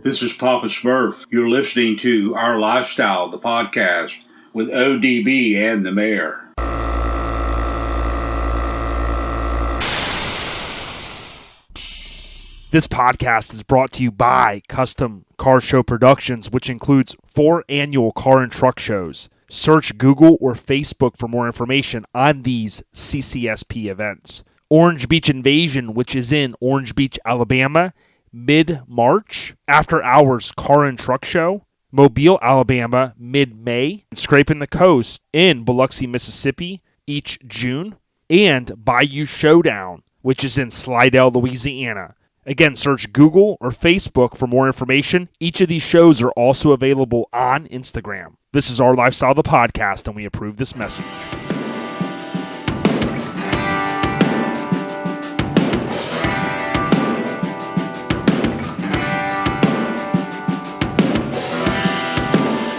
This is Papa Smurf. You're listening to Our Lifestyle, the podcast, with ODB and the Mayor. This podcast is brought to you by Custom Car Show Productions, which includes 4 annual car and truck shows. Search Google or Facebook for more information on these CCSP events. Orange Beach Invasion, which is in Orange Beach, Alabama, mid-March. After Hours Car and Truck Show, Mobile, Alabama, mid-May. Scraping the Coast in Biloxi, Mississippi, each June. And Bayou Showdown, which is in Slidell, Louisiana. Again, search Google or Facebook for more information. Each of these shows are also available on Instagram. This is Our Lifestyle, the podcast, and we approve this message.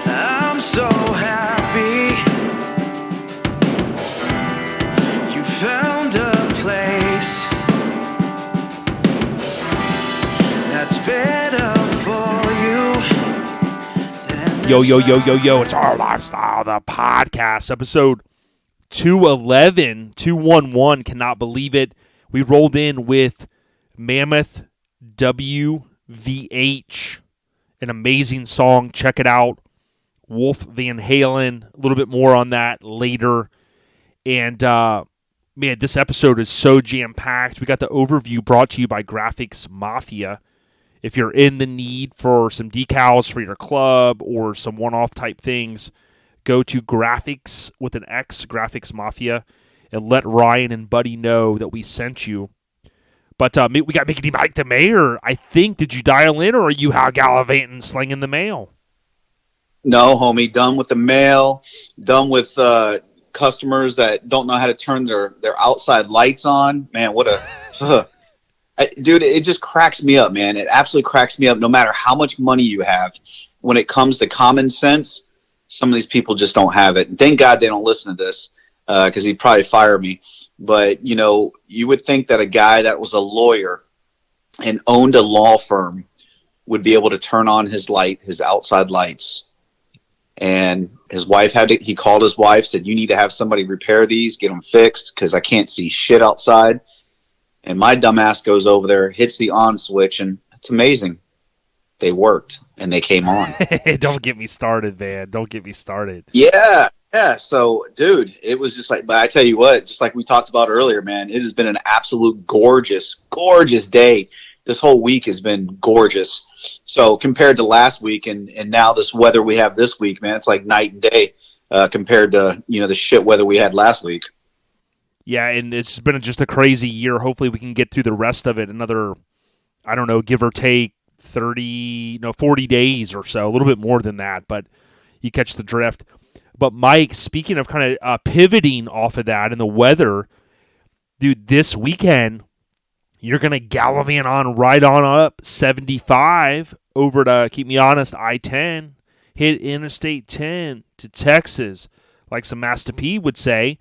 I'm so happy you found a place that's better for you. Yo, it's Our Lifestyle, the podcast, episode 211. Cannot believe it. We rolled in with Mammoth WVH, an amazing song. Check it out. Wolf Van Halen, a little bit more on that later. And, man, this episode is so jam-packed. We got the overview brought to you by Graphics Mafia. If you're in the need for some decals for your club or some one-off type things, go to Graphics with an X, Graphics Mafia, and let Ryan and Buddy know that we sent you. But we got Mickey Mike the Mayor. I think, did you dial in, or are you how gallivanting slinging the mail? No, homie, done with the mail, done with customers that don't know how to turn their outside lights on. Man, what a... dude, it just cracks me up, man. It absolutely cracks me up. No matter how much money you have, when it comes to common sense, some of these people just don't have it. And thank God they don't listen to this, because he'd probably fire me. But, you know, you would think that a guy that was a lawyer and owned a law firm would be able to turn on his outside lights. And his wife he called his wife, said, you need to have somebody repair these, get them fixed, because I can't see shit outside. And my dumbass goes over there, hits the on switch, and it's amazing. They worked, and they came on. Don't get me started, man. Don't get me started. Yeah. So, dude, it was just like, but I tell you what, just like we talked about earlier, man, it has been an absolute gorgeous, gorgeous day. This whole week has been gorgeous. So compared to last week and now this weather we have this week, man, it's like night and day compared to, you know, the shit weather we had last week. Yeah, and it's been just a crazy year. Hopefully we can get through the rest of it another, I don't know, give or take 40 days or so, a little bit more than that, but you catch the drift. But Mike, speaking of kind of pivoting off of that and the weather, dude, this weekend you're going to gallivant on right on up 75 over to, keep me honest, I-10, hit Interstate 10 to Texas, like some Master P would say.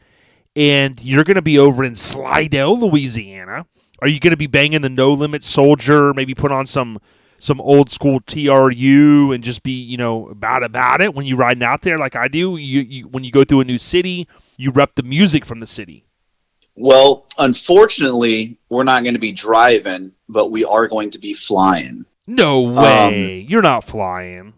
And you're going to be over in Slidell, Louisiana. Are you going to be banging the No Limit Soldier, maybe put on some old school TRU and just be, you know, about it when you're riding out there like I do? You when you go through a new city, you rep the music from the city. Well, unfortunately, we're not going to be driving, but we are going to be flying. No way. You're not flying.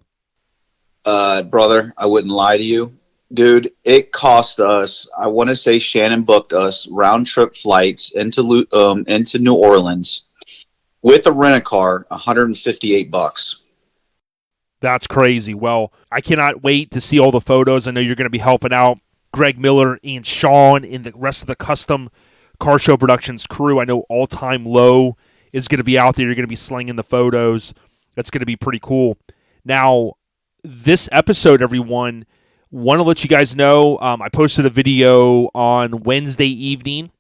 Brother, I wouldn't lie to you. Dude, it cost us, I want to say Shannon booked us round-trip flights into New Orleans with a rent-a-car, $158. That's crazy. Well, I cannot wait to see all the photos. I know you're going to be helping out Greg Miller and Sean and the rest of the Custom Car Show Productions crew. I know All Time Low is going to be out there. You're going to be slinging the photos. That's going to be pretty cool. Now, this episode, everyone, want to let you guys know, I posted a video on Wednesday evening,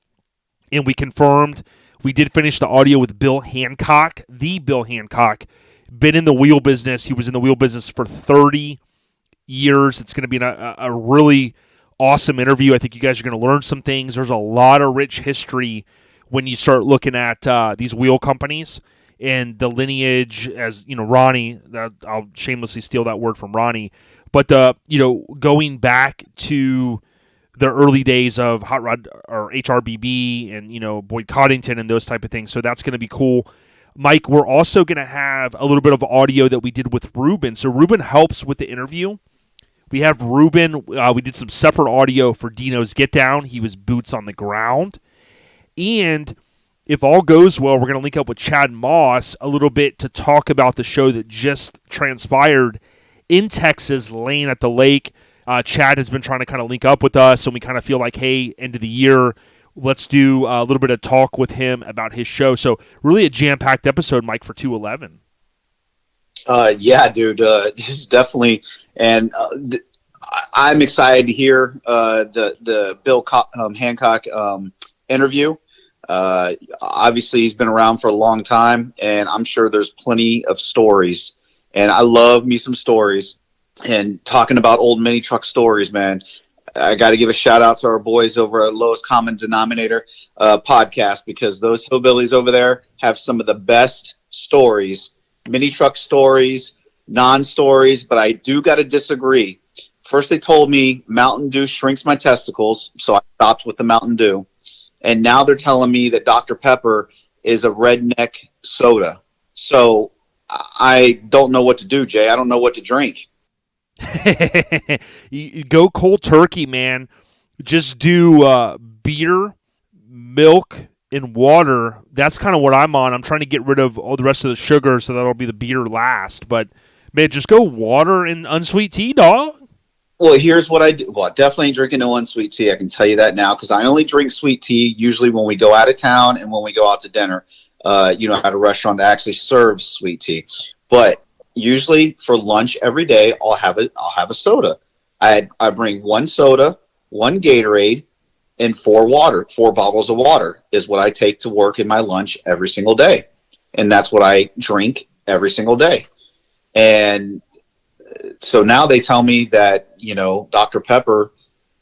and we confirmed we did finish the audio with Bill Hancock, the Bill Hancock. Been in the wheel business. He was in the wheel business for 30 years. It's going to be a really awesome interview. I think you guys are going to learn some things. There's a lot of rich history when you start looking at these wheel companies and the lineage, as Ronnie. That I'll shamelessly steal that word from Ronnie, but going back to the early days of Hot Rod or HRBB and Boyd Coddington and those type of things. So that's going to be cool. Mike, we're also going to have a little bit of audio that we did with Ruben. So Ruben helps with the interview. We have Ruben. We did some separate audio for Dino's Get Down. He was boots on the ground. And if all goes well, we're going to link up with Chad Moss a little bit to talk about the show that just transpired in Texas, Layin At The Lake. Chad has been trying to kind of link up with us, and we kind of feel like, hey, end of the year, let's do a little bit of talk with him about his show. So really a jam-packed episode, Mike, for 211. Yeah, dude, this is definitely, and I'm excited to hear the Bill Hancock interview. Obviously, he's been around for a long time, and I'm sure there's plenty of stories. And I love me some stories. And talking about old mini truck stories, man, I got to give a shout out to our boys over at Lowest Common Denominator podcast, because those hillbillies over there have some of the best stories, mini truck stories, non-stories. But I do got to disagree. First, they told me Mountain Dew shrinks my testicles, so I stopped with the Mountain Dew. And now they're telling me that Dr. Pepper is a redneck soda. So I don't know what to do, Jay. I don't know what to drink. You go cold turkey, man. Just do beer, milk, and water. That's kind of what I'm on. I'm trying to get rid of all the rest of the sugar, so that'll be the beer last. But man, just go water and unsweet tea, dog. Well, here's what I do. Well, I definitely ain't drinking no unsweet tea. I can tell you that now, because I only drink sweet tea usually when we go out of town and when we go out to dinner. At a restaurant that actually serves sweet tea. But usually for lunch every day, I'll have a soda. I bring one soda, one Gatorade, and 4 bottles of water is what I take to work in my lunch every single day. And that's what I drink every single day. And so now they tell me that, Dr. Pepper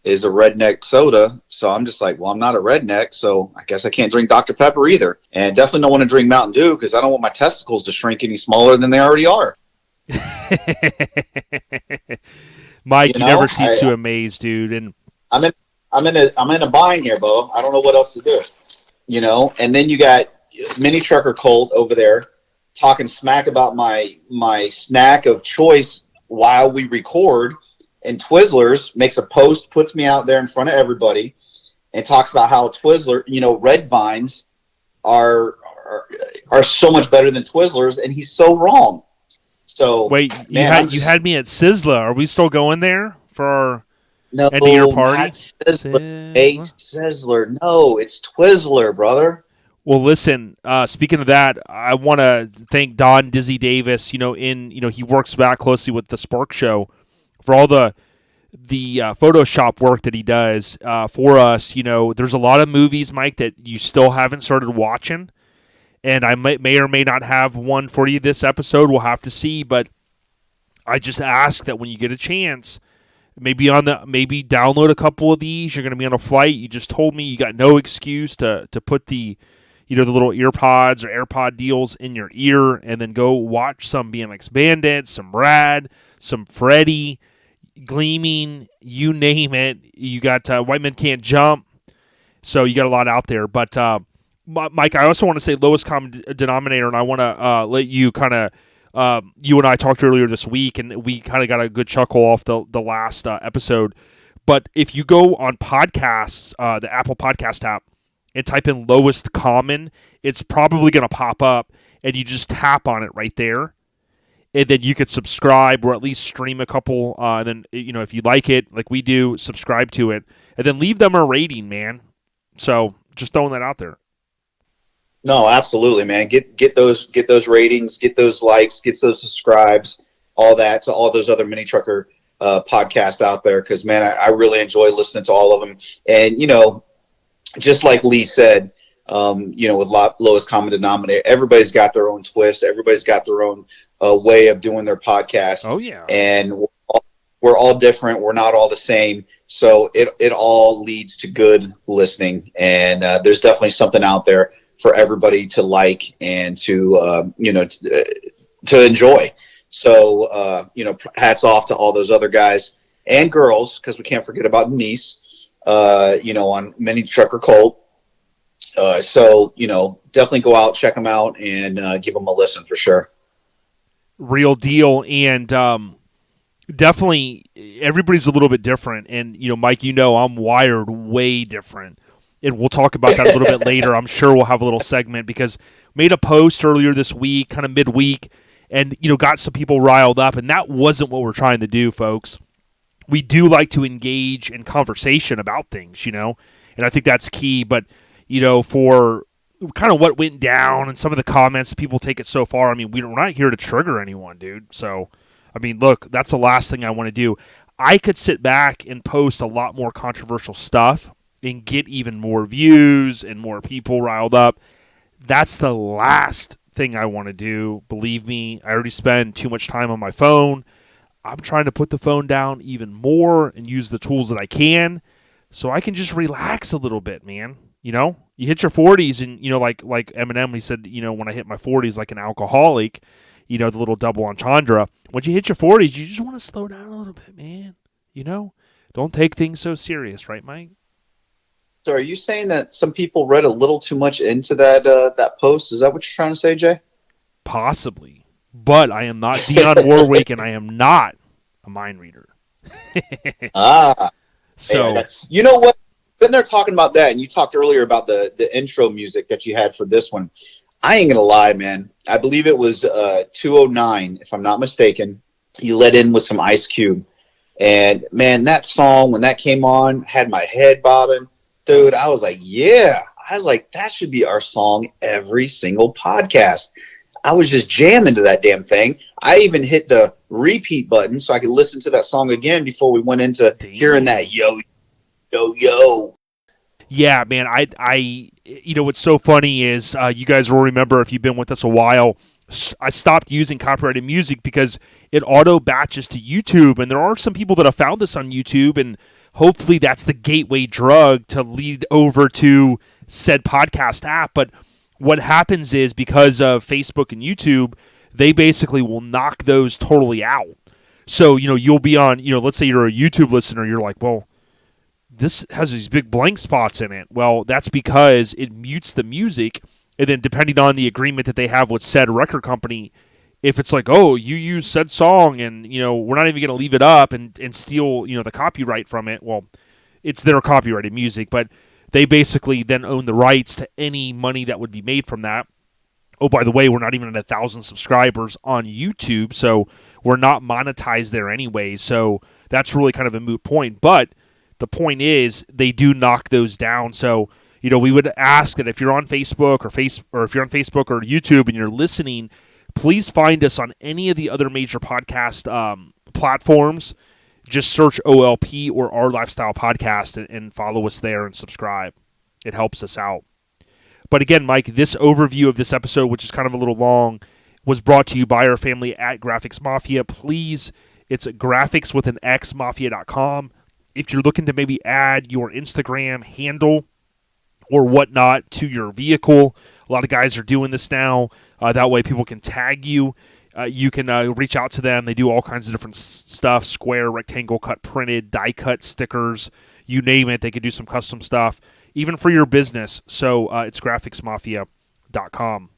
is a redneck soda. So I'm just like, well, I'm not a redneck, so I guess I can't drink Dr. Pepper either. And definitely don't want to drink Mountain Dew, because I don't want my testicles to shrink any smaller than they already are. Mike, you never cease to amaze, dude. And I'm in a bind here, Bo. I don't know what else to do. And then you got Mini Trucker Colt over there talking smack about my snack of choice while we record, and Twizzlers makes a post, puts me out there in front of everybody, and talks about how Twizzler, Red Vines are so much better than Twizzlers, and he's so wrong. So wait, you had me at Sizzler. Are we still going there for our end of year party? Not Sizzler. No, it's Twizzler, brother. Well, listen. Speaking of that, I want to thank Don Dizzy Davis. He works back closely with the Spark Show for all the Photoshop work that he does for us. There's a lot of movies, Mike, that you still haven't started watching. And I may or may not have one for you this episode. We'll have to see. But I just ask that when you get a chance, maybe download a couple of these. You're going to be on a flight. You just told me you got no excuse to put the little ear pods or AirPod deals in your ear, and then go watch some BMX Bandit, some Rad, some Freddy, Gleaming, you name it. You got White Men Can't Jump. So you got a lot out there. But Mike, I also want to say lowest common denominator, and I want to let you kind of you and I talked earlier this week, and we kind of got a good chuckle off the last episode. But if you go on podcasts, the Apple Podcast app, and type in lowest common, it's probably going to pop up, and you just tap on it right there. And then you could subscribe or at least stream a couple. And then, if you like it, like we do, subscribe to it. And then leave them a rating, man. So just throwing that out there. No, absolutely, man. Get those ratings, get those likes, get those subscribes, all that, to all those other Mini Trucker podcasts out there. Because, man, I really enjoy listening to all of them. And, just like Lee said, with lowest common denominator, everybody's got their own twist. Everybody's got their own way of doing their podcast. Oh, yeah. And we're all different. We're not all the same. So it all leads to good listening. And there's definitely something out there for everybody to like and to to enjoy. So hats off to all those other guys and girls, because we can't forget about Denise. On Mini Trucker Cult. So definitely go out, check them out, and give them a listen for sure. Real deal. And definitely everybody's a little bit different. And, Mike, I'm wired way different. And we'll talk about that a little bit later. I'm sure we'll have a little segment, because made a post earlier this week, kind of midweek, and, got some people riled up. And that wasn't what we're trying to do, folks. We do like to engage in conversation about things, and I think that's key. But, for kind of what went down and some of the comments people take it so far, we're not here to trigger anyone, dude. So, look, that's the last thing I want to do. I could sit back and post a lot more controversial stuff and get even more views and more people riled up. That's the last thing I want to do. Believe me, I already spend too much time on my phone. I'm trying to put the phone down even more and use the tools that I can so I can just relax a little bit, man. You hit your 40s and, like Eminem, he said, when I hit my 40s like an alcoholic, the little double entendre. Once you hit your 40s, you just want to slow down a little bit, man. Don't take things so serious, right, Mike? So are you saying that some people read a little too much into that post? Is that what you're trying to say, Jay? Possibly. But I am not Dionne Warwick, and I am not a mind reader. So hey, you know what? Then they're talking about that, and you talked earlier about the intro music that you had for this one. I ain't gonna lie, man. I believe it was 209, if I'm not mistaken. You let in with some Ice Cube, and man, that song when that came on had my head bobbing, dude. I was like, yeah. I was like, that should be our song every single podcast. I was just jamming to that damn thing. I even hit the repeat button so I could listen to that song again before we went into hearing that yo. Yeah, man. I what's so funny is you guys will remember, if you've been with us a while, I stopped using copyrighted music because it auto batches to YouTube, and there are some people that have found this on YouTube, and hopefully that's the gateway drug to lead over to said podcast app. But what happens is, because of Facebook and YouTube, they basically will knock those totally out. So, you'll be on, let's say you're a YouTube listener, you're like, well, this has these big blank spots in it. Well, that's because it mutes the music, and then depending on the agreement that they have with said record company, if it's like, oh, you use said song and, we're not even going to leave it up and steal, the copyright from it, well, it's their copyrighted music, but they basically then own the rights to any money that would be made from that. Oh, by the way, we're not even at 1,000 subscribers on YouTube, so we're not monetized there anyway. So that's really kind of a moot point. But the point is, they do knock those down. So, we would ask that if you're on Facebook or if you're on Facebook or YouTube and you're listening, please find us on any of the other major podcast platforms. Just search OLP or Our Lifestyle Podcast and follow us there and subscribe. It helps us out. But again, Mike, this overview of this episode, which is kind of a little long, was brought to you by our family at Graphics Mafia. Please, it's graphics with an X, mafia.com. If you're looking to maybe add your Instagram handle or whatnot to your vehicle, a lot of guys are doing this now. That way people can tag you. You can reach out to them. They do all kinds of different stuff: square, rectangle, cut, printed, die cut, stickers, you name it. They could do some custom stuff, even for your business. So it's graphicsmafia.com.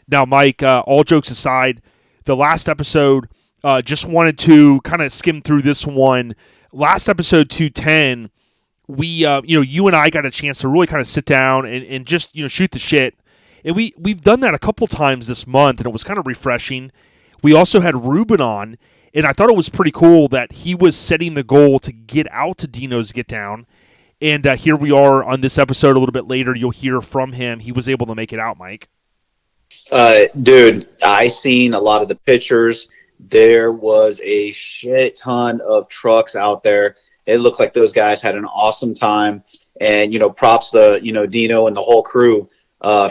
Now, Mike, all jokes aside, the last episode, just wanted to kind of skim through this one. Last episode 210, we, you and I got a chance to really kind of sit down and just, shoot the shit. And we've done that a couple times this month, and it was kind of refreshing. We also had Ruben on, and I thought it was pretty cool that he was setting the goal to get out to Dino's Get Down. And here we are on this episode a little bit later. You'll hear from him. He was able to make it out, Mike. Dude, I seen a lot of the pictures. There was a shit ton of trucks out there. It looked like those guys had an awesome time. And, props to, Dino and the whole crew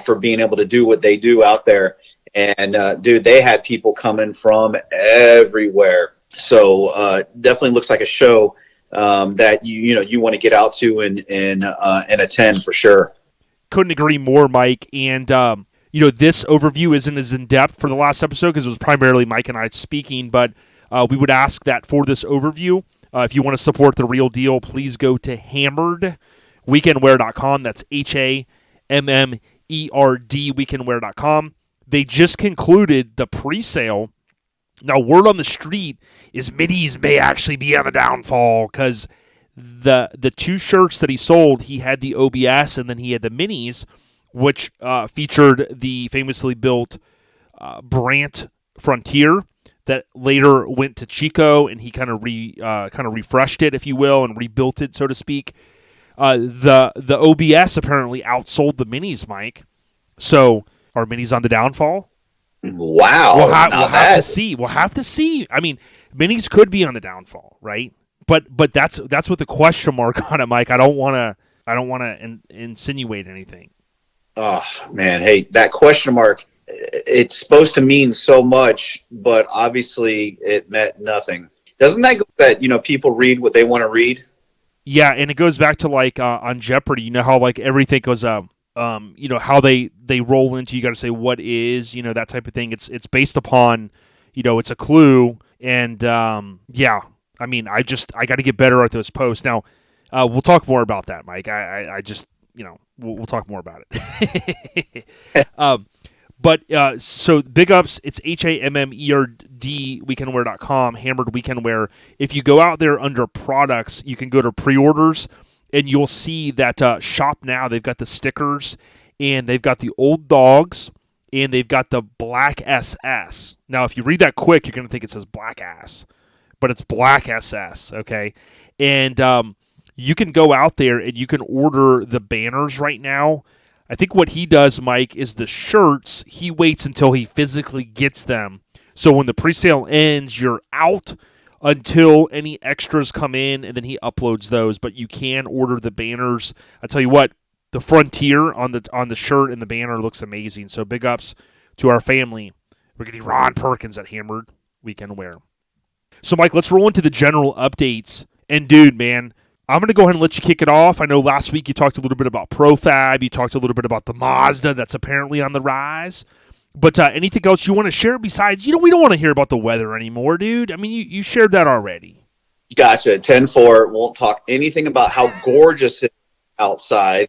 for being able to do what they do out there. And, dude, they had people coming from everywhere. So definitely looks like a show that you want to get out to and attend for sure. couldn't agree more, Mike. And this overview isn't as in depth for the last episode because it was primarily Mike and I speaking. But we would ask that for this overview, if you want to support the real deal, please go to hammeredweekendwear.com. That's HAMMERD weekendwear.com. They just concluded the pre-sale. Now, word on the street is minis may actually be on the downfall because the two shirts that he sold, he had the OBS and then he had the minis, which featured the famously built Brant Frontier that later went to Chico, and he kind of refreshed it, if you will, and rebuilt it, so to speak. The OBS apparently outsold the minis, Mike. So are minis on the downfall? Wow. We'll have to see. We'll have to see. I mean, minis could be on the downfall, right? But that's with a question mark on it, Mike. I don't want to insinuate anything. Oh man, hey, that question mark. It's supposed to mean so much, but obviously it meant nothing. Doesn't that go that people read what they want to read? Yeah, and it goes back to like on Jeopardy. How like everything goes up. How they roll into, you got to say what is, that type of thing. It's based upon, it's a clue. And, yeah, I mean, I got to get better at those posts. Now, we'll talk more about that, Mike. I just, we'll talk more about it. So big ups, it's HAMMERD weekendwear.com, Hammered Weekendwear. If you go out there under products, you can go to pre-orders, and you'll see that shop now, they've got the stickers, and they've got the old dogs, and they've got the black SS. Now, if you read that quick, you're going to think it says black ass, but it's black SS, okay? And you can go out there, and you can order the banners right now. I think what he does, Mike, is the shirts, he waits until he physically gets them. So when the presale ends, you're out until any extras come in, and then he uploads those. But you can order the banners. I tell you what, the Frontier on the shirt and the banner looks amazing. So big ups to our family. We're getting Ron Perkins at Hammered Weekend Wear. So Mike, let's roll into the general updates. And dude, man, I'm going to go ahead and let you kick it off. I know last week you talked a little bit about Profab. You talked a little bit about the Mazda that's apparently on the rise. But anything else you want to share besides, we don't want to hear about the weather anymore, dude. I mean, you shared that already. Gotcha. 10-4. Won't talk anything about how gorgeous it is outside.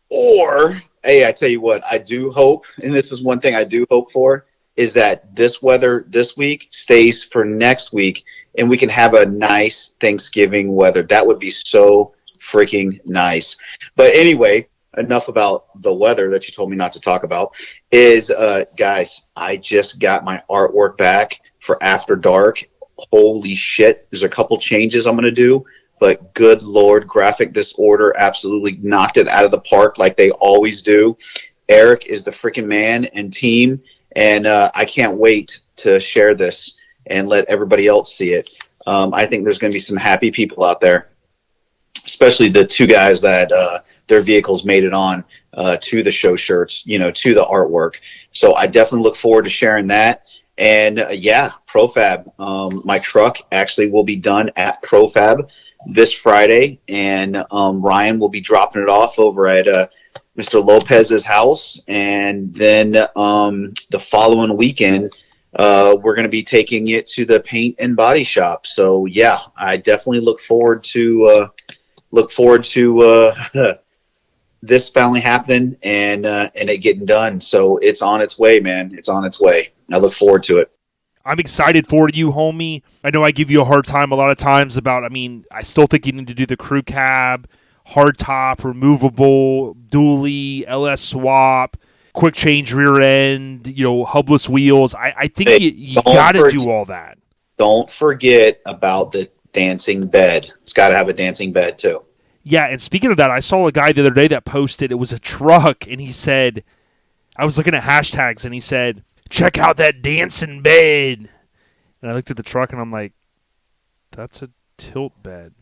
Or, hey, I tell you what, I do hope, and this is one thing I do hope for, is that this weather this week stays for next week, and we can have a nice Thanksgiving weather. That would be so freaking nice. But anyway, enough about the weather that you told me not to talk about. Is guys, I just got my artwork back for After Dark. Holy shit, there's a couple changes I'm going to do, but good Lord, Graphic Disorder absolutely knocked it out of the park like they always do. Eric is the freaking man and team, and I can't wait to share this and let everybody else see it. I think there's going to be some happy people out there, especially the two guys that their vehicles made it on to the show shirts, to the artwork. So I definitely look forward to sharing that. And yeah, Profab. My truck actually will be done at Profab this Friday, and Ryan will be dropping it off over at Mr. Lopez's house. And then the following weekend, we're going to be taking it to the paint and body shop. So yeah, I definitely look forward to this finally happening and it getting done. So it's on its way, man. It's on its way. I look forward to it. I'm excited for you, homie. I know I give you a hard time a lot of times about, I still think you need to do the crew cab, hard top, removable, dually, LS swap, quick change rear end, hubless wheels. I think you got to do all that. Don't forget about the dancing bed. It's got to have a dancing bed too. Yeah, and speaking of that, I saw a guy the other day that posted, it was a truck, and he said, I was looking at hashtags, and he said, check out that dancing bed. And I looked at the truck, and I'm like, that's a tilt bed.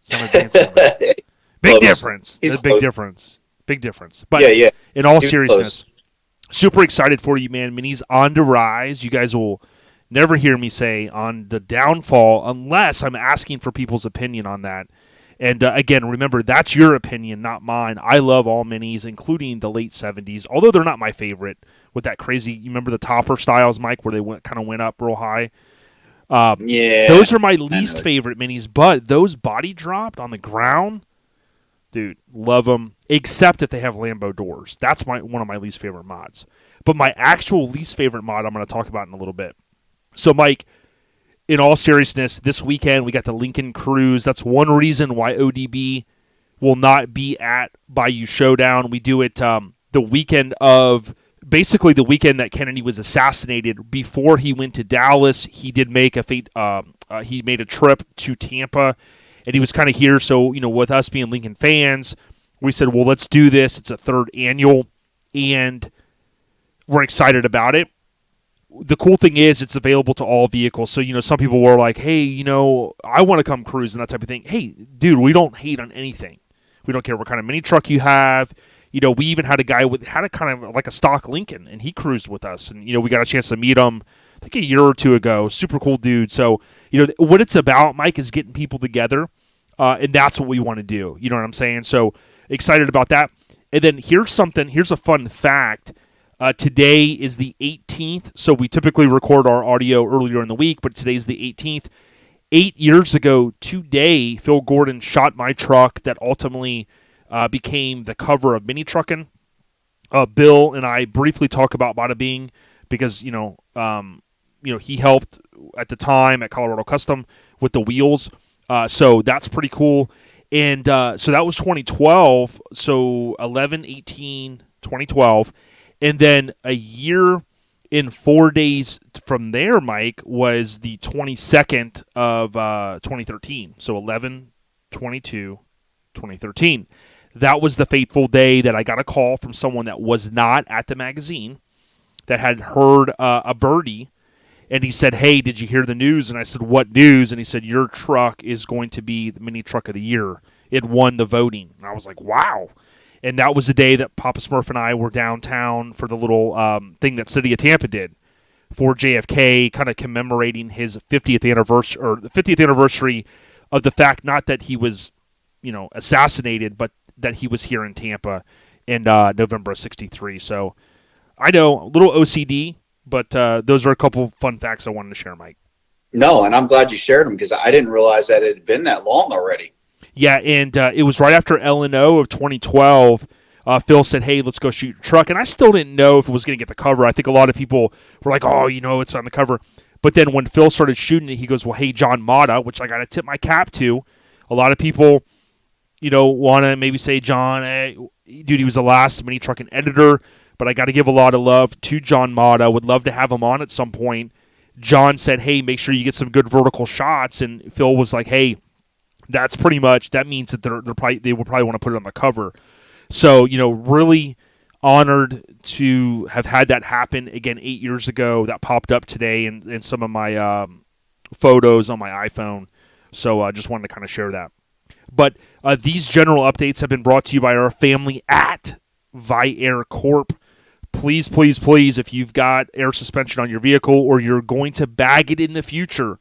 It's not a dancing bed. Big difference. There's a big difference. Big difference. But yeah. In all seriousness, super excited for you, man. Mini's on the rise. You guys will never hear me say on the downfall unless I'm asking for people's opinion on that. And again, remember, that's your opinion, not mine. I love all minis, including the late 70s, although they're not my favorite with that crazy, you remember the topper styles, Mike, where they kind of went up real high? Yeah. Those are my least favorite minis, but those body dropped on the ground, dude, love them, except if they have Lambo doors. That's one of my least favorite mods. But my actual least favorite mod I'm going to talk about in a little bit. So, Mike, in all seriousness, this weekend we got the Lincoln Cruise. That's one reason why ODB will not be at Bayou Showdown. We do it the weekend of, basically the weekend that Kennedy was assassinated. Before he went to Dallas, he did make he made a trip to Tampa, and he was kind of here. So, with us being Lincoln fans, we said, well, let's do this. It's a third annual, and we're excited about it. The cool thing is it's available to all vehicles. So, some people were like, hey, I want to come cruise and that type of thing. Hey, dude, we don't hate on anything. We don't care what kind of mini truck you have. We even had a guy had a kind of like a stock Lincoln, and he cruised with us. And, we got a chance to meet him, I think, a year or two ago. Super cool dude. So, what it's about, Mike, is getting people together, and that's what we want to do. You know what I'm saying? So, excited about that. And then here's a fun fact. Today is the 18th, so we typically record our audio earlier in the week, but today's the 18th. 8 years ago today, Phil Gordon shot my truck that ultimately became the cover of Mini Truckin'. Bill and I briefly talk about Bada Bing because, he helped at the time at Colorado Custom with the wheels, so that's pretty cool. And so that was 2012, so 11/18, 2012. And then a year in 4 days from there, Mike, was the 22nd of 2013. So 11/22/2013. That was the fateful day that I got a call from someone that was not at the magazine that had heard a birdie. And he said, hey, did you hear the news? And I said, what news? And he said, your truck is going to be the mini truck of the year. It won the voting. And I was like, wow. And that was the day that Papa Smurf and I were downtown for the little thing that City of Tampa did for JFK, kind of commemorating his 50th anniversary, or the 50th anniversary of the fact not that he was, assassinated, but that he was here in Tampa in November of '63. So I know a little OCD, but those are a couple fun facts I wanted to share, Mike. No, and I'm glad you shared them because I didn't realize that it had been that long already. Yeah, and it was right after L&O of 2012. Phil said, hey, let's go shoot your truck. And I still didn't know if it was going to get the cover. I think a lot of people were like, oh, it's on the cover. But then when Phil started shooting it, he goes, well, hey, John Mata, which I got to tip my cap to. A lot of people, want to maybe say, John, hey, dude, he was the last mini trucking editor. But I got to give a lot of love to John Mata. Would love to have him on at some point. John said, hey, make sure you get some good vertical shots. And Phil was like, hey, that means that they will probably want to put it on the cover. So, really honored to have had that happen again 8 years ago. That popped up today in some of my photos on my iPhone. So I just wanted to kind of share that. But these general updates have been brought to you by our family at Viair Corp. Please, please, please, if you've got air suspension on your vehicle or you're going to bag it in the future,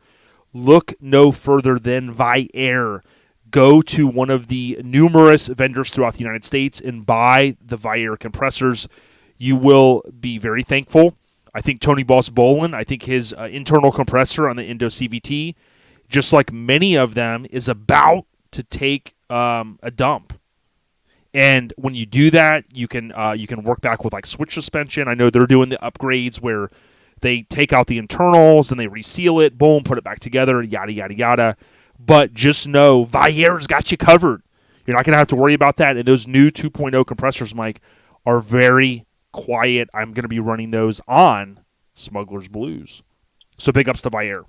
look no further than Viair. Go to one of the numerous vendors throughout the United States and buy the Viair compressors. You will be very thankful. I think Tony Boss Bolin, I think his internal compressor on the Indo CVT, just like many of them, is about to take a dump. And when you do that, you can work back with like switch suspension. I know they're doing the upgrades where they take out the internals and they reseal it, boom, put it back together, yada, yada, yada. But just know Viair's got you covered. You're not going to have to worry about that. And those new 2.0 compressors, Mike, are very quiet. I'm going to be running those on Smuggler's Blues. So big ups to Viair.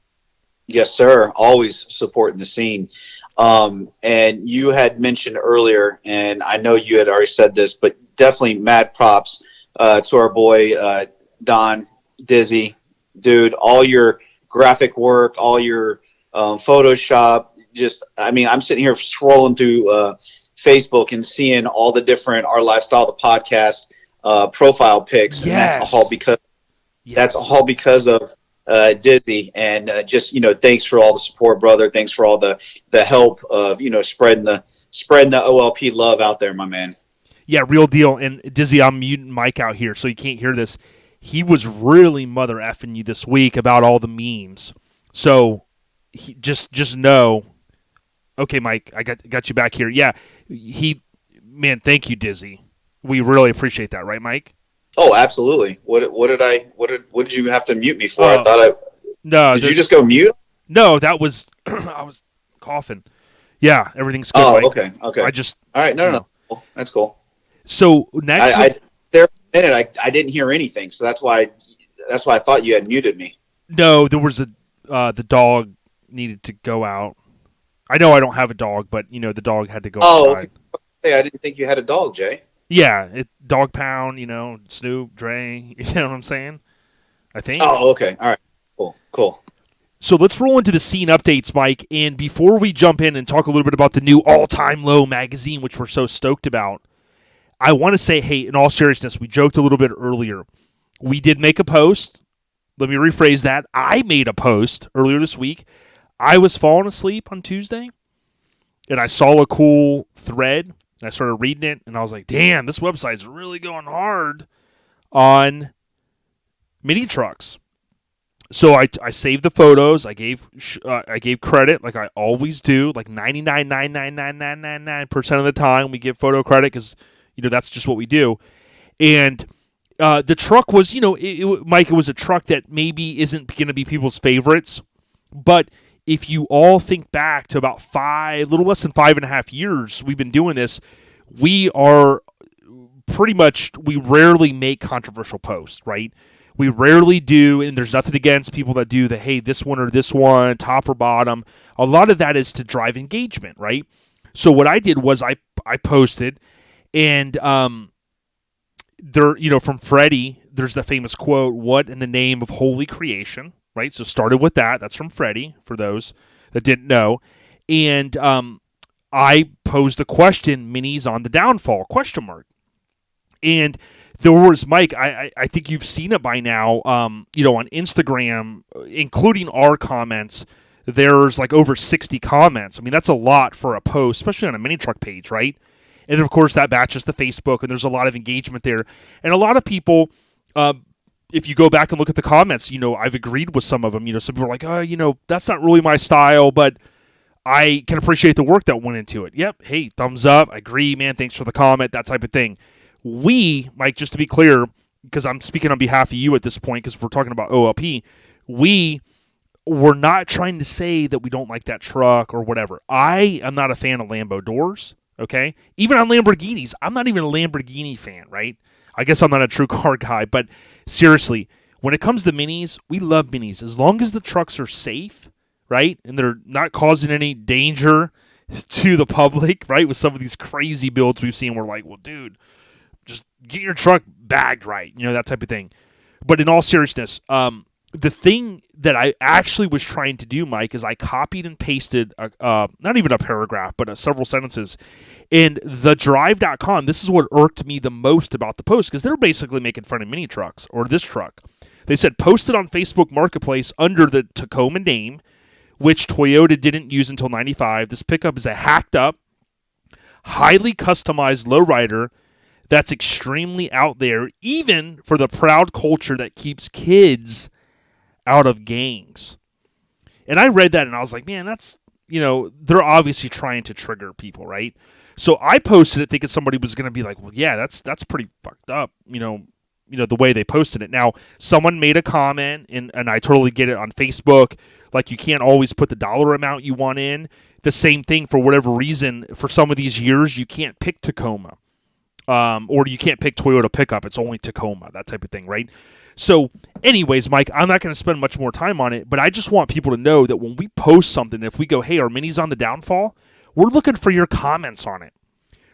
Yes, sir. Always supporting the scene. And you had mentioned earlier, and I know you had already said this, but definitely mad props to our boy Don Dizzy. Dude, all your graphic work, all your Photoshop, I'm sitting here scrolling through Facebook and seeing all the different Our Lifestyle, the podcast profile pics. Yes. And that's all because of Dizzy, and just thanks for all the support, brother. Thanks for all the help of spreading the OLP love out there, my man. Yeah, real deal. And Dizzy, I'm muting Mike out here, so you can't hear this. He was really mother effing you this week about all the memes. So just know. Okay, Mike, I got you back here. Yeah, man, thank you, Dizzy. We really appreciate that, right, Mike? Oh, absolutely. What did you have to mute me for? I thought no. Did you just go mute? No, that was I was coughing. Yeah, everything's good. Oh, Mike. okay. I just all right. No. That's cool. So next, there for a minute, I didn't hear anything, so that's why I thought you had muted me. No, there was the dog needed to go out. I know I don't have a dog, but the dog had to go outside. Okay. Hey, I didn't think you had a dog, Jay. Yeah, dog pound, Snoop, Dre, you know what I'm saying? I think. Oh, okay. All right. Cool. So let's roll into the scene updates, Mike. And before we jump in and talk a little bit about the new All-Time Low magazine, which we're so stoked about, I want to say, hey, in all seriousness, we joked a little bit earlier. We did make a post. Let me rephrase that. I made a post earlier this week. I was falling asleep on Tuesday, and I saw a cool thread. I started reading it, and I was like, damn, this website's really going hard on mini trucks. So I saved the photos. I gave credit like I always do, like 99.99999% of the time we give photo credit because that's just what we do. And the truck was, Mike, it was a truck that maybe isn't going to be people's favorites, but if you all think back to about a little less than 5.5 years we've been doing this, we are pretty much, we rarely make controversial posts, right? We rarely do, and there's nothing against people that do the, hey, this one or this one, top or bottom. A lot of that is to drive engagement, right? So what I did was I posted, and there, from Freddie, there's the famous quote, "What in the name of holy creation?" Right? So started with that. That's from Freddie, for those that didn't know. And I posed the question, minis on the downfall, ? And there was, Mike, I think you've seen it by now, on Instagram, including our comments, there's like over 60 comments. I mean, that's a lot for a post, especially on a mini truck page, right? And, of course, that matches to Facebook, and there's a lot of engagement there. And a lot of people, if you go back and look at the comments, I've agreed with some of them. Some people are like, oh, that's not really my style, but I can appreciate the work that went into it. Yep, hey, thumbs up, I agree, man, thanks for the comment, that type of thing. We, Mike, just to be clear, because I'm speaking on behalf of you at this point because we're talking about OLP, we were not trying to say that we don't like that truck or whatever. I am not a fan of Lambo doors, okay? Even on Lamborghinis, I'm not even a Lamborghini fan, right? I guess I'm not a true car guy, but seriously, when it comes to minis, we love minis. As long as the trucks are safe, right, and they're not causing any danger to the public, right, with some of these crazy builds we've seen, we're like, well, dude, just get your truck bagged right, that type of thing. But in all seriousness, the thing that I actually was trying to do, Mike, is I copied and pasted, not even a paragraph, but several sentences. And thedrive.com, this is what irked me the most about the post, because they're basically making fun of mini trucks, or this truck. They said, posted on Facebook Marketplace under the Tacoma name, which Toyota didn't use until 95. This pickup is a hacked up, highly customized lowrider that's extremely out there, even for the proud culture that keeps kids out of gangs. And I read that and I was like, man, that's, they're obviously trying to trigger people, right? So I posted it thinking somebody was going to be like, well, yeah, that's pretty fucked up, the way they posted it. Now, someone made a comment, and I totally get it on Facebook, like you can't always put the dollar amount you want in. The same thing, for whatever reason, for some of these years, you can't pick Tacoma. Or you can't pick Toyota pickup. It's only Tacoma, that type of thing, right? So, anyways, Mike, I'm not going to spend much more time on it, but I just want people to know that when we post something, if we go, hey, our mini's on the downfall, we're looking for your comments on it.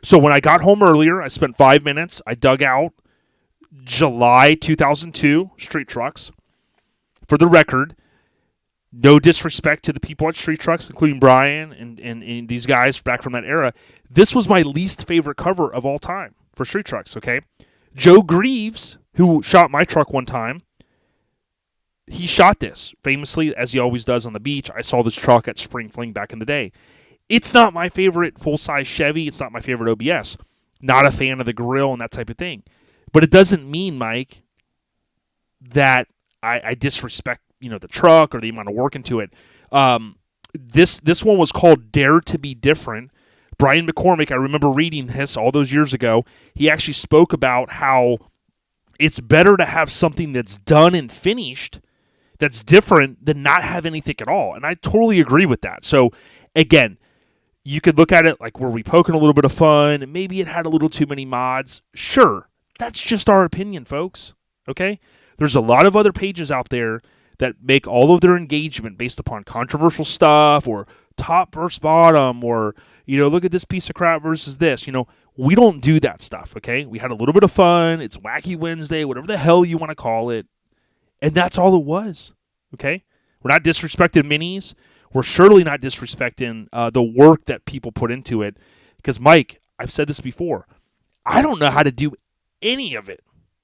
So when I got home earlier, I spent 5 minutes. I dug out July 2002 street trucks. For the record, no disrespect to the people at Street Trucks, including Brian and these guys back from that era. This was my least favorite cover of all time for Street Trucks, okay? Joe Greaves, who shot my truck one time, he shot this famously, as he always does on the beach. I saw this truck at Spring Fling back in the day. It's not my favorite full-size Chevy. It's not my favorite OBS. Not a fan of the grill and that type of thing. But it doesn't mean, Mike, that I disrespect, the truck or the amount of work into it. This one was called Dare to Be Different. Brian McCormick, I remember reading this all those years ago. He actually spoke about how it's better to have something that's done and finished that's different than not have anything at all. And I totally agree with that. So, again, you could look at it like, were we poking a little bit of fun? Maybe it had a little too many mods. Sure. That's just our opinion, folks. Okay? There's a lot of other pages out there that make all of their engagement based upon controversial stuff or top versus bottom or, look at this piece of crap versus this. We don't do that stuff, okay? We had a little bit of fun. It's Wacky Wednesday, whatever the hell you want to call it. And that's all it was, okay? We're not disrespecting minis. We're surely not disrespecting the work that people put into it. Because, Mike, I've said this before. I don't know how to do any of it,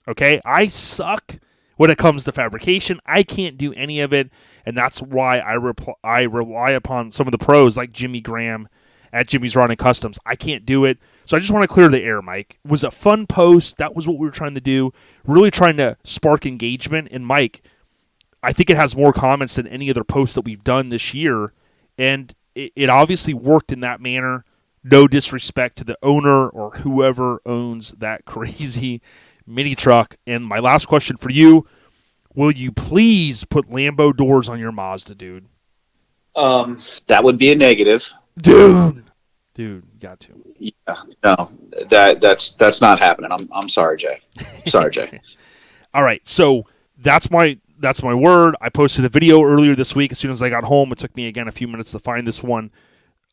okay? I suck when it comes to fabrication. I can't do any of it, and that's why I rely upon some of the pros like Jimmy Graham at Jimmy's Rod and Customs. I can't do it, so I just want to clear the air, Mike. It was a fun post. That was what we were trying to do, really trying to spark engagement. And, Mike, I think it has more comments than any other post that we've done this year, and it obviously worked in that manner. No disrespect to the owner or whoever owns that crazy mini truck. And my last question for you, will you please put Lambo doors on your Mazda, dude? That would be a negative. Dude, you got to. Yeah, no, that's not happening. I'm sorry, Jay. Sorry, Jay. All right, so that's my word. I posted a video earlier this week. As soon as I got home, it took me again a few minutes to find this one.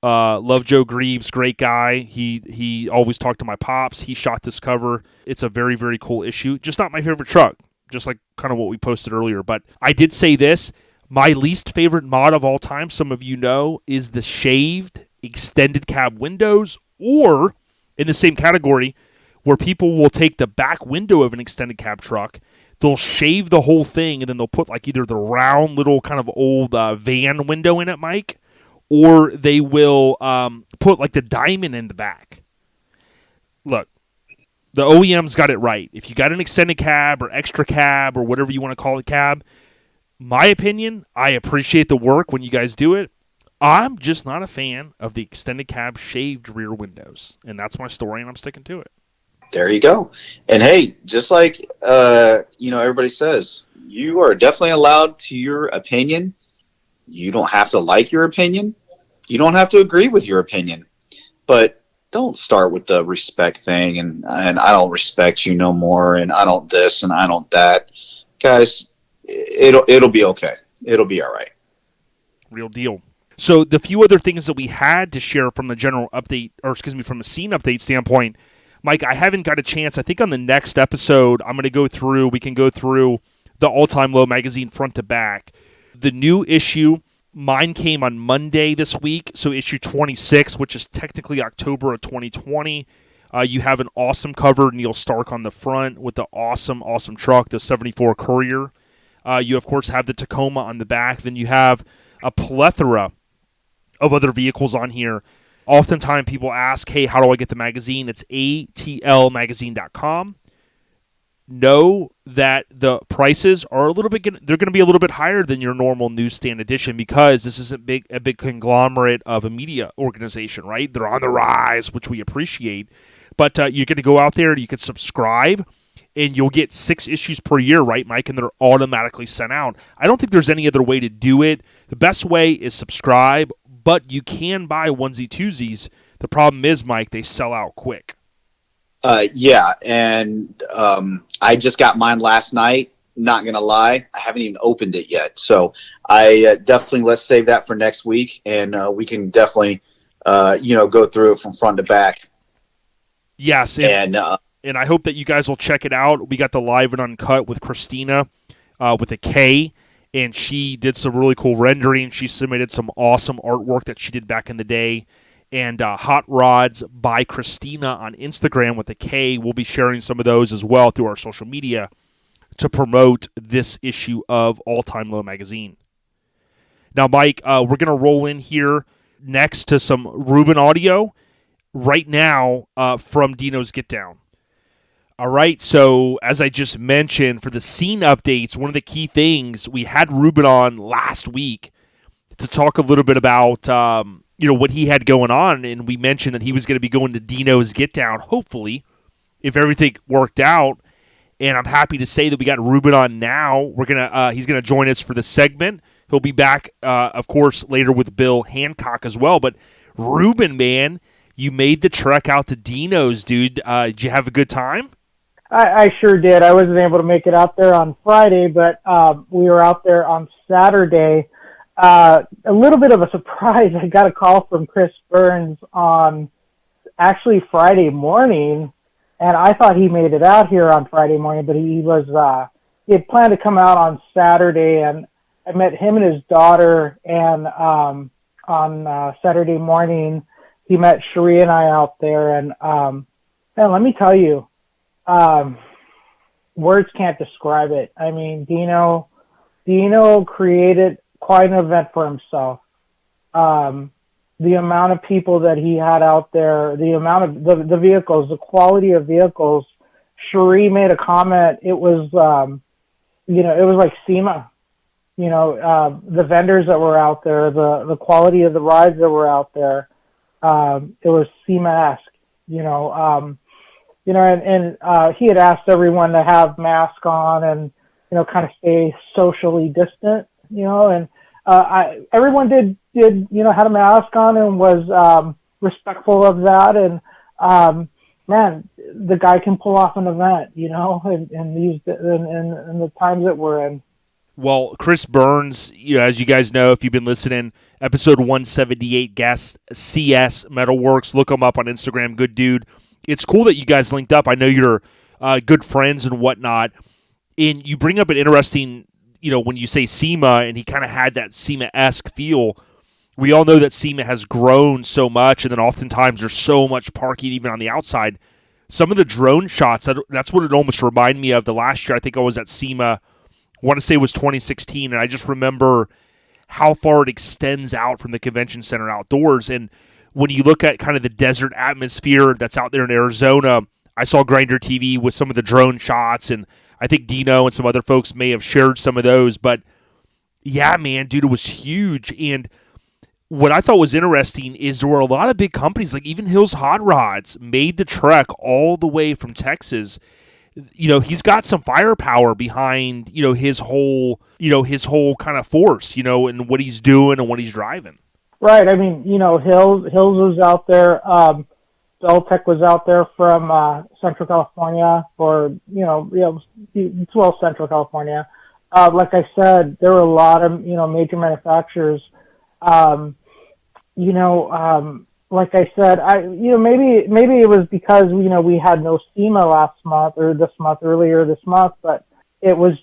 Love Joe Greaves, great guy. He always talked to my pops. He shot this cover. It's a very, very cool issue. Just not my favorite truck, just like kind of what we posted earlier. But I did say this. My least favorite mod of all time, some of you know, is the shaved extended cab windows, or in the same category where people will take the back window of an extended cab truck, they'll shave the whole thing, and then they'll put like either the round little kind of old van window in it, Mike, or they will put like the diamond in the back. Look, the OEM's got it right. If you got an extended cab or extra cab or whatever you want to call it cab, my opinion, I appreciate the work when you guys do it. I'm just not a fan of the extended cab shaved rear windows. And that's my story, and I'm sticking to it. There you go. And hey, just like everybody says, you are definitely allowed to your opinion. You don't have to like your opinion. You don't have to agree with your opinion. But don't start with the respect thing and I don't respect you no more and I don't this and I don't that. Guys, it'll be okay. It'll be all right. Real deal. So the few other things that we had to share from the general update, from a scene update standpoint, Mike, I haven't got a chance. I think on the next episode, we can go through the All-Time Low magazine front to back. The new issue, mine came on Monday this week, so issue 26, which is technically October of 2020. You have an awesome cover, Neil Stark on the front with the awesome, awesome truck, the 74 Courier. You, of course, have the Tacoma on the back. Then you have a plethora of other vehicles on here. Oftentimes people ask, hey, how do I get the magazine? It's atlmagazine.com. Know that the prices are they're going to be a little bit higher than your normal newsstand edition because this is a big conglomerate of a media organization, right? They're on the rise, which we appreciate. But you're going to go out there and you can subscribe, and you'll get 6 issues per year, right, Mike? And they're automatically sent out. I don't think there's any other way to do it. The best way is subscribe, but you can buy onesie-twosies. The problem is, Mike, they sell out quick. Yeah, and I just got mine last night. Not going to lie, I haven't even opened it yet. So I definitely, let's save that for next week, and we can definitely, go through it from front to back. Yes, and I hope that you guys will check it out. We got the Live and Uncut with Christina with a K, and she did some really cool rendering. She submitted some awesome artwork that she did back in the day. And Hot Rods by Christina on Instagram with a K. We'll be sharing some of those as well through our social media to promote this issue of All Time Low magazine. Now, Mike, we're going to roll in here next to some Ruben audio right now from Dino's Get Down. All right, so as I just mentioned, for the scene updates, one of the key things, we had Ruben on last week to talk a little bit about what he had going on, and we mentioned that he was going to be going to Dino's Get Down, hopefully, if everything worked out. And I'm happy to say that we got Ruben on now. He's gonna join us for the segment. He'll be back, of course, later with Bill Hancock as well. But Ruben, man, you made the trek out to Dino's, dude. Did you have a good time? I sure did. I wasn't able to make it out there on Friday, but we were out there on Saturday. A little bit of a surprise. I got a call from Chris Burns on actually Friday morning. And I thought he made it out here on Friday morning, but he had planned to come out on Saturday, and I met him and his daughter, and on Saturday morning, he met Cherie and I out there, and man, let me tell you, words can't describe it. I mean, Dino created quite an event for himself. The amount of people that he had out there, the amount of the vehicles, the quality of vehicles. Cherie made a comment. It was, it was like SEMA. The vendors that were out there, the quality of the rides that were out there. It was SEMA-esque. And he had asked everyone to have masks on and kind of stay socially distant. And everyone did had a mask on and was respectful of that, and man, the guy can pull off an event, in the times that we're in. Well, Chris Burns, as you guys know, if you've been listening, episode 178, guest CS Metalworks, look him up on Instagram, good dude. It's cool that you guys linked up. I know you're good friends and whatnot, and you bring up an interesting, when you say SEMA, and he kind of had that SEMA-esque feel. We all know that SEMA has grown so much, and then oftentimes there's so much parking even on the outside. Some of the drone shots, that's what it almost reminded me of. The last year I think I was at SEMA, I want to say it was 2016, and I just remember how far it extends out from the convention center outdoors. And when you look at kind of the desert atmosphere that's out there in Arizona, I saw Grinder TV with some of the drone shots, and I think Dino and some other folks may have shared some of those. But yeah, man, dude, it was huge. And what I thought was interesting is there were a lot of big companies, like even Hills Hot Rods, made the trek all the way from Texas. He's got some firepower behind, his whole kind of force, and what he's doing and what he's driving. Right. I mean, Hills was out there. Deltec was out there from Central California, or Central California. Like I said, there were a lot of major manufacturers. Like I said, maybe it was because we had no SEMA last month or earlier this month, but it was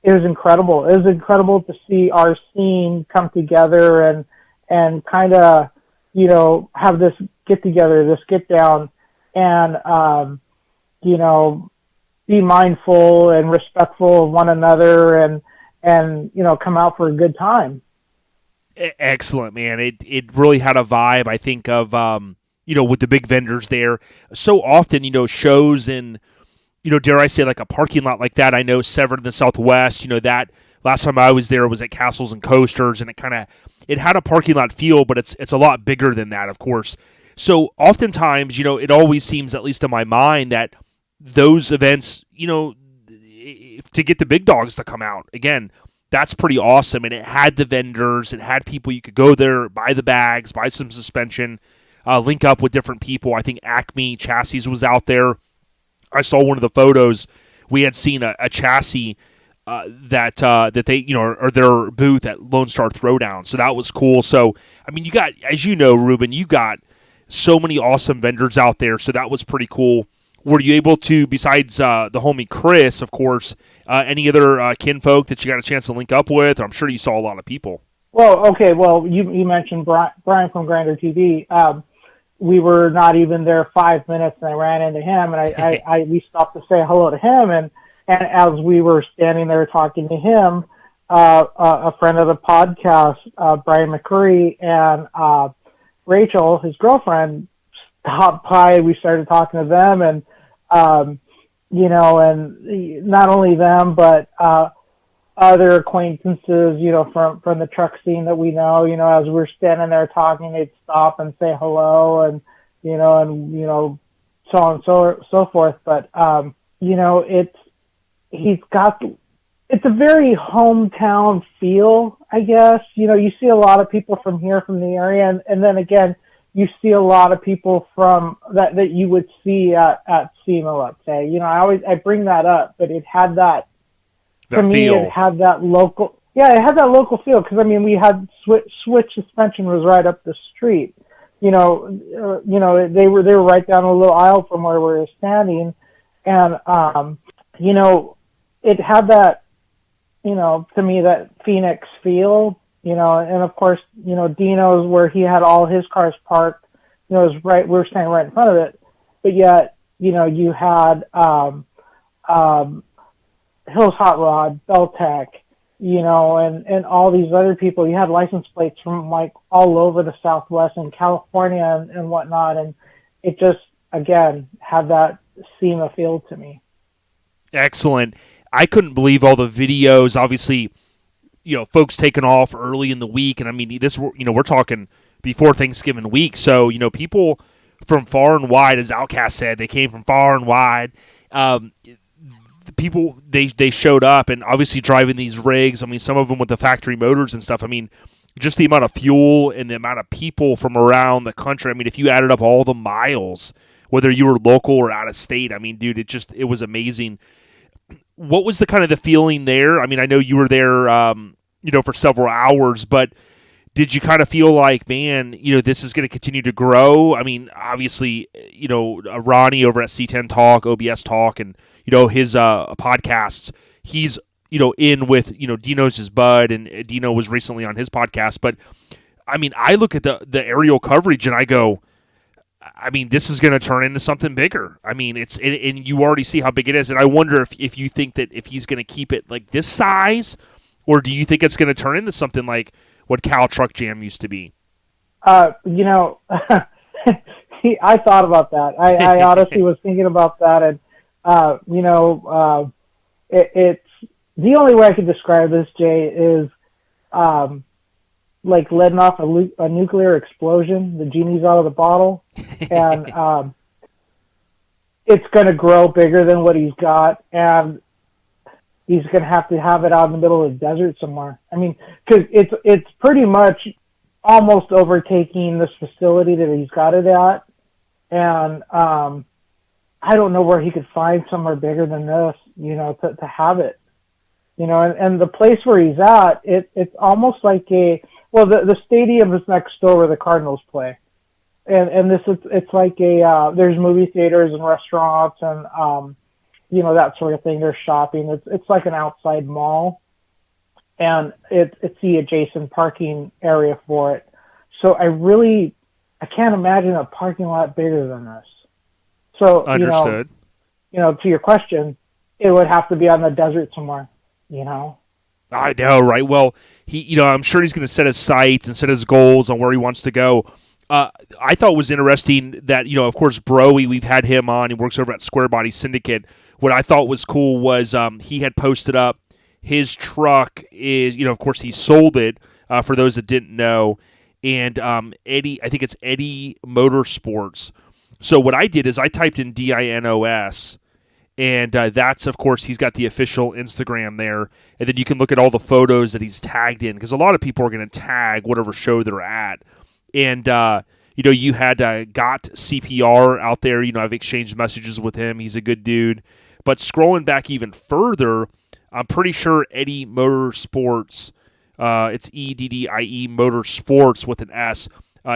incredible. It was incredible to see our scene come together and kind of have this get together, this get down, and be mindful and respectful of one another, and come out for a good time. Excellent, man. It really had a vibe, I think, of with the big vendors there. So often, shows in, dare I say, like a parking lot like that. I know Severn in the Southwest, that last time I was there was at Castles and Coasters, and it had a parking lot feel, but it's a lot bigger than that, of course. So oftentimes, it always seems, at least in my mind, that those events, to get the big dogs to come out, again, that's pretty awesome. And it had the vendors, it had people you could go there, buy the bags, buy some suspension, link up with different people. I think Acme Chassis was out there. I saw one of the photos. We had seen a chassis that they, or their booth at Lone Star Throwdown. So that was cool. So, I mean, you got, as you know, Ruben, you got so many awesome vendors out there. So that was pretty cool. Were you able to, besides the homie Chris, of course, any other kinfolk that you got a chance to link up with? I'm sure you saw a lot of people. Well, okay. Well, you mentioned Brian from Grinder TV. We were not even there 5 minutes, and I ran into him, and we stopped to say hello to him, and And as we were standing there talking to him, a friend of the podcast, Brian McCurry, and Rachel, his girlfriend, stopped by. We started talking to them, and you know, and not only them, but other acquaintances, you know, from the truck scene that we know. You know, as we're standing there talking, they'd stop and say hello, and you know, so on and so forth. But you know, it's a very hometown feel, I guess. You know, you see a lot of people from here, from the area, and then again, you see a lot of people from that you would see at SEMA, let's say. You know, I bring that up, but it had that for me, feel. it had that local, it had that local feel, because I mean, we had Switch Suspension was right up the street. You know, they were right down a little aisle from where we were standing, and you know, it had that, you know, to me, that Phoenix feel, you know, and of course, you know, Dino's, where he had all his cars parked, you know, is right, we were standing right in front of it, but yet, you know, you had Hills Hot Rod, Beltec, you know, and all these other people. You had license plates from like all over the Southwest and California and whatnot, and it just, again, had that SEMA feel to me. Excellent. I couldn't believe all the videos. Obviously, you know, folks taking off early in the week, and I mean, this, you know, we're talking before Thanksgiving week, so you know, people from far and wide, as Outcast said, they came from far and wide. The people, they showed up, and obviously driving these rigs. I mean, some of them with the factory motors and stuff. I mean, just the amount of fuel and the amount of people from around the country. I mean, if you added up all the miles, whether you were local or out of state, I mean, dude, it was amazing. What was the kind of the feeling there? I mean, I know you were there, you know, for several hours, but did you kind of feel like, man, you know, this is going to continue to grow? I mean, obviously, you know, Ronnie over at C10 Talk, OBS Talk, and, you know, his podcasts, he's, you know, in with, you know, Dino's his bud, and Dino was recently on his podcast. But, I mean, I look at the aerial coverage and I go, I mean, this is going to turn into something bigger. I mean, and you already see how big it is. And I wonder if you think that if he's going to keep it like this size, or do you think it's going to turn into something like what Cal Truck Jam used to be? You know, I thought about that. I honestly was thinking about that, and you know, it's the only way I could describe this, Jay, is like letting off a nuclear explosion. The genie's out of the bottle, and it's going to grow bigger than what he's got, and he's going to have it out in the middle of the desert somewhere. I mean, because it's pretty much almost overtaking this facility that he's got it at, and I don't know where he could find somewhere bigger than this, you know, to have it, you know, and the place where he's at, it's almost like the stadium is next door where the Cardinals play, and it's like there's movie theaters and restaurants and you know, that sort of thing. There's shopping. It's like an outside mall, and it's the adjacent parking area for it. So I can't imagine a parking lot bigger than this. So Understood. You know, to your question, it would have to be on the desert somewhere, you know. I know, right? Well, you know, I'm sure he's going to set his sights and set his goals on where he wants to go. I thought it was interesting that, you know, of course, Broey, we've had him on. He works over at Square Body Syndicate. What I thought was cool was he had posted up his truck is, you know, of course, he sold it for those that didn't know. And Eddie, I think it's Eddie Motorsports. So what I did is I typed in DINOS, and that's, of course, he's got the official Instagram there. And then you can look at all the photos that he's tagged in, because a lot of people are going to tag whatever show they're at. And, you know, you had Got CPR out there. You know, I've exchanged messages with him. He's a good dude. But scrolling back even further, I'm pretty sure Eddie Motorsports, it's EDDIE Motorsports with an S,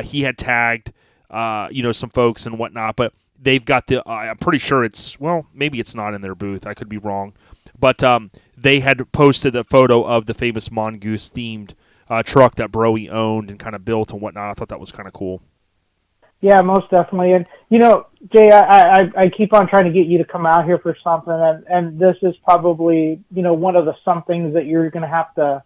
he had tagged, you know, some folks and whatnot. But they've got I'm pretty sure it's, well, maybe it's not in their booth. I could be wrong. But they had posted a photo of the famous Mongoose-themed truck that Broey owned and kind of built and whatnot. I thought that was kind of cool. Yeah, most definitely. And Jay, I keep on trying to get you to come out here for something, and this is probably one of the some things that you're going to have to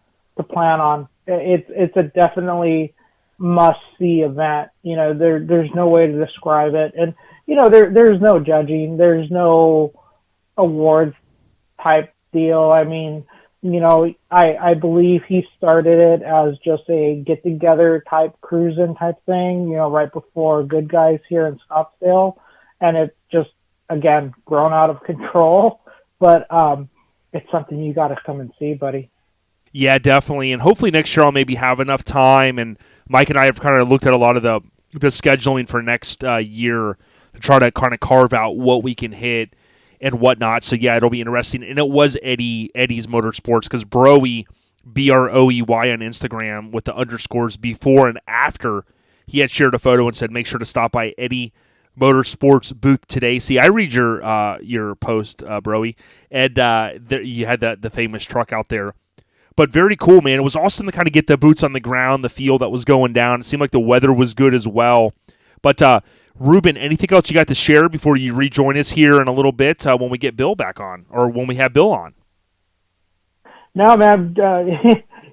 plan on. It's a definitely must see event. There's no way to describe it, and there's no judging, there's no awards type deal. I mean, I believe he started it as just a get together type cruising type thing, right before Good Guys here in Scottsdale. And it's just, again, grown out of control. But it's something you got to come and see, buddy. Yeah, definitely. And hopefully next year I'll maybe have enough time. And Mike and I have kind of looked at a lot of the scheduling for next year to try to kind of carve out what we can hit and whatnot. So yeah, it'll be interesting. And it was Eddie's Motorsports, because Broey, Broey on Instagram with the underscores before and after, he had shared a photo and said, make sure to stop by Eddie Motorsports booth today. See, I read your post, Broey, and you had the famous truck out there. But very cool, man. It was awesome to kind of get the boots on the ground, the feel that was going down. It seemed like the weather was good as well. But Ruben, anything else you got to share before you rejoin us here in a little bit when we get Bill back on, or when we have Bill on? No, man.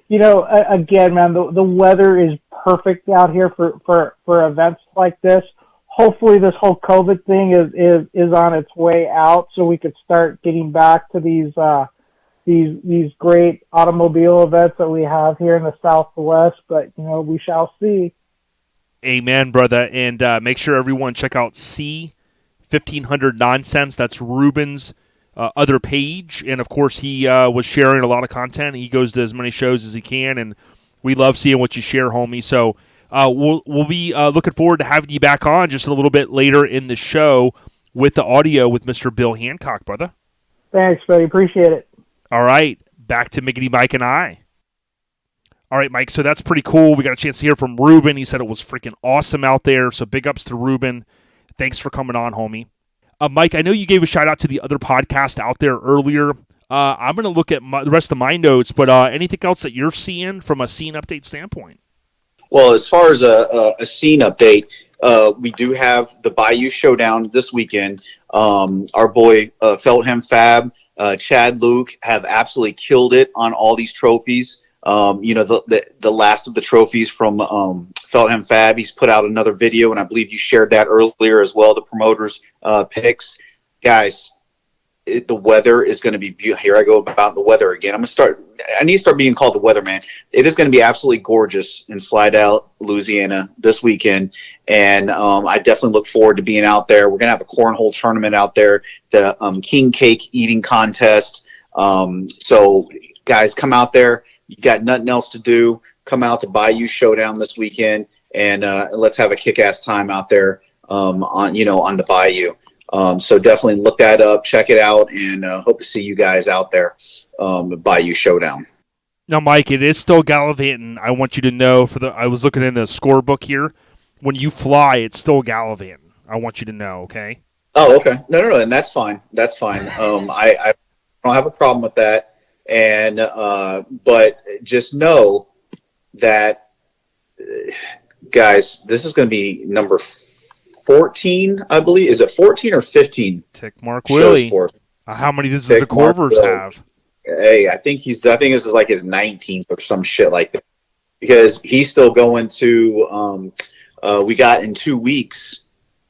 Again, man, the weather is perfect out here for events like this. Hopefully, this whole COVID thing is on its way out, so we could start getting back to these great automobile events that we have here in the Southwest. But we shall see. Amen, brother. And make sure everyone check out C1500 Nonsense. That's Ruben's other page. And, of course, he was sharing a lot of content. He goes to as many shows as he can, and we love seeing what you share, homie. So we'll be looking forward to having you back on just a little bit later in the show with the audio with Mr. Bill Hancock, brother. Thanks, buddy. Appreciate it. All right. Back to Miggity Mike and I. All right, Mike, so that's pretty cool. We got a chance to hear from Ruben. He said it was freaking awesome out there, so big ups to Ruben. Thanks for coming on, homie. Mike, I know you gave a shout-out to the other podcast out there earlier. I'm going to look at the rest of my notes, but anything else that you're seeing from a scene update standpoint? Well, as far as a scene update, we do have the Bayou Showdown this weekend. Our boy Feltham Fab, Chad Luke have absolutely killed it on all these trophies. The last of the trophies from Feltham Fab, he's put out another video, and I believe you shared that earlier as well, the promoters' picks. Guys, the weather is going to be beautiful. Here I go about the weather again. I need to start being called the weatherman. It is going to be absolutely gorgeous in Slidell, Louisiana this weekend, and I definitely look forward to being out there. We're going to have a cornhole tournament out there, the king cake eating contest. So, guys, come out there. You got nothing else to do. Come out to Bayou Showdown this weekend, and let's have a kick-ass time out there on the Bayou. So definitely look that up, check it out, and hope to see you guys out there at Bayou Showdown. Now, Mike, it is still gallivanting. I want you to know, I was looking in the scorebook here. When you fly, it's still gallivanting. I want you to know, okay? Oh, okay. No, and that's fine. That's fine. I don't have a problem with that. And but just know that, guys, this is going to be number 14, I believe. Is it 14 or 15? Tick Mark Willie. How many does the Corvers have? Hey, I think this is like his 19th or some shit like that. Because he's still going to. We got in 2 weeks.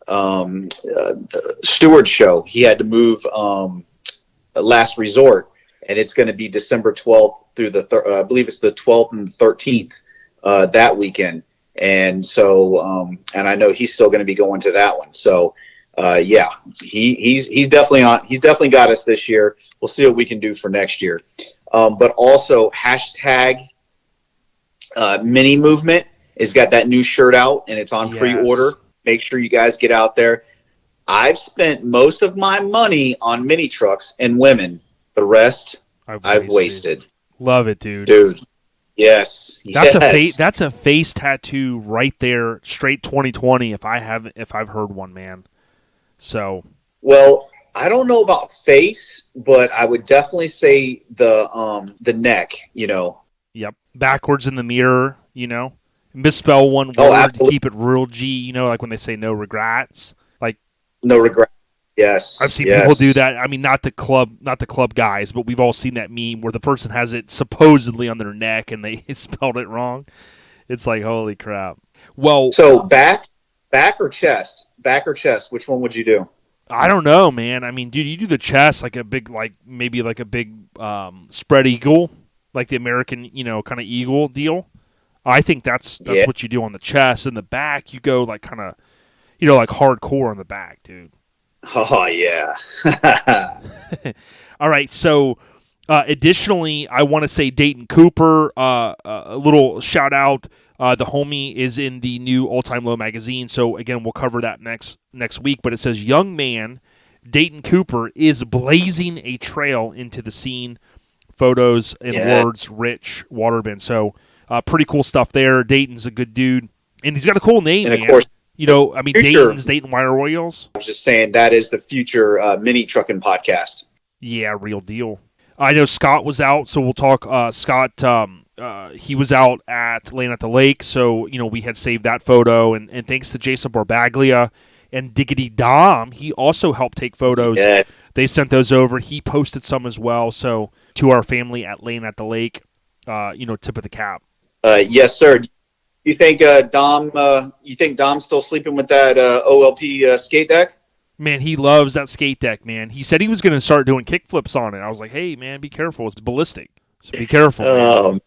The Stewart show. He had to move. Last Resort. And it's going to be December 12th through I believe it's the 12th and 13th that weekend. And so, and I know he's still going to be going to that one. So, yeah, he's definitely on. He's definitely got us this year. We'll see what we can do for next year. But also hashtag Mini Movement has got that new shirt out, and it's on pre-order. Make sure you guys get out there. I've spent most of my money on mini trucks and women. The rest, I've wasted. Love it, dude. Dude, yes. That's a face tattoo right there, straight 2020. If I've heard one, man. So. Well, I don't know about face, but I would definitely say the neck. Yep, backwards in the mirror. misspell one Oh, word to absolutely. keep it real G. You know, like when they say no regrets. Like No regret. Yes. I've seen yes. people do that. I mean, not the club guys, but we've all seen that meme where the person has it supposedly on their neck and they spelled it wrong. It's like, holy crap. Well, So back or chest? Back or chest? Which one would you do? I don't know, man. I mean, dude, you do the chest like a big, like maybe like a big spread eagle, like the American, kind of eagle deal. I think that's Yeah. what you do on the chest. In the back, you go like kind of, like hardcore on the back, dude. Oh yeah. All right, so additionally, I want to say Dayton Cooper, a little shout out. The homie is in the new All Time Low magazine, so again, we'll cover that next week. But it says, young man, Dayton Cooper is blazing a trail into the scene. Photos and words, Rich Waterbin. So pretty cool stuff there. Dayton's a good dude, and he's got a cool name, And of man. course, I mean, future. Dayton's Dayton Wire Royals. I was just saying that is the future mini trucking podcast. Yeah, real deal. I know Scott was out, so we'll talk. Scott, he was out at Layin At The Lake, so we had saved that photo, and thanks to Jason Barbaglia and Diggity Dom, he also helped take photos. Yeah. They sent those over. He posted some as well. So to our family at Layin At The Lake, tip of the cap. Yes, sir. You think Dom? You think Dom's still sleeping with that OLP skate deck? Man, he loves that skate deck, man. He said he was going to start doing kick flips on it. I was like, hey, man, be careful. It's ballistic. So be careful.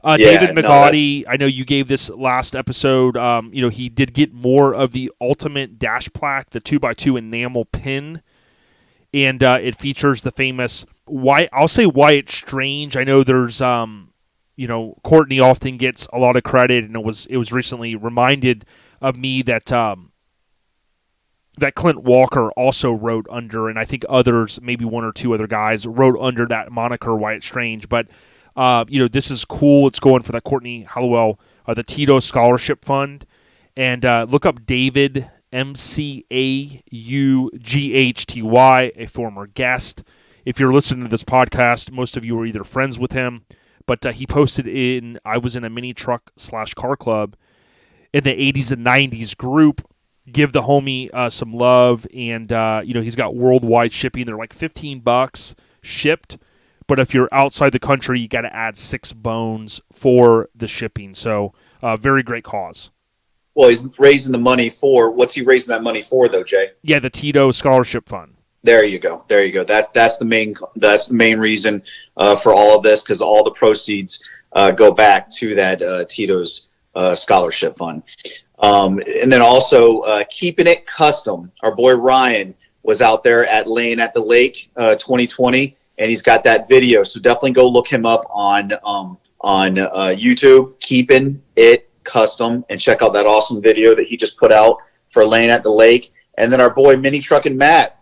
Yeah, David no, McGaudy, I know you gave this last episode. He did get more of the Ultimate Dash Plaque, the 2x2 enamel pin. And it features the famous Wyatt Strange. I know there's Courtney often gets a lot of credit, and it was recently reminded of me that that Clint Walker also wrote under, and I think others, maybe one or two other guys, wrote under that moniker Wyatt Strange. But this is cool. It's going for that Courtney Hallowell, the Tito Scholarship Fund, and look up David McGaughty, a former guest. If you're listening to this podcast, most of you are either friends with him, but he posted I was in a mini truck / car club in the 80s and 90s group. Give the homie some love, and he's got worldwide shipping. They're like $15 shipped, but if you're outside the country, you got to add 6 bones for the shipping. So very great cause. Well, he's raising the money for, what's he raising that money for, though, Jay? Yeah, the Tito Scholarship Fund. There you go. That's the main reason for all of this, because all the proceeds go back to that Tito's scholarship fund. And then also keeping it custom. Our boy Ryan was out there at Layin At The Lake 2020, and he's got that video. So definitely go look him up on YouTube, Keeping It Custom, and check out that awesome video that he just put out for Layin At The Lake. And then our boy Mini Truckin' Matt,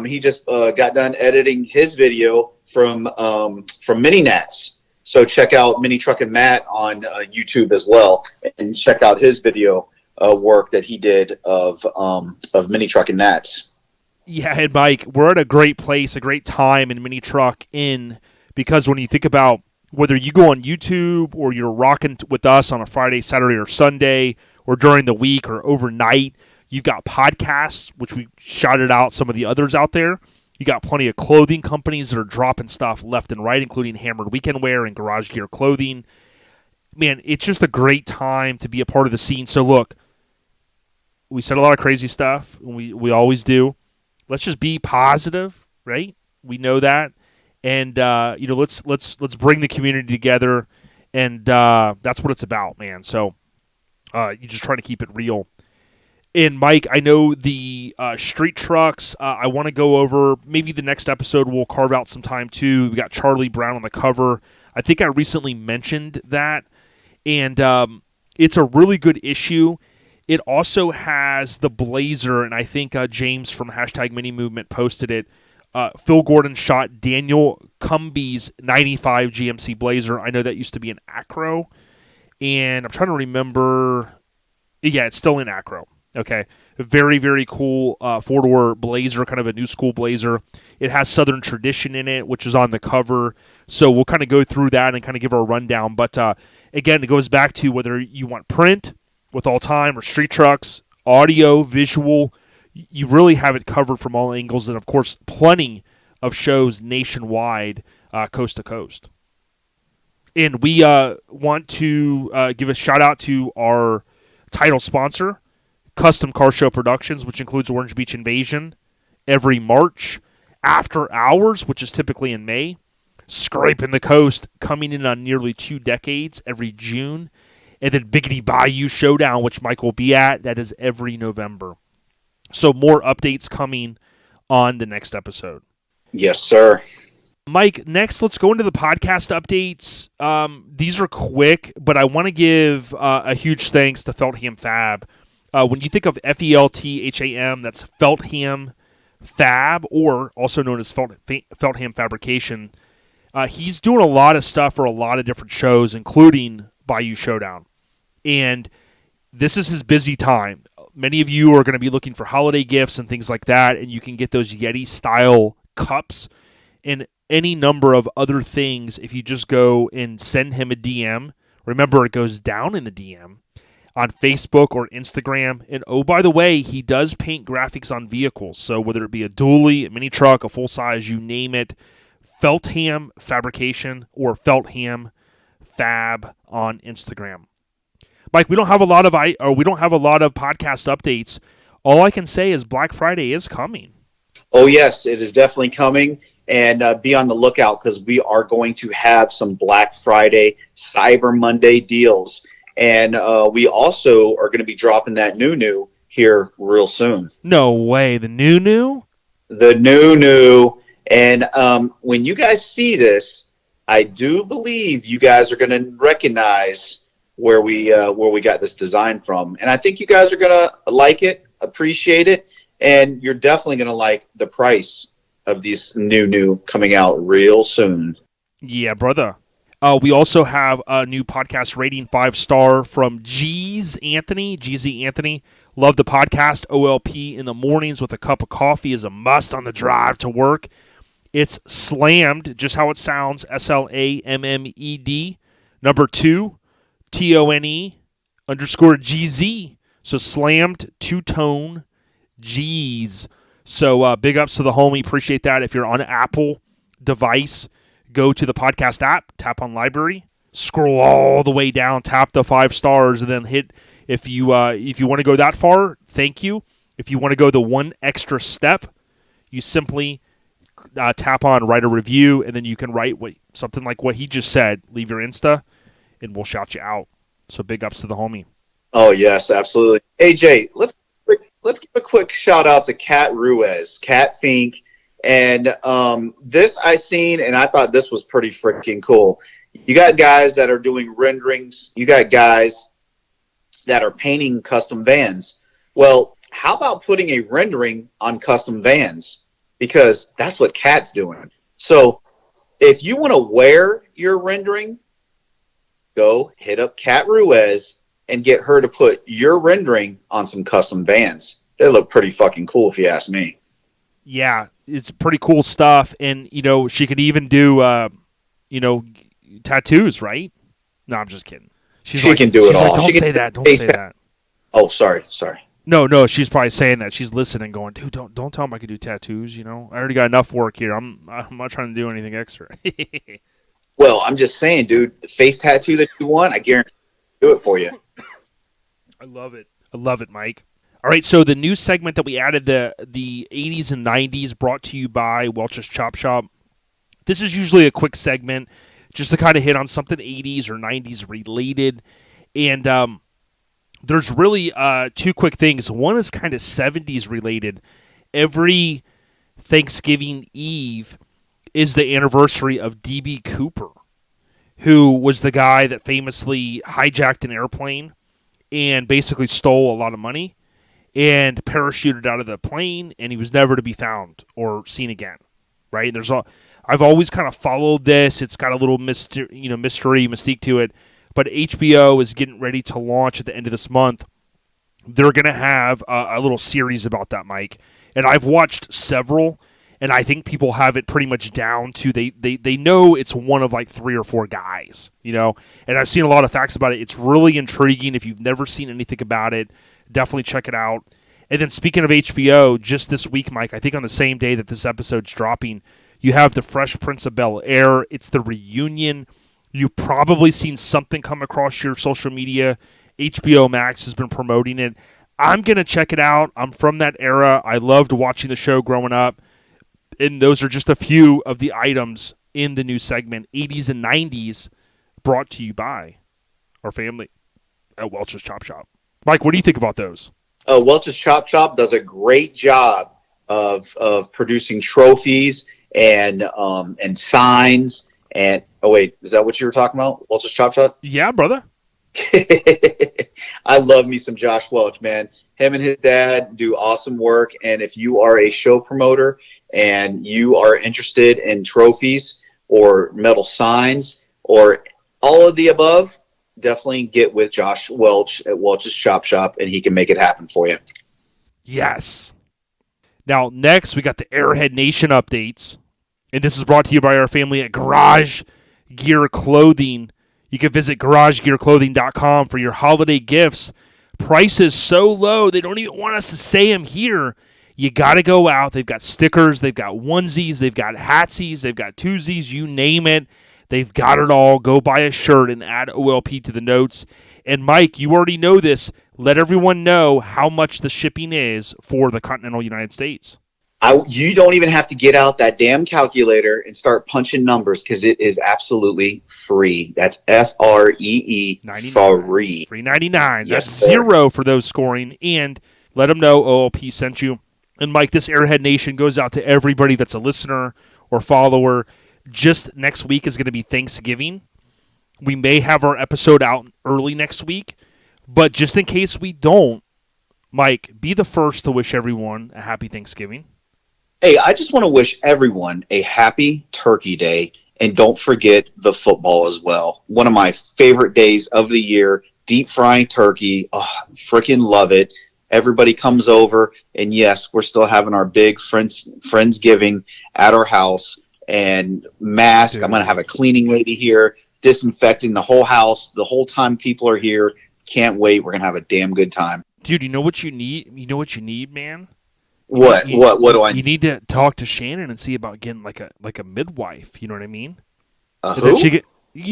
he just got done editing his video from Mini Nats. So check out Mini Truckin' Matt on YouTube as well, and check out his video work that he did of Mini Truckin' Nats. Yeah, and Mike, we're at a great place, a great time in Mini Truck In, because when you think about whether you go on YouTube or you're rocking with us on a Friday, Saturday, or Sunday, or during the week or overnight, you've got podcasts, which we shouted out some of the others out there. You got plenty of clothing companies that are dropping stuff left and right, including Hammered Weekend Wear and Garage Gear Clothing. Man, it's just a great time to be a part of the scene. So look, we said a lot of crazy stuff. We always do. Let's just be positive, right? We know that, and let's bring the community together, and that's what it's about, man. So you just try to keep it real. And Mike, I know the street trucks. I want to go over maybe the next episode. We'll carve out some time too. We got Charlie Brown on the cover. I think I recently mentioned that, and it's a really good issue. It also has the Blazer, and I think James from #Mini Movement posted it. Phil Gordon shot Daniel Cumby's 95 GMC Blazer. I know that used to be an Acro, and I'm trying to remember. Yeah, it's still in Acro. Okay, very, very cool four-door Blazer, kind of a new school Blazer. It has Southern Tradition in it, which is on the cover. So we'll kind of go through that and kind of give our rundown. But again, it goes back to whether you want print with all time or street trucks, audio, visual. You really have it covered from all angles, and of course, plenty of shows nationwide, coast to coast. And we want to give a shout out to our title sponsor, Custom Car Show Productions, which includes Orange Beach Invasion every March, After Hours, which is typically in May, Scraping the Coast, coming in on nearly 2 decades every June, and then Biggity Bayou Showdown, which Mike will be at. That is every November. So more updates coming on the next episode. Yes, sir. Mike, next, let's go into the podcast updates. These are quick, but I want to give a huge thanks to Feltham Fab. When you think of Feltham, that's Feltham Fab, or also known as Feltham Fabrication. He's doing a lot of stuff for a lot of different shows, including Bayou Showdown. And this is his busy time. Many of you are going to be looking for holiday gifts and things like that, and you can get those Yeti-style cups and any number of other things if you just go and send him a DM. Remember, it goes down in the DM on Facebook or Instagram. And oh, by the way, he does paint graphics on vehicles. So whether it be a dually, a mini truck, a full size, you name it, Feltham Fabrication or Feltham Fab on Instagram. Mike, we don't have a lot of podcast updates. All I can say is Black Friday is coming. Oh, yes, it is definitely coming. And be on the lookout because we are going to have some Black Friday, Cyber Monday deals. And we also are going to be dropping that new here real soon. No way. The new? The new. And when you guys see this, I do believe you guys are going to recognize where we got this design from. And I think you guys are going to like it, appreciate it, and you're definitely going to like the price of these new coming out real soon. Yeah, brother. We also have a new podcast rating 5-star from GZ Anthony. Love the podcast. OLP in the mornings with a cup of coffee is a must on the drive to work. It's slammed, just how it sounds, SLAMMED. Number 2, TONE_GZ. So slammed, two-tone, G's. So big ups to the homie. Appreciate that. If you're on an Apple device, go to the podcast app, tap on library, scroll all the way down, tap the 5 stars, and then hit. If you want to go that far, thank you. If you want to go the one extra step, you simply tap on write a review, and then you can write something like what he just said. Leave your Insta, and we'll shout you out. So big ups to the homie. Oh yes, absolutely. Hey Jay, let's give a quick shout out to Kat Ruiz, Kat Fink. And this I seen, and I thought this was pretty freaking cool. You got guys that are doing renderings. You got guys that are painting custom vans. Well, how about putting a rendering on custom vans? Because that's what Kat's doing. So if you want to wear your rendering, go hit up Kat Ruiz and get her to put your rendering on some custom vans. They look pretty fucking cool if you ask me. Yeah, it's pretty cool stuff. And, she could even do, tattoos, right? No, I'm just kidding. She can do it all. Don't say that. Don't say that. Oh, sorry. No, she's probably saying that. She's listening going, dude, don't tell him I could do tattoos, I already got enough work here. I'm not trying to do anything extra. Well, I'm just saying, dude, the face tattoo that you want, I guarantee I'll do it for you. I love it, Mike. All right, so the new segment that we added, the 80s and 90s, brought to you by Welch's Chop Shop. This is usually a quick segment just to kind of hit on something 80s or 90s related. And there's really 2 quick things. One is kind of 70s related. Every Thanksgiving Eve is the anniversary of D.B. Cooper, who was the guy that famously hijacked an airplane and basically stole a lot of money and parachuted out of the plane, and he was never to be found or seen again, right? I've always kind of followed this. It's got a little mystery, mystique to it, but HBO is getting ready to launch at the end of this month. They're going to have a little series about that, Mike, and I've watched several, And I think people have it pretty much down to they know it's one of like 3 or 4 guys, you know. And I've seen a lot of facts about it. It's really intriguing. If you've never seen anything about it, definitely check it out. And then speaking of HBO, just this week, Mike, I think on the same day that this episode's dropping, you have The Fresh Prince of Bel-Air. It's the reunion. You've probably seen something come across your social media. HBO Max has been promoting it. I'm going to check it out. I'm from that era. I loved watching the show growing up. And those are just a few of the items in the new segment, 80s and 90s, brought to you by our family at Welch's Chop Shop. Mike, what do you think about those? Welch's Chop Shop does a great job of producing trophies and signs. And oh wait, is that what you were talking about? Welch's Chop Shop? Yeah, brother. I love me some Josh Welch, man. Him and his dad do awesome work. And if you are a show promoter and you are interested in trophies or metal signs or all of the above, definitely get with Josh Welch at Welch's Chop Shop, and he can make it happen for you. Yes. Now, next, we got the Airhead Nation updates. And this is brought to you by our family at Garage Gear Clothing. You can visit garagegearclothing.com for your holiday gifts. Prices so low, they don't even want us to say them here. You got to go out. They've got stickers. They've got onesies. They've got hatsies. They've got twosies. You name it. They've got it all. Go buy a shirt and add OLP to the notes. And, Mike, you already know this. Let everyone know how much the shipping is for the continental United States. You don't even have to get out that damn calculator and start punching numbers because it is absolutely free. That's FREE, free. Free 99. Yes, That's sir. 0 for those scoring. And let them know OLP sent you. And, Mike, this Airhead Nation goes out to everybody that's a listener or follower. Just next week is going to be Thanksgiving. We may have our episode out early next week. But just in case we don't, Mike, be the first to wish everyone a happy Thanksgiving. Hey, I just want to wish everyone a happy Turkey Day, and don't forget the football as well. One of my favorite days of the year, deep frying turkey. Oh, freaking love it. Everybody comes over, and yes, we're still having our big Friendsgiving at our house, and mask. Dude. I'm going to have a cleaning lady here, disinfecting the whole house the whole time people are here. Can't wait. We're going to have a damn good time. Dude, you know what you need? You know what you need, man? What do I You need to talk to Shannon and see about getting like a midwife. You know what I mean? And who? then she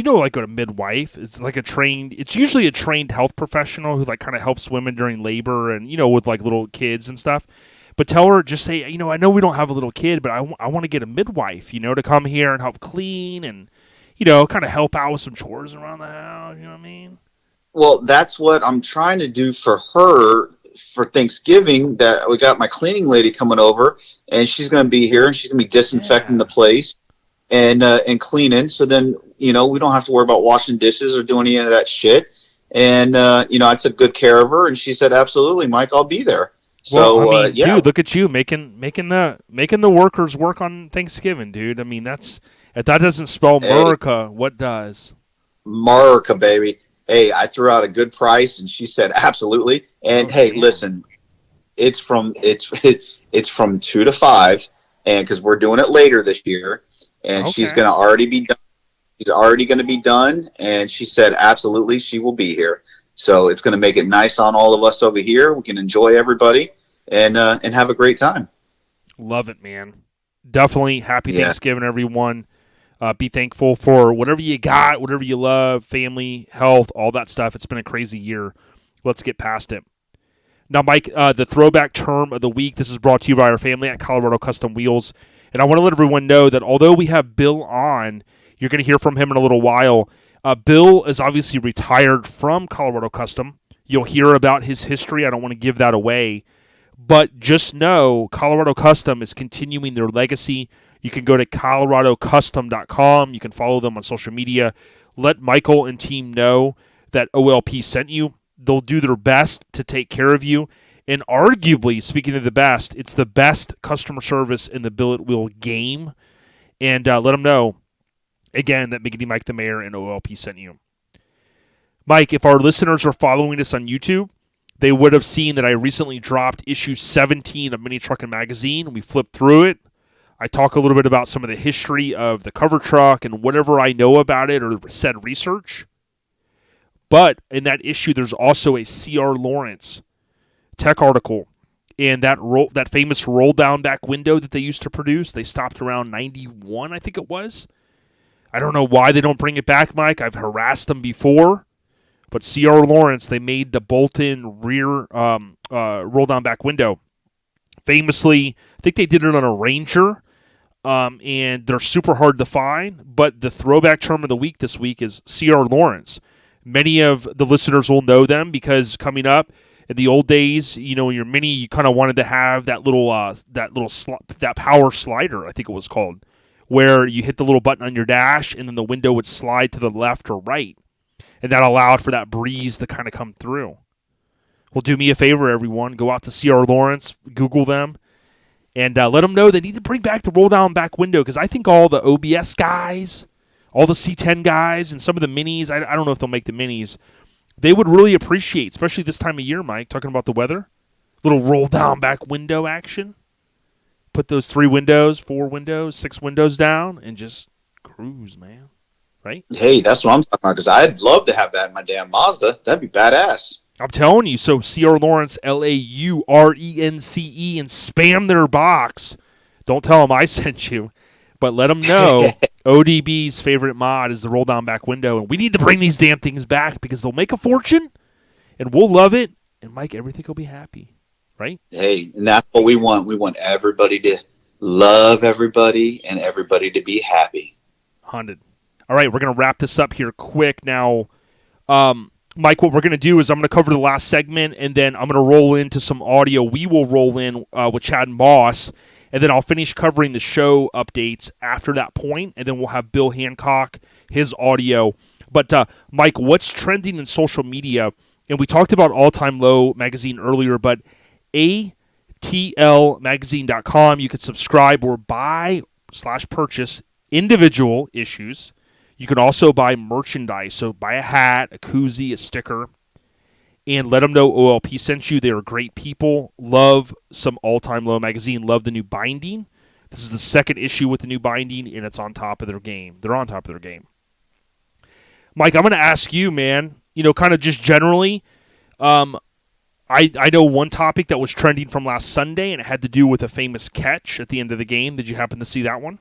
like a midwife. It's like it's usually a trained health professional who like kind of helps women during labor and, with like little kids and stuff. But tell her, just say, I know we don't have a little kid, but I want to get a midwife, to come here and help clean and, kind of help out with some chores around the house. You know what I mean? Well, that's what I'm trying to do for her for Thanksgiving. That we got my cleaning lady coming over, and she's going to be here, and she's going to be disinfecting the place and cleaning. So then, we don't have to worry about washing dishes or doing any of that shit. And I took good care of her, and she said, "Absolutely, Mike, I'll be there." So, yeah, dude, look at you making the workers work on Thanksgiving, dude. I mean, if that doesn't spell America, what does? America, baby. Hey, I threw out a good price, and she said absolutely. And listen, it's from 2 to 5, and because we're doing it later this year, and she's going to already be done. She's already going to be done, and she said absolutely she will be here. So it's going to make it nice on all of us over here. We can enjoy everybody and have a great time. Love it, man. Definitely happy Thanksgiving, everyone. Be thankful for whatever you got, whatever you love, family, health, all that stuff. It's been a crazy year. Let's get past it. Now, Mike, the throwback term of the week, this is brought to you by our family at Colorado Custom Wheels. And I want to let everyone know that although we have Bill on, you're going to hear from him in a little while. Bill is obviously retired from Colorado Custom. You'll hear about his history. I don't want to give that away. But just know Colorado Custom is continuing their legacy. You can go to coloradocustom.com. You can follow them on social media. Let Michael and team know that OLP sent you. They'll do their best to take care of you. And arguably, speaking of the best, it's the best customer service in the billet wheel game. And let them know, again, that Miggity Mike the Mayor and OLP sent you. Mike, if our listeners are following us on YouTube, they would have seen that I recently dropped issue 17 of Mini Truckin' Magazine. We flipped through it. I talk a little bit about some of the history of the cover truck and whatever I know about it or said research. But in that issue, there's also a C.R. Lawrence tech article. And that famous roll-down back window that they used to produce, they stopped around 91, I think it was. I don't know why they don't bring it back, Mike. I've harassed them before. But C.R. Lawrence, they made the bolt-in rear roll-down back window. Famously, I think they did it on a Ranger, and they're super hard to find. But the throwback term of the week this week is C.R. Lawrence. Many of the listeners will know them because coming up, in the old days, in your Mini, you kind of wanted to have that that power slider, I think it was called, where you hit the little button on your dash and then the window would slide to the left or right, and that allowed for that breeze to kind of come through. Well, do me a favor, everyone. Go out to C.R. Lawrence, Google them, and let them know they need to bring back the roll-down back window because I think all the OBS guys, all the C10 guys, and some of the Minis, I don't know if they'll make the Minis, they would really appreciate, especially this time of year, Mike, talking about the weather, little roll-down back window action. Put those 3 windows, 4 windows, 6 windows down, and just cruise, man. Right? Hey, that's what I'm talking about, because I'd love to have that in my damn Mazda. That'd be badass. I'm telling you, so C.R. Lawrence, Laurence, and spam their box. Don't tell them I sent you, but let them know ODB's favorite mod is the roll-down back window, and we need to bring these damn things back because they'll make a fortune, and we'll love it, and Mike, everything will be happy, right? Hey, and that's what we want. We want everybody to love everybody and everybody to be happy. 100. All right, we're going to wrap this up here quick now. Mike, what we're going to do is I'm going to cover the last segment, and then I'm going to roll into some audio. We will roll in with Chad and Boss, and then I'll finish covering the show updates after that point, and then we'll have Bill Hancock, his audio. But, Mike, what's trending in social media? And we talked about All Time Low magazine earlier, but atlmagazine.com, you can subscribe or buy/purchase individual issues. You can also buy merchandise, so buy a hat, a koozie, a sticker, and let them know OLP sent you. They are great people. Love some All Time Low magazine. Love the new binding. This is the second issue with the new binding, and it's on top of their game. They're on top of their game. Mike, I'm going to ask you, man, kind of just generally, I know one topic that was trending from last Sunday, and it had to do with a famous catch at the end of the game. Did you happen to see that one?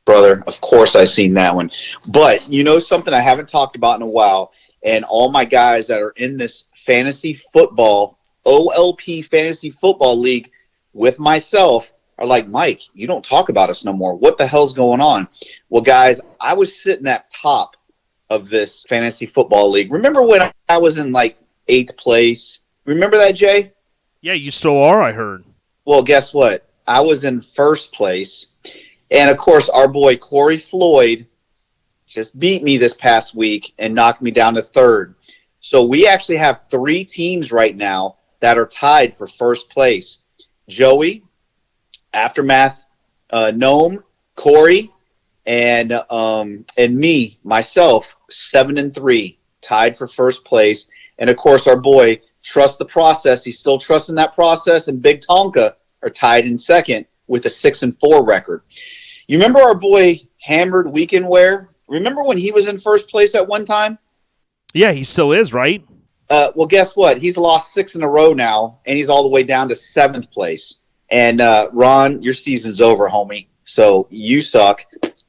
Brother, of course I seen that one. But something I haven't talked about in a while, and all my guys that are in this fantasy football, OLP fantasy football league with myself are like, Mike, you don't talk about us no more. What the hell's going on? Well, guys, I was sitting at top of this fantasy football league. Remember when I was in like 8th place? Remember that, Jay? Yeah, you still are, I heard. Well, guess what? I was in 1st place. And, of course, our boy Corey Floyd just beat me this past week and knocked me down to 3rd. So we actually have 3 teams right now that are tied for 1st place. Joey, Aftermath, Gnome, Corey, and me, myself, 7-3, tied for 1st place. And, of course, our boy, Trust the Process. He's still trusting that process. And Big Tonka are tied in 2nd with a 6-4 record. You remember our boy Hammered Weekend Wear? Remember when he was in 1st place at one time? Yeah, he still is, right? Well, guess what? He's lost 6 in a row now, and he's all the way down to 7th place. And Ron, your season's over, homie. So you suck.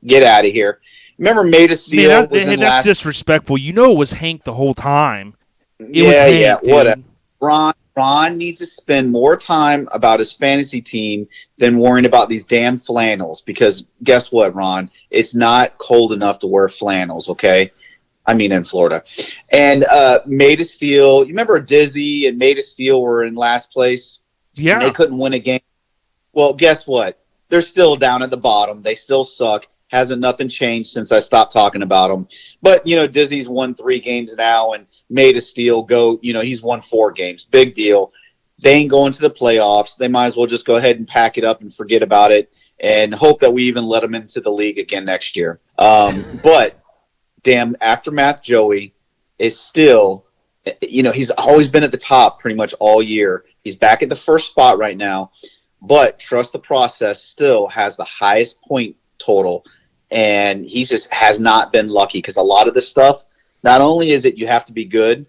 Get out of here. Remember Made of Steel? That's disrespectful. It was Hank the whole time. It was Hank, dude. Whatever. Ron needs to spend more time about his fantasy team than worrying about these damn flannels. Because guess what, Ron? It's not cold enough to wear flannels, okay? I mean, in Florida. And Made of Steel, you remember Dizzy and Made of Steel were in last place? Yeah. And they couldn't win a game. Well, guess what? They're still down at the bottom. They still suck. Hasn't nothing changed since I stopped talking about them. But, Dizzy's won 3 games now, and Made of Steel he's won 4 games. Big deal. They ain't going to the playoffs. They might as well just go ahead and pack it up and forget about it and hope that we even let them into the league again next year. But damn, Aftermath Joey is still, he's always been at the top pretty much all year. He's back at the 1st spot right now. but Trust the Process still has the highest point total, and he just has not been lucky because a lot of this stuff, not only is it you have to be good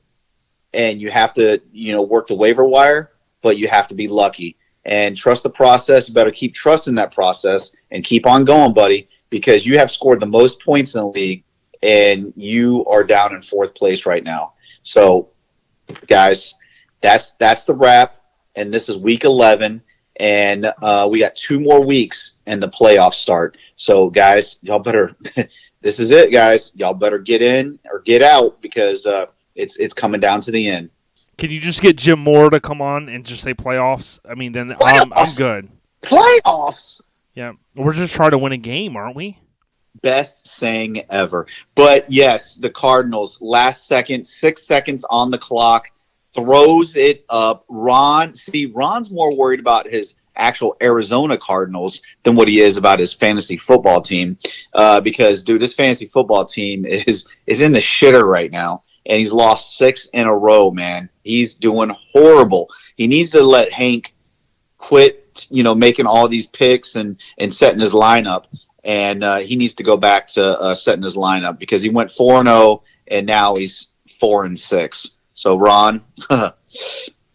and you have to, work the waiver wire, but you have to be lucky. And trust the process. You better keep trusting that process and keep on going, buddy, because you have scored the most points in the league, and you are down in 4th place right now. So, guys, that's the wrap, and this is week 11, and we got 2 more weeks and the playoffs start. So, guys, y'all better – this is it, guys. Y'all better get in or get out because it's coming down to the end. Can you just get Jim Moore to come on and just say playoffs? I mean, then I'm good. Playoffs? Yeah. We're just trying to win a game, aren't we? Best saying ever. But, yes, the Cardinals, last second, 6 seconds on the clock, throws it up. Ron's more worried about his actual Arizona Cardinals than what he is about his fantasy football team because, dude, his fantasy football team is in the shitter right now. And he's lost 6 in a row, man. He's doing horrible. He needs to let Hank quit, making all these picks and setting his lineup. And he needs to go back to setting his lineup because he went 4-0 and now he's 4-6. So, Ron,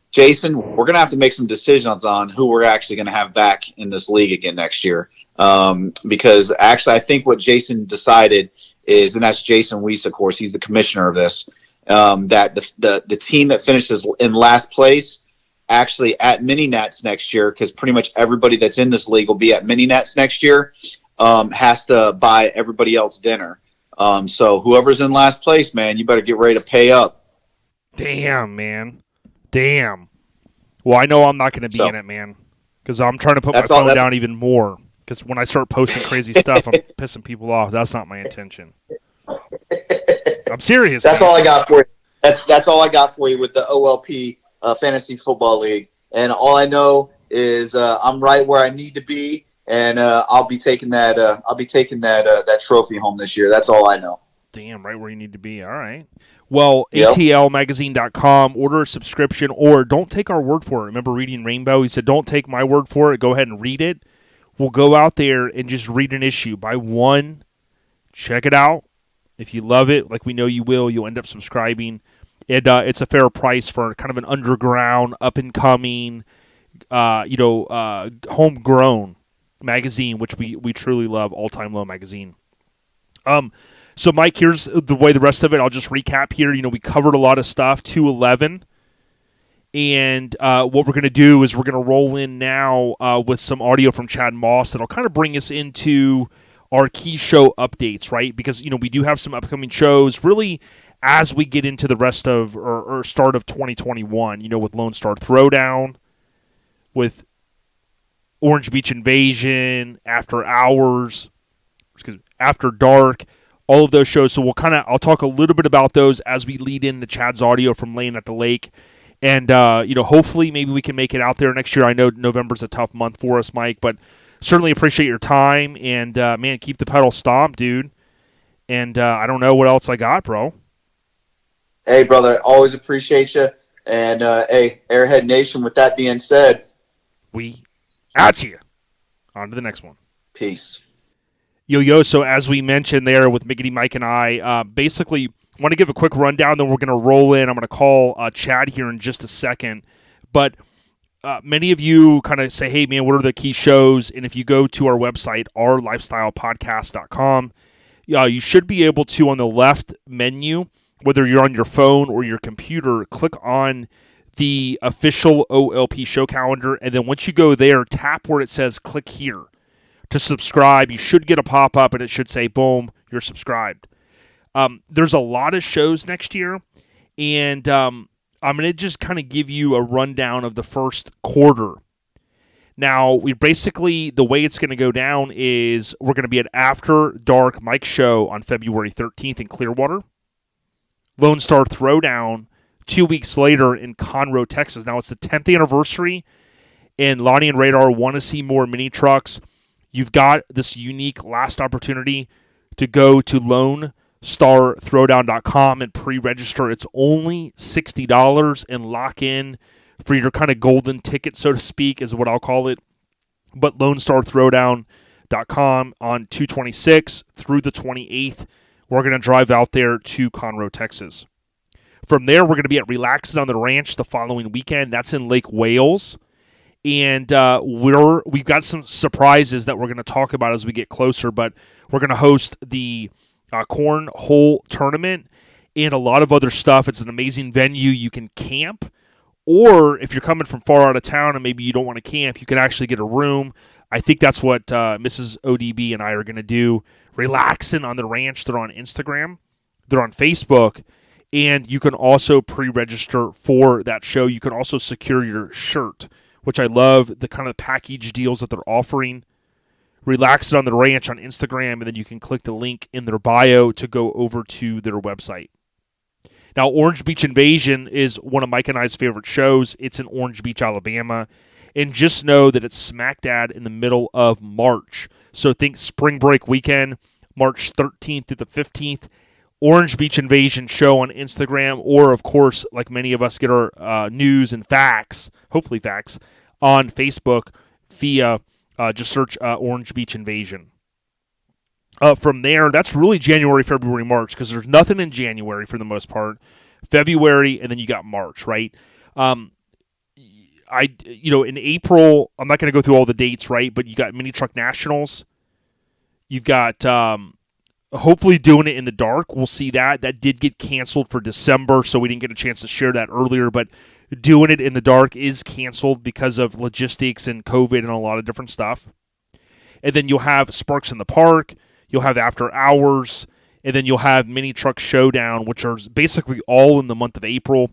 Jason, we're going to have to make some decisions on who we're actually going to have back in this league again next year. Because actually, I think what Jason decided is, and that's Jason Weiss, of course, he's the commissioner of this, that the team that finishes in last place actually at mini nats next year, because pretty much everybody that's in this league will be at mini nats next year, has to buy everybody else dinner. So whoever's in last place, man, you better get ready to pay up. Damn, man. Damn. Well, I know I'm not going to be in it, man, because I'm trying to put my phone down even more. Because when I start posting crazy stuff, I'm pissing people off. That's not my intention. I'm serious. That's all I got for you. That's all I got for you with the OLP Fantasy Football League. And all I know is I'm right where I need to be, and I'll be taking that. That trophy home this year. That's all I know. Damn, right where you need to be. All right. Well, atlmagazine.com, order a subscription, or don't take our word for it. Remember reading Rainbow? He said, don't take my word for it. Go ahead and read it. We'll go out there and just read an issue. Buy one, check it out. If you love it, like we know you will, you'll end up subscribing. It's a fair price for kind of an underground, up-and-coming, homegrown magazine, which we truly love, All Time Low magazine. So, Mike, here's the way the rest of it. I'll just recap here. We covered a lot of stuff, 211. And what we're going to do is we're going to roll in now with some audio from Chad Moss that'll kind of bring us into our key show updates, right? Because, we do have some upcoming shows really as we get into the rest of or start of 2021, with Lone Star Throwdown, with Orange Beach Invasion, After Hours, After Dark, all of those shows. So I'll talk a little bit about those as we lead into Chad's audio from Layin At The Lake. And, hopefully maybe we can make it out there next year. I know November's a tough month for us, Mike, but certainly appreciate your time. And, man, keep the pedal stomped, dude. And I don't know what else I got, bro. Hey, brother, always appreciate you. And, hey, Airhead Nation, with that being said, we at you. On to the next one. Peace. Yo, so as we mentioned there with Miggity Mike and I, basically want to give a quick rundown, then we're going to roll in. I'm going to call Chad here in just a second. But many of you kind of say, hey, man, what are the key shows? And if you go to our website, ourlifestylepodcast.com, you should be able to, on the left menu, whether you're on your phone or your computer, click on the official OLP show calendar. And then once you go there, tap where it says click here to subscribe. You should get a pop-up, and it should say, boom, you're subscribed. There's a lot of shows next year, and I'm going to just kind of give you a rundown of the first quarter. Now, the way it's going to go down is we're going to be at After Dark Mike Show on February 13th in Clearwater. Lone Star Throwdown 2 weeks later in Conroe, Texas. Now, it's the 10th anniversary, and Lonnie and Radar want to see more mini trucks. You've got this unique last opportunity to go to LoneStarThrowdown.com and pre-register. It's only $60 and lock in for your kind of golden ticket, so to speak, is what I'll call it. but LoneStarThrowdown.com on 2/26 through the 28th. We're going to drive out there to Conroe, Texas. From there, we're going to be at Relaxin' on the Ranch the following weekend. That's in Lake Wales. And we've got some surprises that we're going to talk about as we get closer, but we're going to host the Cornhole Tournament and a lot of other stuff. It's an amazing venue. You can camp, or if you're coming from far out of town and maybe you don't want to camp, you can actually get a room. I think that's what Mrs. ODB and I are going to do. Relaxin' on the Ranch. They're on Instagram. They're on Facebook. And you can also pre-register for that show. You can also secure your shirt, which I love, the kind of package deals that they're offering. Relaxin' on the Ranch on Instagram, and then you can click the link in their bio to go over to their website. Now, Orange Beach Invasion is one of Mike and I's favorite shows. It's in Orange Beach, Alabama. And just know that it's smack dab in the middle of March. So think spring break weekend, March 13th to the 15th. Orange Beach Invasion show on Instagram, or, of course, like many of us get our news and facts, hopefully facts, on Facebook via just search Orange Beach Invasion. From there, that's really January, February, March, because there's nothing in January for the most part. February, and then you got March, right? In April, I'm not going to go through all the dates, right? But you got Mini Truck Nationals. You've got hopefully doing it in the dark. We'll see that. That did get canceled for December, so we didn't get a chance to share that earlier. But doing it in the dark is canceled because of logistics and COVID and a lot of different stuff. And then you'll have Sparks in the Park. You'll have After Hours. And then you'll have Mini Truck Showdown, which are basically all in the month of April.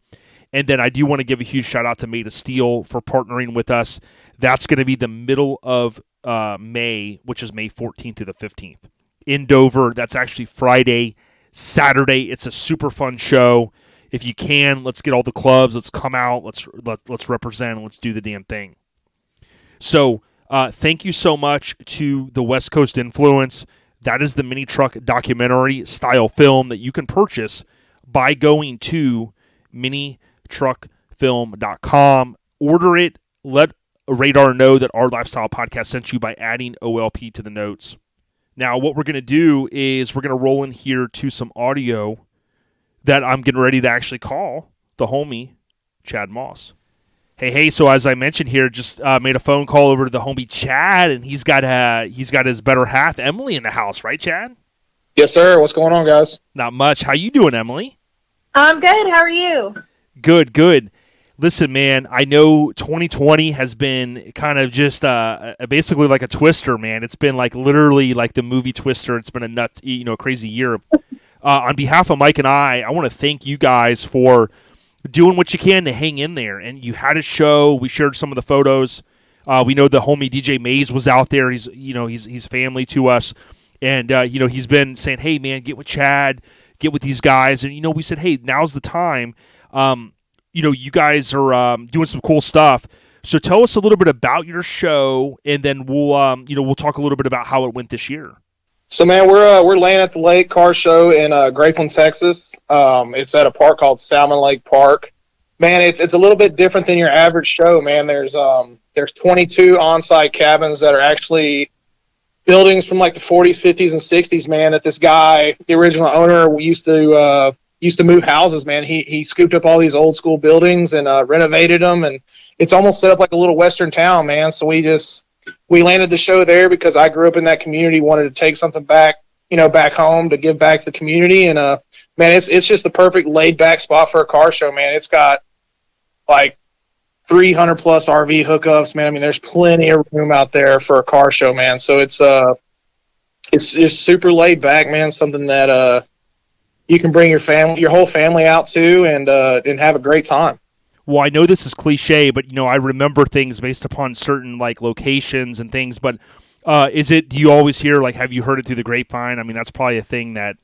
And then I do want to give a huge shout out to Made of Steel for partnering with us. That's going to be the middle of May, which is May 14th through the 15th. In Dover, that's actually Friday, Saturday. It's a super fun show. If you can, let's get all the clubs. Let's come out. Let's represent. And let's do the damn thing. So thank you so much to the West Coast Influence. That is the Mini Truck documentary style film that you can purchase by going to minitruckfilm.com. Order it. Let Radar know that Our Lifestyle Podcast sent you by adding OLP to the notes. Now, what we're going to do is we're going to roll in here to some audio that I'm getting ready to actually call the homie, Chad Moss. Hey, so as I mentioned here, just made a phone call over to the homie Chad, and he's got his better half, Emily, in the house, right, Chad? Yes, sir. What's going on, guys? Not much. How you doing, Emily? I'm good. How are you? Good. Listen, man, I know 2020 has been kind of just basically like a twister, man. It's been like literally like the movie Twister. It's been a crazy year. On behalf of Mike and I want to thank you guys for doing what you can to hang in there. And you had a show. We shared some of the photos. We know the homie DJ Mays was out there. He's family to us, and he's been saying, "Hey, man, get with Chad, get with these guys." And we said, "Hey, now's the time." You guys are doing some cool stuff. So tell us a little bit about your show, and then we'll talk a little bit about how it went this year. So, man, we're Layin At The Lake car show in Grapeland, Texas. It's at a park called Salmon Lake Park. Man, it's a little bit different than your average show, man. There's 22 on-site cabins that are actually buildings from like the 40s, 50s, and 60s, man, that this guy, the original owner, used to move houses, man. He scooped up all these old school buildings and renovated them, and it's almost set up like a little western town, man. So we landed the show there because I grew up in that community, wanted to take something back home to give back to the community. And man, it's just the perfect laid back spot for a car show, man. It's got like 300 plus RV hookups, man. I mean, there's plenty of room out there for a car show, man. So it's just super laid back, man. Something that you can bring your whole family out to and have a great time. Well, I know this is cliche, but I remember things based upon certain like locations and things. But do you always hear like, have you heard it through the grapevine? I mean, that's probably a thing that.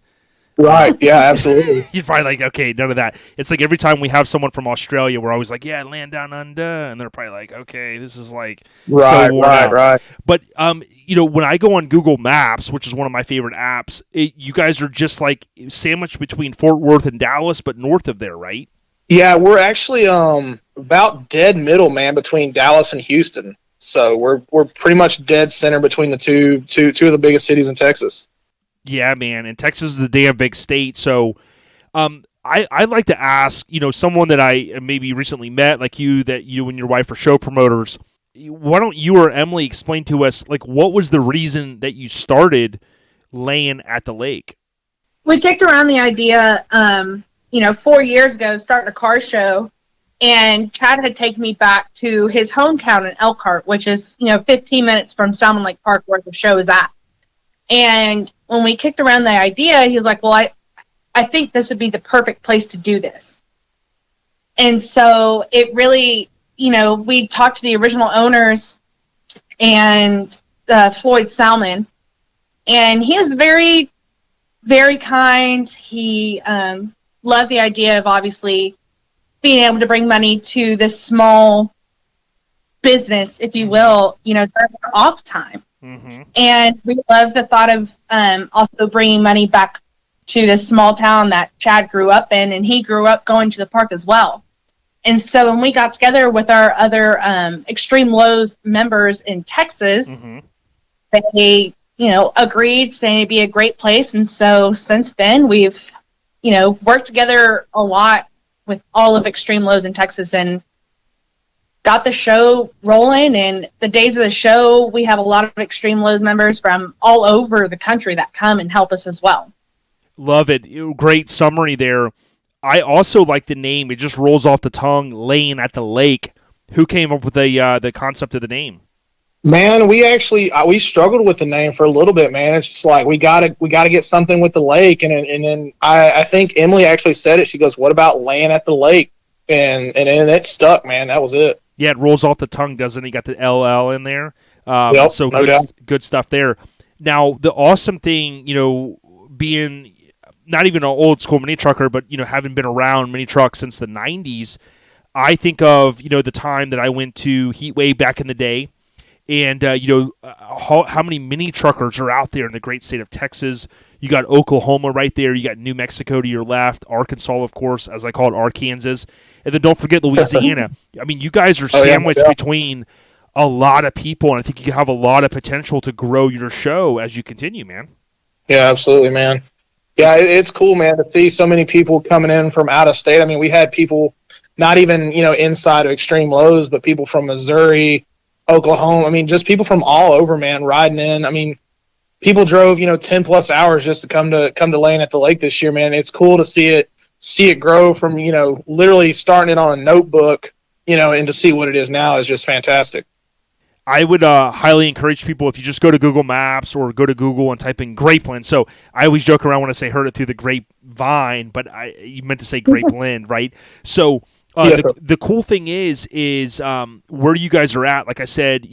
Right. Yeah, absolutely. You'd probably like, okay, none of that. It's like every time we have someone from Australia, we're always like, yeah, land down under, and they're probably like, okay, this is like so worn out. Right. But when I go on Google Maps, which is one of my favorite apps, you guys are just like sandwiched between Fort Worth and Dallas, but north of there, right? Yeah, we're actually about dead middle, man, between Dallas and Houston. So we're pretty much dead center between the two of the biggest cities in Texas. Yeah, man, and Texas is a damn big state. So, I'd like to ask, someone that I maybe recently met, like you, that you and your wife are show promoters. Why don't you or Emily explain to us, like, what was the reason that you started Layin at the Lake? We kicked around the idea, 4 years ago, starting a car show, and Chad had taken me back to his hometown in Elkhart, which is, 15 minutes from Salmon Lake Park where the show is at. And when we kicked around the idea, he was like, well, I think this would be the perfect place to do this. And so it really, we talked to the original owners and Floyd Salmon, and he was very, very kind. He loved the idea of obviously being able to bring money to this small business, if you will, during our off time. Mm-hmm. And we love the thought of also bringing money back to this small town that Chad grew up in, and he grew up going to the park as well. And so when we got together with our other Extreme Lows members in Texas, mm-hmm. they, agreed, saying it'd be a great place. And so since then, we've, worked together a lot with all of Extreme Lows in Texas and got the show rolling. And the days of the show, we have a lot of Extreme Lows members from all over the country that come and help us as well. Love it. Great summary there. I also like the name. It just rolls off the tongue, Layin at the Lake. Who came up with the concept of the name? Man, we struggled with the name for a little bit, man. It's just like we gotta get something with the lake, and then I think Emily actually said it. She goes, "What about Layin at the Lake?" And it stuck, man. That was it. Yeah, it rolls off the tongue, doesn't it? You got the LL in there. Yep, so no good stuff there. Now, the awesome thing, being not even an old school mini trucker, but having been around mini trucks since the 90s, I think of the time that I went to Heatwave back in the day, and how many mini truckers are out there in the great state of Texas. You got Oklahoma right there, you got New Mexico to your left, Arkansas, of course, as I call it, Arkansas, and then don't forget Louisiana. I mean, you guys are sandwiched between a lot of people, and I think you have a lot of potential to grow your show as you continue, man. Yeah, absolutely, man. Yeah, it's cool, man, to see so many people coming in from out of state. I mean, we had people not even, inside of Extreme Lows, but people from Missouri, Oklahoma. I mean, just people from all over, man, riding in. I mean, people drove, 10 plus hours just to come to Layin at the Lake this year, man. It's cool to see it grow from, literally starting it on a notebook, and to see what it is now is just fantastic. I would highly encourage people, if you just go to Google Maps or go to Google and type in Grapeland. So I always joke around when I say heard it through the grapevine, but you meant to say Grapeland, right? So the cool thing is where you guys are at. Like I said,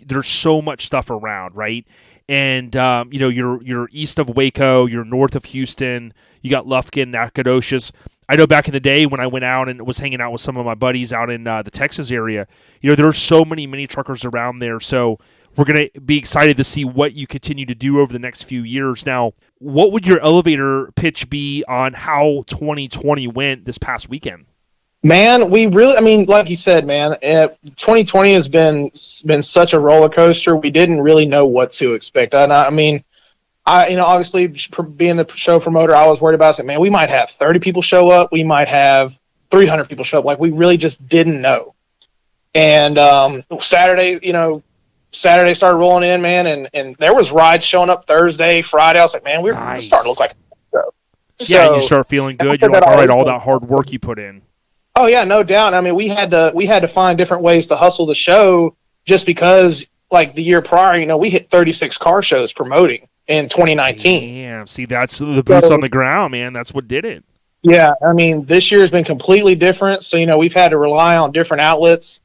there's so much stuff around, right? And you're east of Waco, you're north of Houston, you got Lufkin, Nacogdoches. I know back in the day when I went out and was hanging out with some of my buddies out in the Texas area, there are so many mini truckers around there. So we're going to be excited to see what you continue to do over the next few years. Now, what would your elevator pitch be on how 2020 went this past weekend? Man, we really, I mean, like you said, man, 2020 has been such a roller coaster. We didn't really know what to expect. Obviously, being the show promoter, I was worried about it. Man, we might have 30 people show up. We might have 300 people show up. Like, we really just didn't know. And Saturday started rolling in, man, and there was rides showing up Thursday, Friday. I was like, man, we're starting to look like a show. Yeah, so, you start feeling good. You're like, all right, all that hard work you put in. Oh yeah, no doubt. I mean, we had to find different ways to hustle the show, just because, like, the year prior, we hit 36 car shows promoting in 2019. Yeah, see, that's the boots on the ground, man. That's what did it. Yeah, I mean, this year has been completely different. So, we've had to rely on different outlets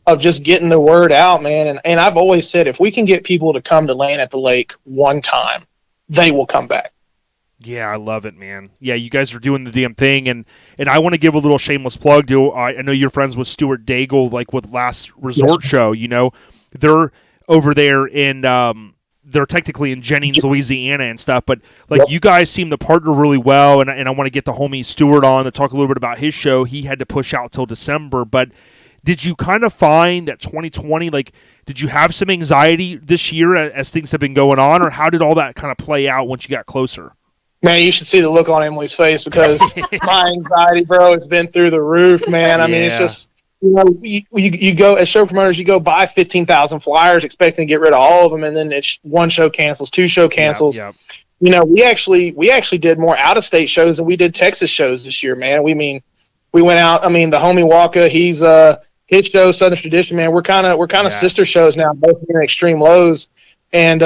of just getting the word out, man. And I've always said, if we can get people to come to Layin at the Lake one time, they will come back. Yeah, I love it, man. Yeah, you guys are doing the damn thing, and I want to give a little shameless plug to. I know you're friends with Stuart Daigle, like with Last Resort Show. They're over there in they're technically in Jennings, Louisiana, and stuff. But you guys seem to partner really well, and I want to get the homie Stuart on to talk a little bit about his show. He had to push out till December, but Did you kind of find that 2020, like, did you have some anxiety this year as things have been going on, or how did all that kind of play out once you got closer? Man, you should see the look on Emily's face because my anxiety, bro, has been through the roof, man. I mean, it's just, you go, as show promoters, you go buy 15,000 flyers expecting to get rid of all of them, and then it's one show cancels, two show cancels. Yep. We actually did more out-of-state shows than we did Texas shows this year, man. We went out, the homie Waka, he's his show, Southern Tradition, man. We're kind of sister shows now, both in Extreme Lows. And,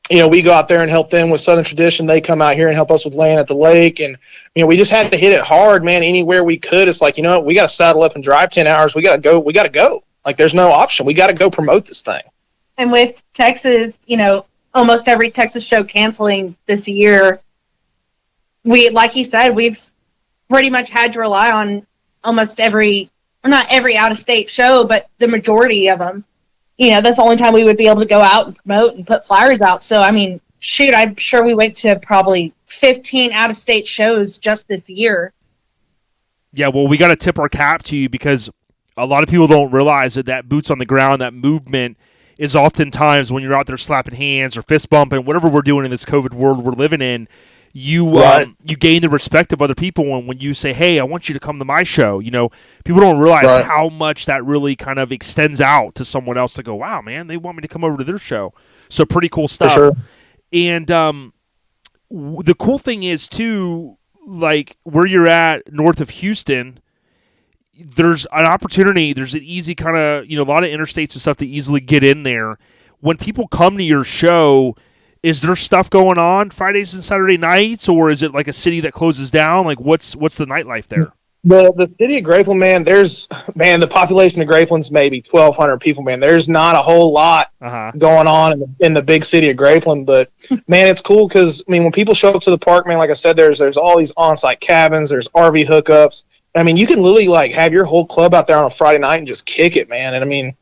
we go out there and help them with Southern Tradition. They come out here and help us with Layin At The Lake. And, we just had to hit it hard, man, anywhere we could. It's like, we got to saddle up and drive 10 hours. We got to go. Like, there's no option. We got to go promote this thing. And with Texas, almost every Texas show canceling this year, like you said, we've pretty much had to rely on almost not every out-of-state show, but the majority of them. That's the only time we would be able to go out and promote and put flyers out. So, I'm sure we went to probably 15 out-of-state shows just this year. Yeah, well, we got to tip our cap to you because a lot of people don't realize that boots on the ground, that movement, is oftentimes when you're out there slapping hands or fist bumping, whatever we're doing in this COVID world we're living in, you gain the respect of other people. And when you say, hey, I want you to come to my show, people don't realize how much that really kind of extends out to someone else to go, wow, man, they want me to come over to their show. So pretty cool stuff. For sure. And the cool thing is, too, like where you're at north of Houston, there's an opportunity, there's an easy kind of, a lot of interstates and stuff to easily get in there. When people come to your show, is there stuff going on Fridays and Saturday nights, or is it like a city that closes down? Like what's the nightlife there? The city of Grapeland, man, the population of Grapeland's maybe 1,200 people, man. There's not a whole lot going on in the big city of Grapeland, but man, it's cool because, when people show up to the park, man, like I said, there's all these on-site cabins, there's RV hookups. You can literally like have your whole club out there on a Friday night and just kick it, man. And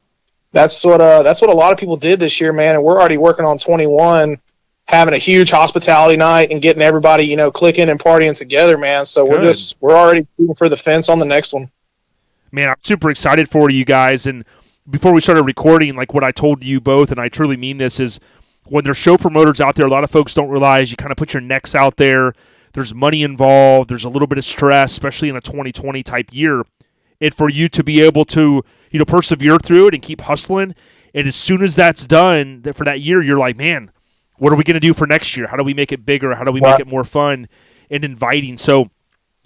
that's what a lot of people did this year, man. And we're already working on 21, having a huge hospitality night and getting everybody, clicking and partying together, man. So we're already shooting for the fence on the next one. Man, I'm super excited for you guys. And before we started recording, like what I told you both, and I truly mean this, is when there's show promoters out there, a lot of folks don't realize you kind of put your necks out there. There's money involved. There's a little bit of stress, especially in a 2020 type year. And for you to be able to, persevere through it and keep hustling. And as soon as that's done for that year, you're like, man, what are we going to do for next year? How do we make it bigger? How do we make it more fun and inviting? So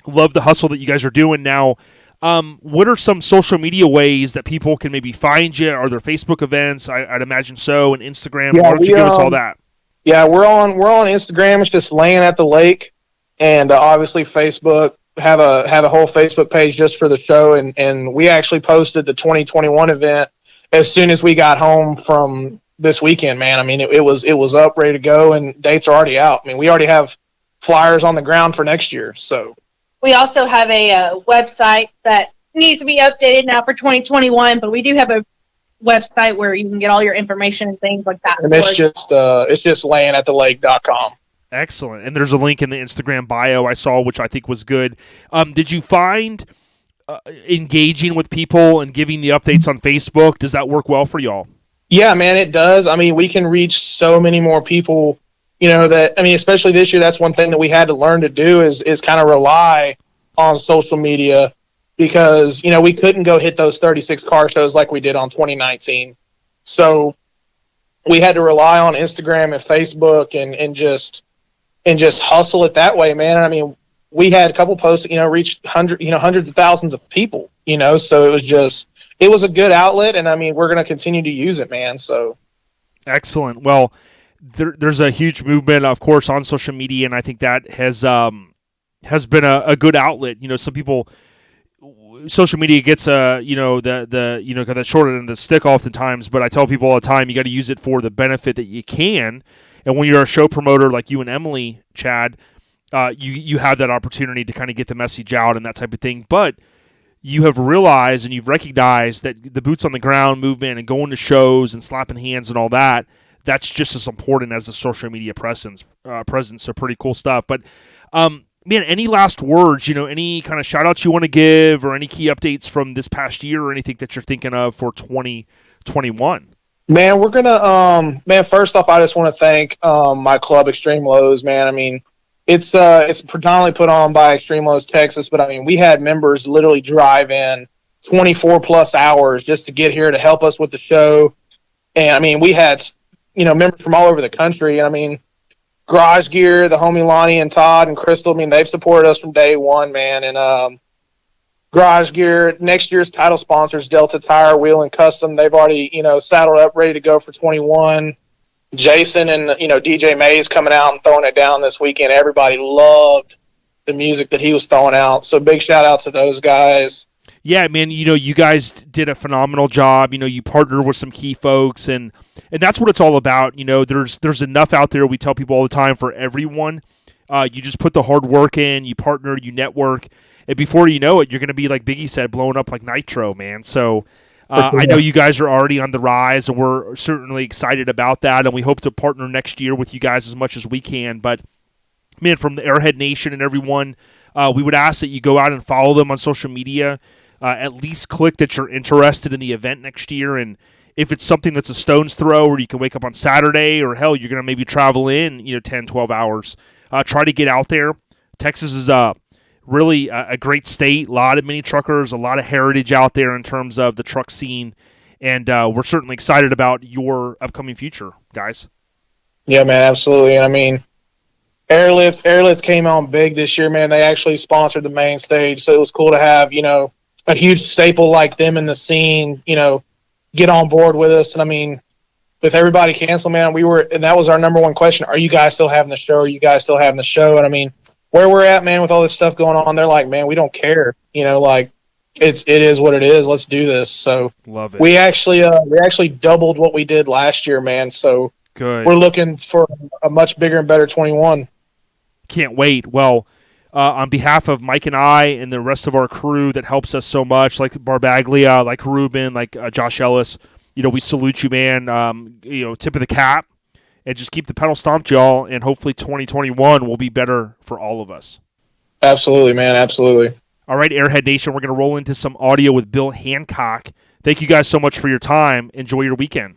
love the hustle that you guys are doing now. What are some social media ways that people can maybe find you? Are there Facebook events? I'd imagine so. And Instagram. Why don't you give us all that? Yeah, we're on Instagram. It's just Layin At The Lake. And obviously Facebook, have a whole Facebook page just for the show, and we actually posted the 2021 event as soon as we got home from this weekend, man. It was up, ready to go, and dates are already out. We already have flyers on the ground for next year. So we also have a website that needs to be updated now for 2021, but we do have a website where you can get all your information and things like that. And it's just layingatthelake.com. Excellent. And there's a link in the Instagram bio I saw, which I think was good. Did you find engaging with people and giving the updates on Facebook, does that work well for y'all? Yeah, man, it does. We can reach so many more people, especially this year, that's one thing that we had to learn to do is kind of rely on social media because, we couldn't go hit those 36 car shows like we did on 2019. So we had to rely on Instagram and Facebook and just hustle it that way, man. We had a couple posts, reached hundreds of thousands of people, so it was a good outlet, and we're going to continue to use it, man. So excellent. Well, there's a huge movement, of course, on social media, and I think that has been a good outlet. Some people, social media gets the kind of short end of the stick oftentimes, but I tell people all the time, you got to use it for the benefit that you can. And when you're a show promoter like you and Emily, Chad, you have that opportunity to kind of get the message out and that type of thing. But you have realized and you've recognized that the boots on the ground movement and going to shows and slapping hands and all that, that's just as important as the social media presence. So pretty cool stuff. But man, any last words, any kind of shout outs you want to give or any key updates from this past year or anything that you're thinking of for 2021? Man, we're gonna first off, I just want to thank my club, Extreme Lows, man. I mean, it's predominantly put on by Extreme Lows Texas, but I mean, we had members literally drive in 24 plus hours just to get here to help us with the show. And I mean, we had members from all over the country. And I mean, Garage Gear, the homie Lonnie and Todd and Crystal, I mean, they've supported us from day one, man. And Garage Gear, next year's title sponsors, Delta Tire, Wheel and Custom, they've already, saddled up, ready to go for 21. Jason and, DJ Mays coming out and throwing it down this weekend. Everybody loved the music that he was throwing out. So big shout out to those guys. Yeah, man, you guys did a phenomenal job. You partnered with some key folks, and that's what it's all about. There's enough out there, we tell people all the time, for everyone. You just put the hard work in, you partner, you network, and before you know it, you're going to be, like Biggie said, blowing up like Nitro, man. So I know you guys are already on the rise, and we're certainly excited about that, and we hope to partner next year with you guys as much as we can. But, man, from the Airhead Nation and everyone, we would ask that you go out and follow them on social media. At least click that you're interested in the event next year, and if it's something that's a stone's throw or you can wake up on Saturday, or hell, you're going to maybe travel in 10, 12 hours, try to get out there. Texas is really a great state, a lot of mini truckers, a lot of heritage out there in terms of the truck scene, and we're certainly excited about your upcoming future, guys. Yeah, man, absolutely. And I mean, Airlifts came on big this year, man. They actually sponsored the main stage, so it was cool to have, a huge staple like them in the scene, get on board with us. And I mean, with everybody canceled, man, and that was our number one question. Are you guys still having the show? Are you guys still having the show? And I mean, where we're at, man, with all this stuff going on, they're like, man, we don't care. Like it is what it is. Let's do this. So love it. We actually doubled what we did last year, man. So good. We're looking for a much bigger and better 21. Can't wait. Well, on behalf of Mike and I and the rest of our crew that helps us so much, like Barbaglia, like Ruben, like Josh Ellis, we salute you, man. Tip of the cap, and just keep the pedal stomped, y'all. And hopefully 2021 will be better for all of us. Absolutely, man. Absolutely. All right, Airhead Nation, we're going to roll into some audio with Bill Hancock. Thank you guys so much for your time. Enjoy your weekend.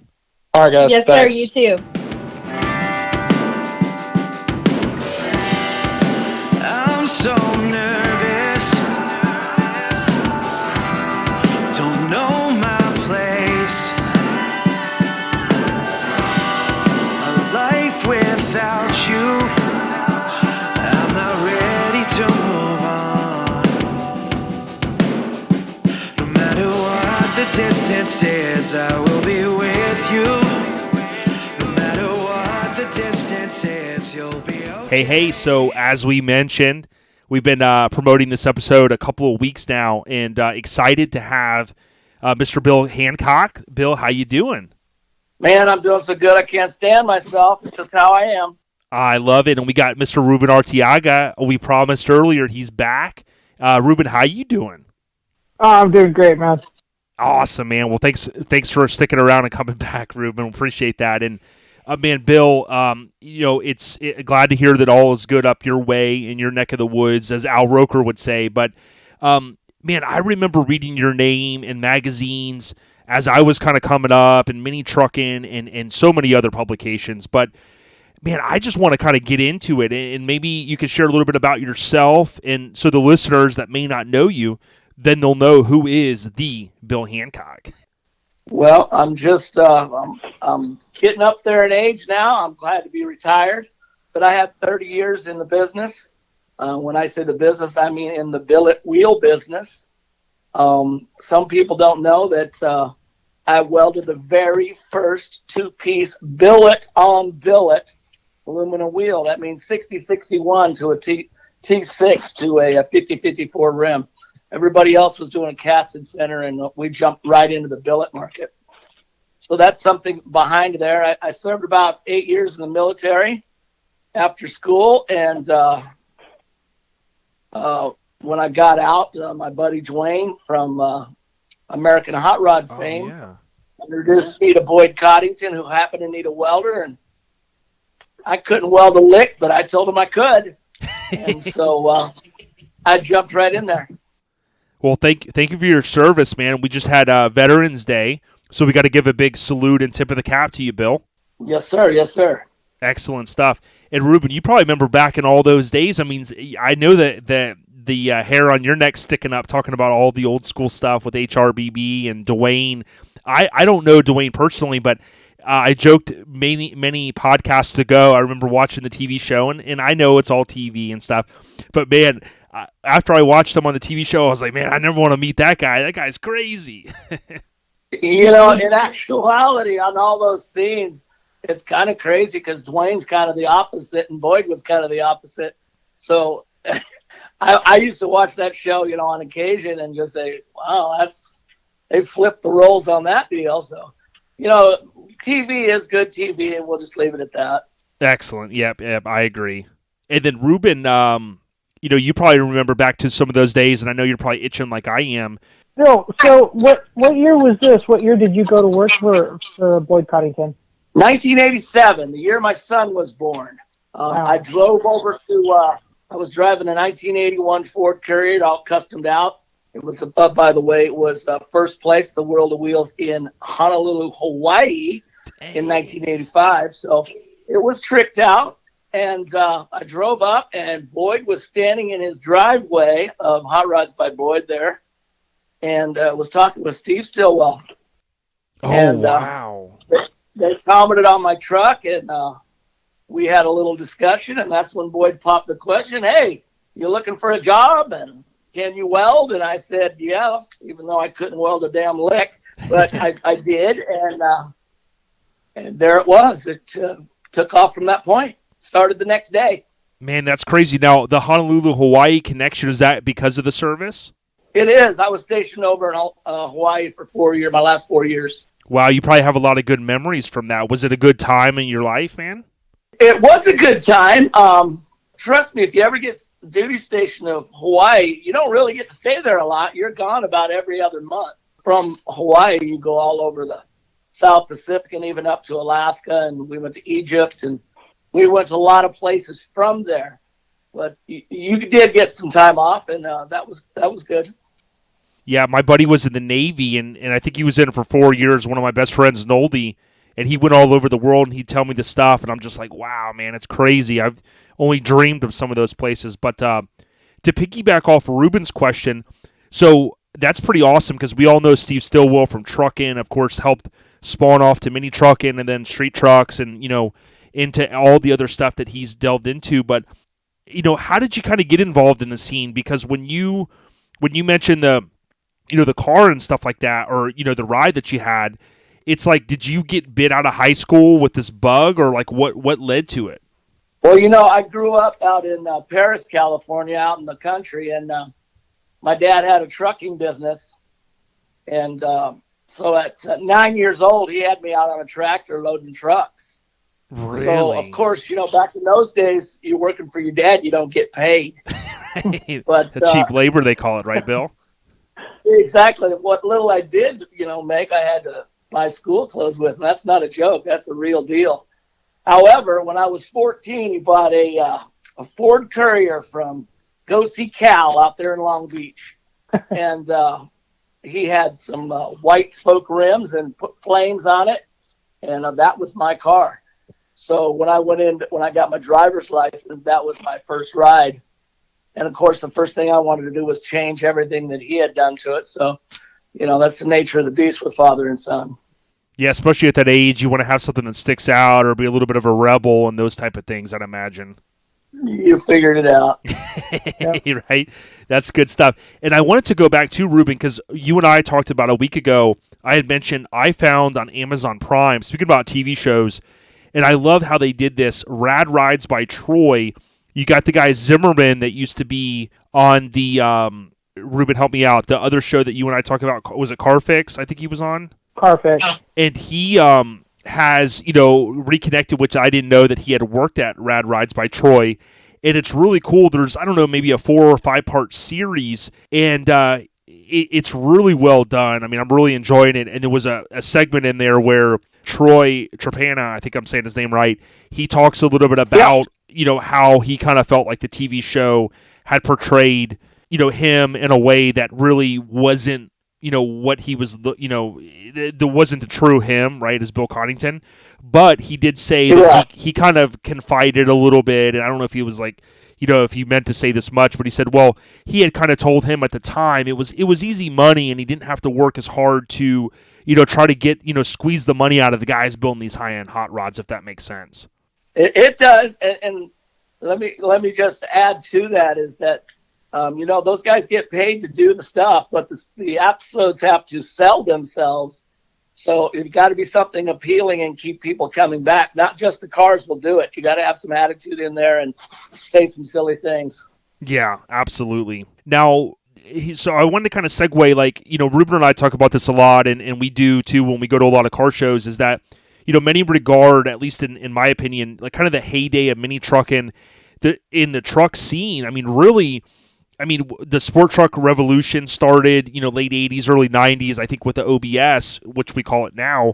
All right, guys. Yes, thanks. sir. You too. I'm so nervous, don't know my place. A life without you, I'm not ready to move on. No matter what the distance is, I will be with you. No matter what the distance is, you'll be okay. Hey, so as we mentioned, we've been promoting this episode a couple of weeks now, and excited to have Mr. Bill Hancock. Bill, how you doing? Man, I'm doing so good I can't stand myself. It's just how I am. I love it. And we got Mr. Ruben Arteaga. We promised earlier he's back. Ruben, how you doing? Oh, I'm doing great, man. Awesome, man. Well, thanks for sticking around and coming back, Ruben. Appreciate that. And man, Bill, it's glad to hear that all is good up your way in your neck of the woods, as Al Roker would say. But, man, I remember reading your name in magazines as I was kind of coming up, and Mini Truckin' and so many other publications. But, man, I just want to kind of get into it, and maybe you could share a little bit about yourself, and so the listeners that may not know you, then they'll know who is the Bill Hancock. Well, I'm just I'm getting up there in age now. I'm glad to be retired, but I had 30 years in the business. When I say the business, I mean in the billet wheel business. Some people don't know that I welded the very first two-piece billet on billet aluminum wheel. That means 6061 to a T6 to a 5054 rim. Everybody else was doing a casted center, and we jumped right into the billet market. So that's something behind there. I served about 8 years in the military after school, and when I got out, my buddy Dwayne from American Hot Rod fame introduced me to Boyd Coddington, who happened to need a welder, and I couldn't weld a lick, but I told him I could. And so I jumped right in there. Well, thank you for your service, man. We just had Veterans Day, so we got to give a big salute and tip of the cap to you, Bill. Yes, sir. Yes, sir. Excellent stuff. And Ruben, you probably remember back in all those days. I mean, I know that the hair on your neck sticking up, talking about all the old school stuff with HRBB and Dwayne. I don't know Dwayne personally, but I joked many podcasts ago. I remember watching the TV show, and I know it's all TV and stuff. But, man, after I watched him on the TV show, I was like, man, I never want to meet that guy. That guy's crazy. In actuality, on all those scenes, it's kind of crazy because Dwayne's kind of the opposite and Boyd was kind of the opposite. So I used to watch that show, on occasion and just say, wow, they flipped the roles on that deal. So, TV is good TV, and we'll just leave it at that. Excellent. Yep, I agree. And then Ruben, you probably remember back to some of those days, and I know you're probably itching like I am. So what year was this? What year did you go to work for Boyd Coddington? 1987, the year my son was born. Wow. I drove over to, I was driving a 1981 Ford Courier, all customed out. It was, by the way, it was first place at the World of Wheels in Honolulu, Hawaii in 1985. So it was tricked out. And I drove up, and Boyd was standing in his driveway of Hot Rods by Boyd there and was talking with Steve Stillwell. Oh, and, wow. They commented on my truck, and we had a little discussion, and that's when Boyd popped the question, hey, you looking for a job, and can you weld? And I said, yeah, even though I couldn't weld a damn lick, but I did, and there it was. It took off from that point, started the next day. Man, that's crazy. Now, the Honolulu-Hawaii connection, is that because of the service? It is. I was stationed over in Hawaii for my last 4 years. Wow, you probably have a lot of good memories from that. Was it a good time in your life, man? It was a good time. Trust me, if you ever get duty station of Hawaii, you don't really get to stay there a lot. You're gone about every other month. From Hawaii, you go all over the South Pacific and even up to Alaska, and we went to Egypt, and we went to a lot of places from there. But you did get some time off, and that was good. Yeah, my buddy was in the Navy, and I think he was in it for 4 years. One of my best friends, Noldy, and he went all over the world, and he'd tell me the stuff, and I'm just like, wow, man, it's crazy. I've only dreamed of some of those places. But to piggyback off Ruben's question, so that's pretty awesome because we all know Steve Stillwell from Truckin', of course, helped spawn off to Mini Truckin' and then Street Trucks and, into all the other stuff that he's delved into. But, how did you kind of get involved in the scene? Because when you mentioned the car and stuff like that, or, the ride that you had, it's like, did you get bit out of high school with this bug, or like what led to it? Well, I grew up out in Paris, California, out in the country, and my dad had a trucking business. And so at 9 years old, he had me out on a tractor loading trucks. Really? So, of course, back in those days, you're working for your dad, you don't get paid. But the cheap labor, they call it, right, Bill? Exactly. What little I did, make, I had to buy school clothes with, and that's not a joke. That's a real deal. However, when I was 14, he bought a Ford Courier from Go See Cal out there in Long Beach. And he had some white spoke rims and put flames on it, and that was my car. So when I got my driver's license, that was my first ride. And, of course, the first thing I wanted to do was change everything that he had done to it. So, that's the nature of the beast with father and son. Yeah, especially at that age, you want to have something that sticks out or be a little bit of a rebel and those type of things, I'd imagine. You figured it out. Yeah. Right? That's good stuff. And I wanted to go back to Ruben because you and I talked about a week ago. I had mentioned I found on Amazon Prime, speaking about TV shows, and I love how they did this, Rad Rides by Troy. You got the guy Zimmerman that used to be on the, Ruben, help me out, the other show that you and I talked about, was it Carfix? I think he was on? Carfix. And he has, reconnected, which I didn't know that he had worked at Rad Rides by Troy. And it's really cool. There's, I don't know, maybe a 4 or 5 part series. And it's really well done. I mean, I'm really enjoying it. And there was a segment in there where Troy Trapana, I think I'm saying his name right, he talks a little bit about how he kind of felt like the TV show had portrayed, him in a way that really wasn't, what he was, there wasn't the true him, right, as Bill Coddington. But he did say that he kind of confided a little bit, and I don't know if he was like, if he meant to say this much, but he said, well, he had kind of told him at the time it was easy money, and he didn't have to work as hard to, try to get, squeeze the money out of the guys building these high-end hot rods, if that makes sense. It does, and let me just add to that is that, those guys get paid to do the stuff, but the episodes have to sell themselves. So it's got to be something appealing and keep people coming back. Not just the cars will do it. You got to have some attitude in there and say some silly things. Yeah, absolutely. Now, so I wanted to kind of segue, like, Ruben and I talk about this a lot, and we do too when we go to a lot of car shows, is that, many regard, at least in my opinion, like kind of the heyday of mini trucking in the truck scene. I mean, really, the sport truck revolution started, late 80s, early 90s, I think, with the OBS, which we call it now.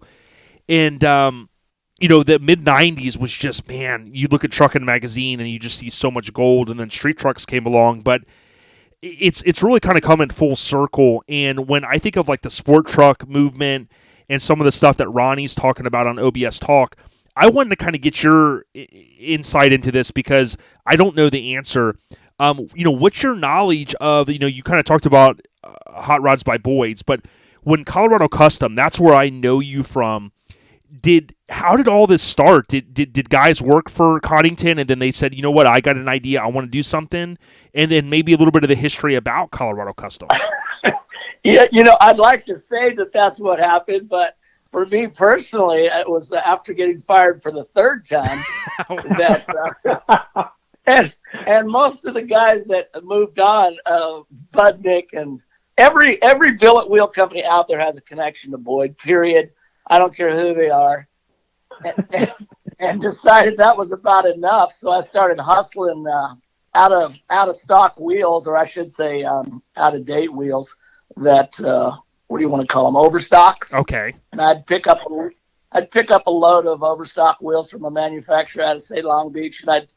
And, the mid-90s was just, man, you look at Truckin' Magazine and you just see so much gold, and then street trucks came along. But it's really kind of coming full circle. And when I think of, like, the sport truck movement and some of the stuff that Ronnie's talking about on OBS Talk, I wanted to kind of get your insight into this because I don't know the answer. What's your knowledge of, you kind of talked about Hot Rods by Boyd's, but when Colorado Custom, that's where I know you from. How did all this start? Did guys work for Coddington and then they said, you know what, I got an idea, I want to do something? And then maybe a little bit of the history about Colorado Custom. Yeah, I'd like to say that that's what happened, but for me personally, it was after getting fired for the third time that and most of the guys that moved on, Budnick and every billet wheel company out there has a connection to Boyd, period. I don't care who they are. And decided that was about enough. So I started hustling out of stock wheels, or I should say out of date wheels that what do you want to call them? Overstocks. Okay. And I'd pick up a load of overstock wheels from a manufacturer out of, say, Long Beach, and I'd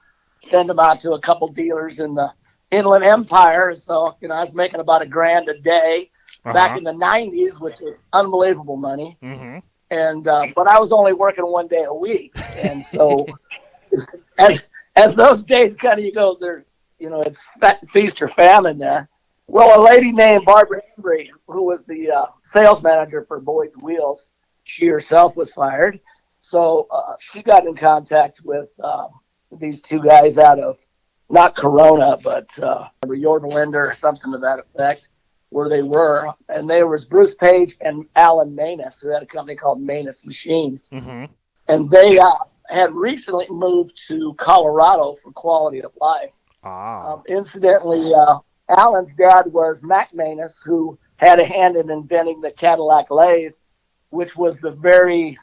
send them out to a couple dealers in the Inland Empire. So, I was making about $1,000 a day back in the 90s, which was unbelievable money. Mm-hmm. And but I was only working 1 day a week. And so as those days kind of, you go there, it's feast or famine there. Well, a lady named Barbara Embry, who was the sales manager for Boyd's Wheels, she herself was fired. So she got in contact with these two guys out of, not Corona, but Yorba-Linda or something to that effect, where they were. And there was Bruce Page and Alan Manus, who had a company called Manus Machines. Mm-hmm. And they had recently moved to Colorado for quality of life. Incidentally, Alan's dad was Mac Manus, who had a hand in inventing the Cadillac lathe, which was the very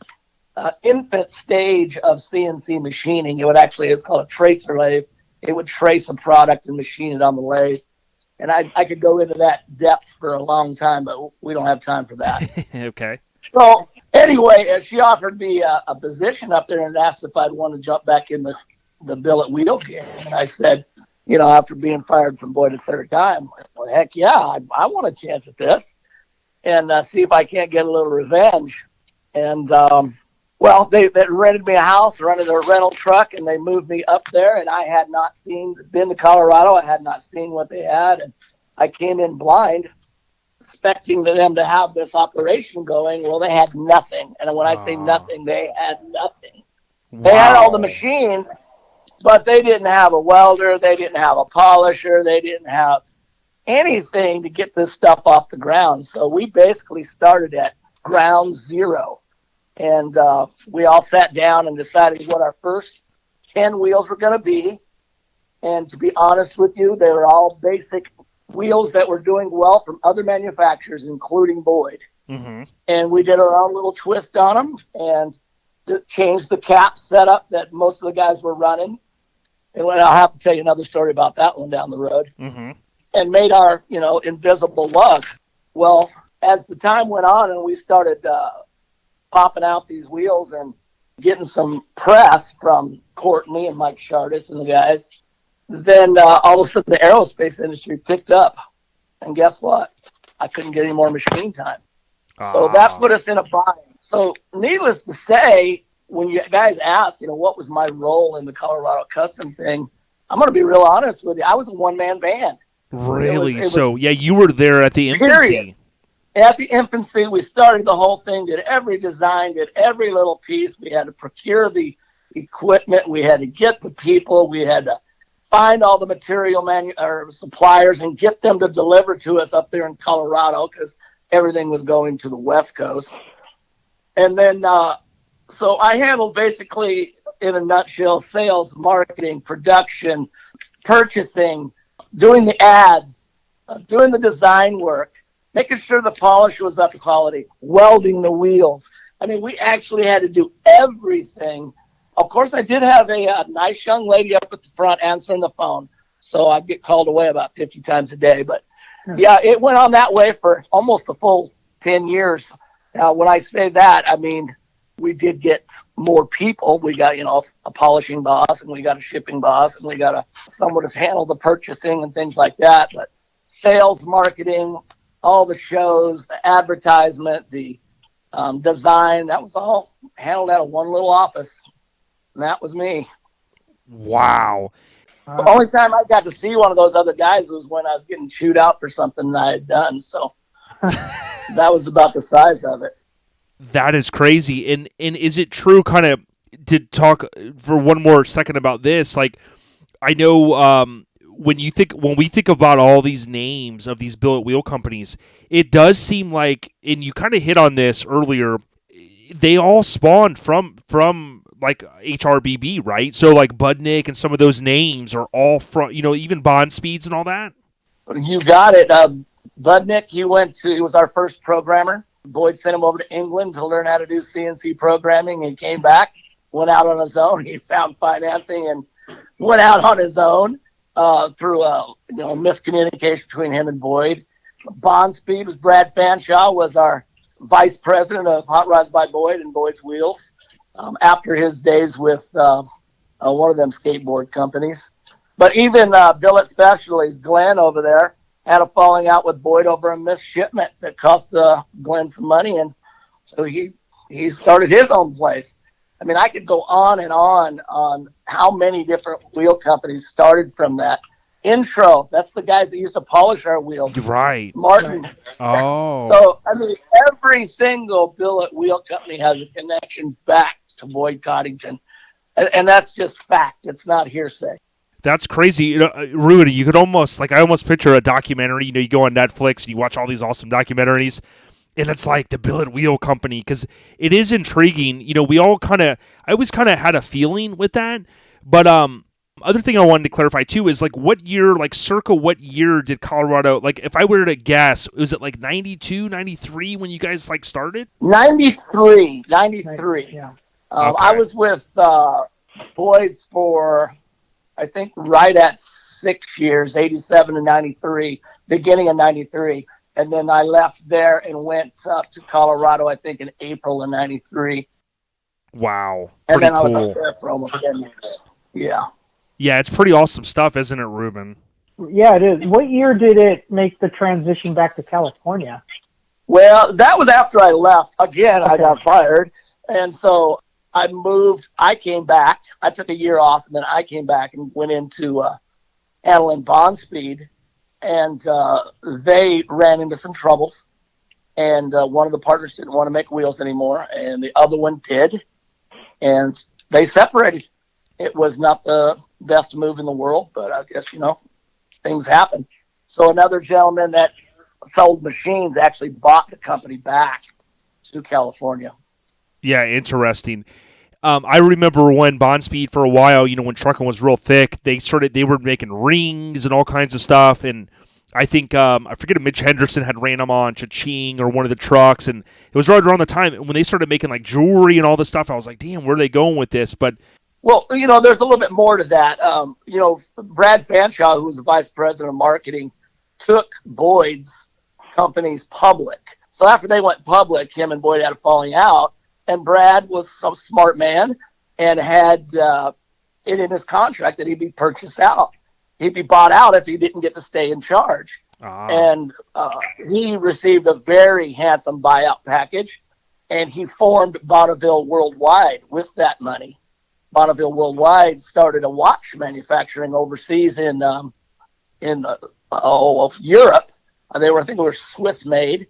infant stage of CNC machining. It's called a tracer lathe. It would trace a product and machine it on the lathe. And I could go into that depth for a long time, but we don't have time for that. Okay. So anyway, she offered me a position up there and asked if I'd want to jump back in the billet wheel game. And I said, after being fired from Boyd a third time, well, heck yeah, I want a chance at this and see if I can't get a little revenge. And, they rented me a house, rented a rental truck, and they moved me up there, and I had not been to Colorado. I had not seen what they had, and I came in blind, expecting them to have this operation going. Well, they had nothing. And when I say nothing, they had nothing. Wow. They had all the machines, but they didn't have a welder. They didn't have a polisher. They didn't have anything to get this stuff off the ground. So we basically started at ground zero. And we all sat down and decided what our first 10 wheels were going to be. And to be honest with you, they were all basic wheels that were doing well from other manufacturers, including Boyd. Mm-hmm. And we did our own little twist on them and changed the cap setup that most of the guys were running. And I'll have to tell you another story about that one down the road. Mm-hmm. And made our, invisible lug. Well, as the time went on and we started popping out these wheels and getting some press from Courtney and Mike Shardis and the guys. Then all of a sudden the aerospace industry picked up. And guess what? I couldn't get any more machine time. So that put us in a bind. So needless to say, when you guys asked, what was my role in the Colorado Custom thing, I'm going to be real honest with you. I was a one-man band. Really? So, you were there at the infancy. Period. At the infancy, we started the whole thing, did every design, did every little piece. We had to procure the equipment. We had to get the people. We had to find all the material suppliers and get them to deliver to us up there in Colorado because everything was going to the West Coast. And then, so I handled basically, in a nutshell, sales, marketing, production, purchasing, doing the ads, doing the design work, making sure the polish was up to quality, welding the wheels. I mean, we actually had to do everything. Of course, I did have a nice young lady up at the front answering the phone, so I'd get called away about 50 times a day. But, it went on that way for almost a full 10 years. Now, when I say that, I mean, we did get more people. We got, a polishing boss, and we got a shipping boss, and we got someone to handle the purchasing and things like that. But sales, marketing, all the shows, the advertisement, the design, that was all handled out of one little office. And that was me. Wow. The only time I got to see one of those other guys was when I was getting chewed out for something that I had done. So that was about the size of it. That is crazy. And is it true, kind of, to talk for one more second about this? Like, I know when we think about all these names of these billet wheel companies, it does seem like, and you kind of hit on this earlier, they all spawned from like HRBB, right? So like Budnick and some of those names are all from, even Bond Speeds and all that. You got it. Budnick, he was our first programmer. Boyd sent him over to England to learn how to do CNC programming. He came back, went out on his own. He found financing and went out on his own through miscommunication between him and Boyd. Bond Speed was Brad Fanshaw, was our vice president of Hot Rods by Boyd and Boyd's Wheels. After his days with one of them skateboard companies. But even Billet Specialties, Glenn over there, had a falling out with Boyd over a missed shipment that cost Glenn some money, and so he started his own place. I mean, I could go on and on how many different wheel companies started from that. Intro, that's the guys that used to polish our wheels. Right. Martin. Oh. So, I mean, every single billet wheel company has a connection back to Boyd Coddington. And that's just fact. It's not hearsay. That's crazy. Rudy, you could almost, I almost picture a documentary. You go on Netflix and you watch all these awesome documentaries, and it's like the Billet Wheel Company, because it is intriguing. We all I always kind of had a feeling with that. But other thing I wanted to clarify too is what year, circa what year did Colorado, if I were to guess, was it 92, 93 when you guys started? 93. Yeah. Okay. I was with Boys for, I think, right at 6 years, 87 to 93, beginning of 93. And then I left there and went up to Colorado, I think, in April of 93. Wow. And then I was cool. up there for almost 10 years. Yeah. Yeah, it's pretty awesome stuff, isn't it, Ruben? Yeah, it is. What year did it make the transition back to California? Well, that was after I left. Again, okay. I got fired. And so I moved. I came back. I took a year off, and then I came back and went into handling Bond Speed. And they ran into some troubles. And one of the partners didn't want to make wheels anymore, and the other one did. And they separated. It was not the best move in the world, but I guess, things happen. So another gentleman that sold machines actually bought the company back to California. Yeah, interesting. I remember when Bond Speed for a while, when trucking was real thick, they were making rings and all kinds of stuff. And I think, I forget if Mitch Henderson had ran them on Cha-Ching or one of the trucks. And it was right around the time when they started making jewelry and all this stuff. I was like, damn, where are they going with this? But well, there's a little bit more to that. Brad Fanshaw, who was the vice president of marketing, took Boyd's companies public. So after they went public, him and Boyd had a falling out. And Brad was some smart man and had it in his contract that he'd be purchased out. He'd be bought out if he didn't get to stay in charge. And he received a very handsome buyout package, and he formed Bonneville Worldwide with that money. Bonneville Worldwide started a watch manufacturing overseas in Europe. I think it was Swiss made,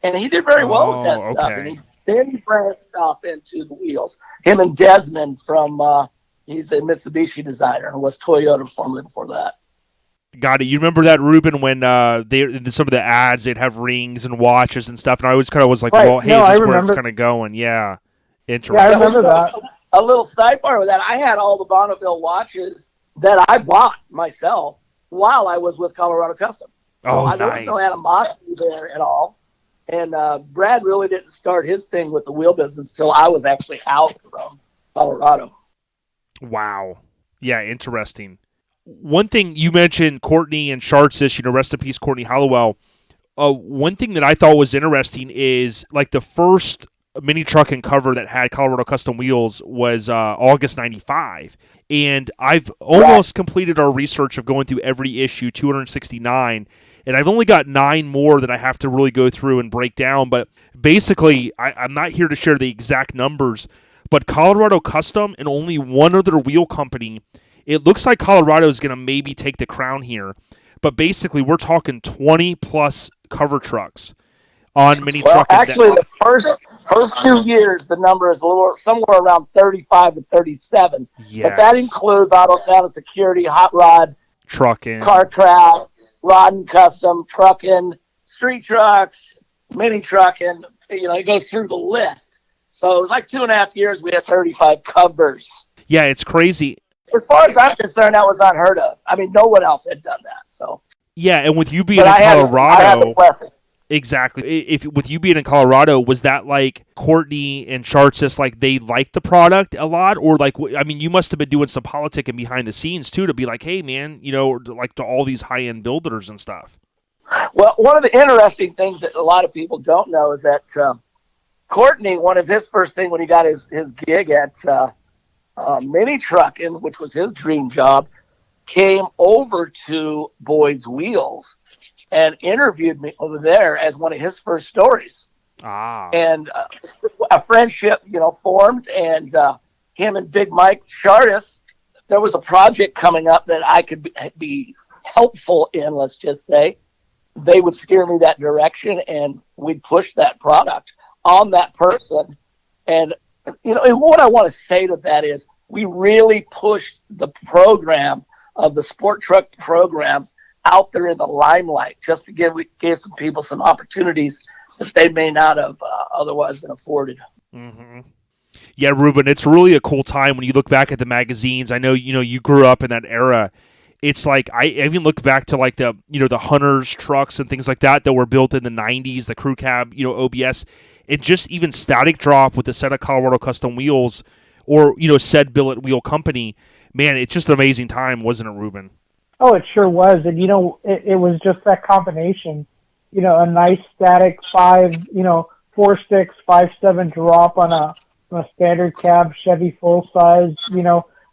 and he did very well with that stuff. And he then branched off into the wheels. Him and Desmond from he's a Mitsubishi designer and was Toyota formerly before that. Got it. You remember that, Ruben, when they in some of the ads they'd have rings and watches and stuff, and I always kind of was like, well, hey, is this where it's kind of going? Yeah, interesting. Yeah, I remember that. A little sidebar with that, I had all the Bonneville watches that I bought myself while I was with Colorado Custom. Oh, nice. There was no animosity there at all. And Brad really didn't start his thing with the wheel business until I was actually out from Colorado. Wow. Yeah, interesting. One thing you mentioned, Courtney and Shartsis, rest in peace, Courtney Hollowell. One thing that I thought was interesting is like the first mini truck and cover that had Colorado Custom wheels was August 95. And I've almost completed our research of going through every issue, 269. And I've only got 9 more that I have to really go through and break down. But basically, I'm not here to share the exact numbers, but Colorado Custom and only one other wheel company, it looks like Colorado is going to maybe take the crown here. But basically, we're talking 20-plus cover trucks on mini truck. Actually, the first 2 years, the number is a little somewhere around 35 to 37. Yes. But that includes Auto Sound Security, Hot Rod, trucking, Car Craft, Rod and Custom, trucking, street trucks, mini trucking. It goes through the list. So it was like 2.5 years. We had 35 covers. Yeah, it's crazy. As far as I'm concerned, that was unheard of. I mean, no one else had done that. So. Yeah, and with you being in Colorado, exactly. With you being in Colorado, was that like Courtney and Shartsis, like they liked the product a lot, or like you must have been doing some politicking behind the scenes too to be like, hey man, like to all these high end builders and stuff. Well, one of the interesting things that a lot of people don't know is that Courtney, one of his first things when he got his gig at mini trucking, which was his dream job, came over to Boyd's Wheels and interviewed me over there as one of his first stories. And a friendship, formed, and him and Big Mike Shartis, there was a project coming up that I could be helpful in, let's just say. They would steer me that direction, and we'd push that product on that person. And, and what I want to say to that is we really pushed the program of the sport truck program out there in the limelight just to give some people some opportunities that they may not have otherwise been afforded. Mm-hmm. Yeah, Ruben, it's really a cool time when you look back at the magazines. I know, you grew up in that era. It's like I even look back to like the the Hunters trucks and things like that were built in the 90s, the crew cab, OBS, and just even static drop with a set of Colorado Custom wheels or said Billet wheel company. Man, it's just an amazing time, wasn't it, Ruben? Oh, it sure was. And, it was just that combination, a nice static 4.6, 5.7 drop on a standard cab Chevy full size,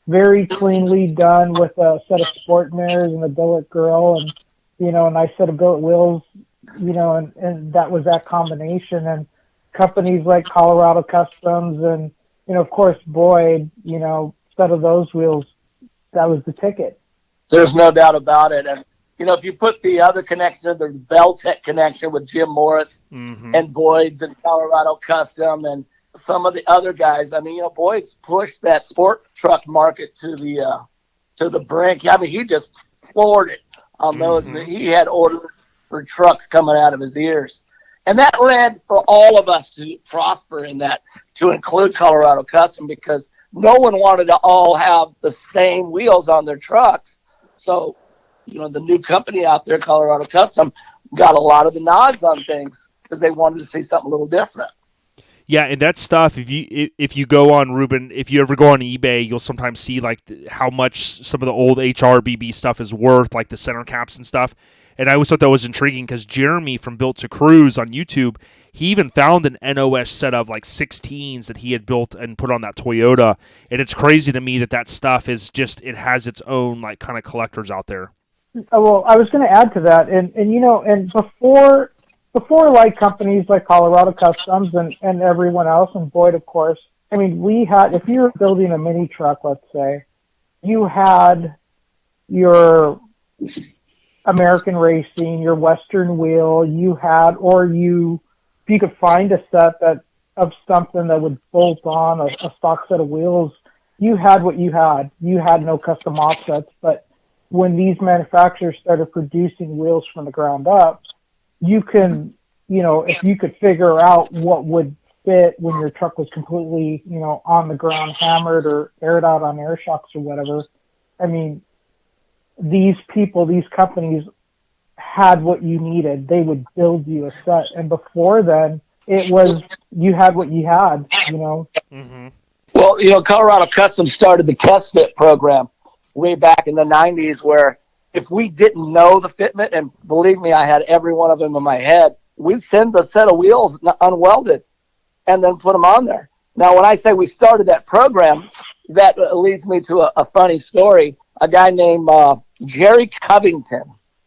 very cleanly done with a set of sport mirrors and a billet grill and, a nice set of billet wheels, and that was that combination. And companies like Colorado Customs and, of course, Boyd, set of those wheels, that was the ticket. There's no doubt about it. And, if you put the other connection, the Beltec connection with Jim Morris and Boyd's and Colorado Custom and some of the other guys, Boyd's pushed that sport truck market to the brink. He just floored it on those. He had orders for trucks coming out of his ears. And that led for all of us to prosper in that, to include Colorado Custom, because no one wanted to all have the same wheels on their trucks. So, the new company out there, Colorado Custom, got a lot of the nods on things because they wanted to see something a little different. Yeah, and that stuff, if you go on, Ruben, if you ever go on eBay, you'll sometimes see like how much some of the old HRBB stuff is worth, like the center caps and stuff. And I always thought that was intriguing because Jeremy from Built to Cruise on YouTube, he even found an NOS set of like 16s that he had built and put on that Toyota. And it's crazy to me that stuff is just, it has its own like kind of collectors out there. Well, I was going to add to that, and before like companies like Colorado Customs and everyone else, and Boyd, of course, I mean, we had, if you were building a mini truck, let's say, you had your American Racing, your Western Wheel, if you could find a set of something that would bolt on a stock set of wheels, you had what you had. You had no custom offsets, but when these manufacturers started producing wheels from the ground up, you can, if you could figure out what would fit when your truck was completely, on the ground, hammered or aired out on air shocks or whatever. I mean, these companies had what you needed. They would build you a set. And before then, it was, you had what you had, Mm-hmm. Well, Colorado Customs started the test fit program way back in the 90s, where if we didn't know the fitment, and believe me, I had every one of them in my head, we'd send a set of wheels unwelded and then put them on there. Now, when I say we started that program, that leads me to a funny story. A guy named Jerry Covington,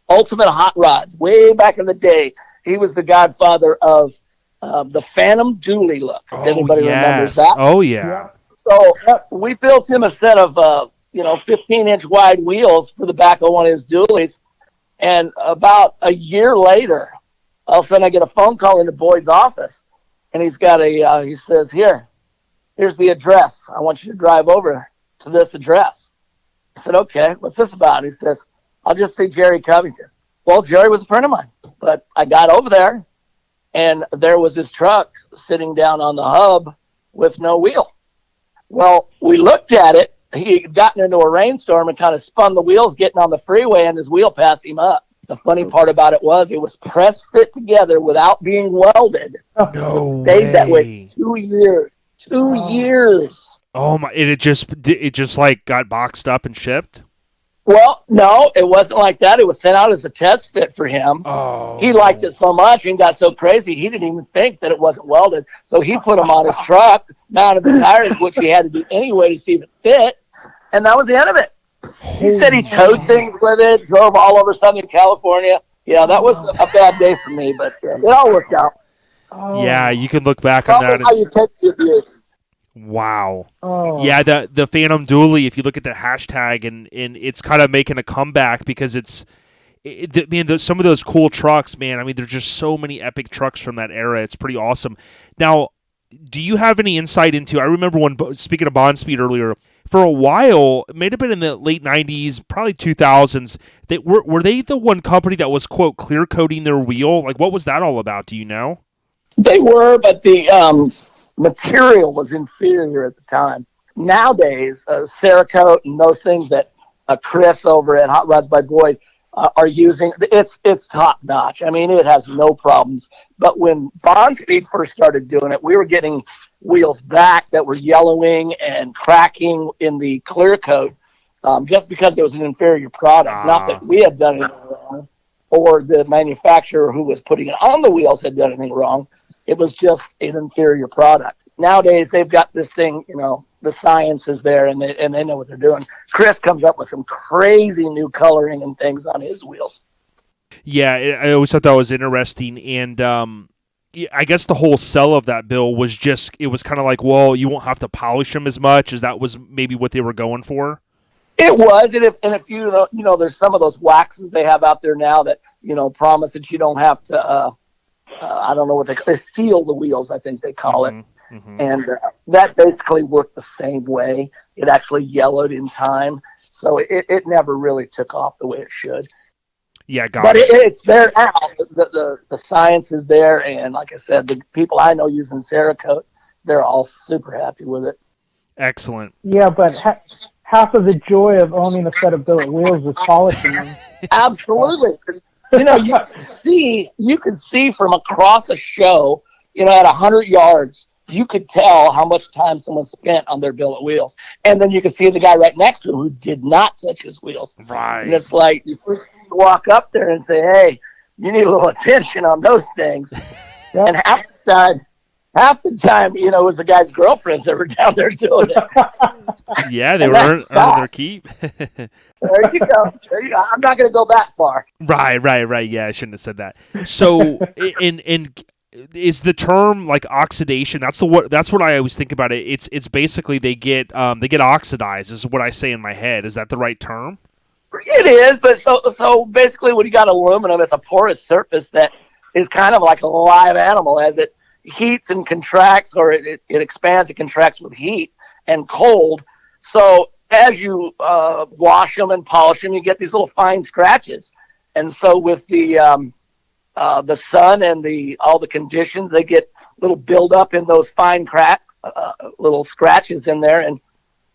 Ultimate Hot Rods, way back in the day. He was the godfather of the Phantom Dually look. If anybody remembers that. Oh, yeah. So we built him a set of 15-inch wide wheels for the back of one of his dualies. And about a year later, all of a sudden I get a phone call into Boyd's office. And he's got he says, here's the address. I want you to drive over to this address. I said, okay, what's this about? He says, I'll just see Jerry Covington. Well, Jerry was a friend of mine. But I got over there, and there was his truck sitting down on the hub with no wheel. Well, we looked at it. He had gotten into a rainstorm and kind of spun the wheels getting on the freeway, and his wheel passed him up. The funny part about it was press fit together without being welded. No it stayed way. That way 2 years. 2 years. Oh my! It just like got boxed up and shipped. Well, no, it wasn't like that. It was sent out as a test fit for him. Oh. He liked it so much and got so crazy, he didn't even think that it wasn't welded. So he put them on his truck, mounted the tires, which he had to do anyway to see if it fit, and that was the end of it. He said he towed things with it, drove all over Southern California. Yeah, that was a bad day for me, but it all worked out. Yeah, you can look back on that. How you take the abuse. Wow. Oh. Yeah, the Phantom Dually, if you look at the hashtag, and it's kind of making a comeback because some of those cool trucks, man, I mean, there's just so many epic trucks from that era. It's pretty awesome. Now, do you have any insight into, I remember when, speaking of Bond Speed earlier, for a while, it may have been in the late 90s, probably 2000s, were they the one company that was, quote, clear coating their wheel? Like, what was that all about? Do you know? They were, but the material was inferior at the time. Nowadays, Cerakote and those things that Chris over at Hot Rods by Boyd are using, it's top notch. I mean, it has no problems. But when Bond Speed first started doing it, we were getting wheels back that were yellowing and cracking in the clear coat just because it was an inferior product. Not that we had done anything wrong or the manufacturer who was putting it on the wheels had done anything wrong. It was just an inferior product. Nowadays, they've got this thing, the science is there, and they know what they're doing. Chris comes up with some crazy new coloring and things on his wheels. Yeah, I always thought that was interesting, and I guess the whole sell of that, Bill, was just, it was kind of like, well, you won't have to polish them as much, as that was maybe what they were going for. It was, and if you there's some of those waxes they have out there now that, promise that you don't have to, I don't know what they seal the wheels, I think they call it. Mm-hmm. And that basically worked the same way. It actually yellowed in time. So it never really took off the way it should. Yeah, but it's there now. The science is there. And like I said, the people I know using Cerakote, they're all super happy with it. Excellent. Yeah, but half of the joy of owning a set of billet wheels is polishing them. Absolutely. you can see from across a show, at 100 yards, you could tell how much time someone spent on their billet wheels. And then you could see the guy right next to him who did not touch his wheels. Right. And it's like you first walk up there and say, hey, you need a little attention on those things. Yep. And half the time, it was the guy's girlfriends that were down there doing it. Yeah, they were earning their keep. There you go. I'm not going to go that far. Right. Yeah, I shouldn't have said that. So, in is the term like oxidation? That's what I always think about it. It's basically they get oxidized. Is what I say in my head. Is that the right term? It is, but so basically, when you got aluminum, it's a porous surface that is kind of like a live animal as it heats and contracts, or it expands and contracts with heat and cold. So as you wash them and polish them, you get these little fine scratches. And so with the sun and all the conditions, they get little buildup in those fine cracks, little scratches in there, and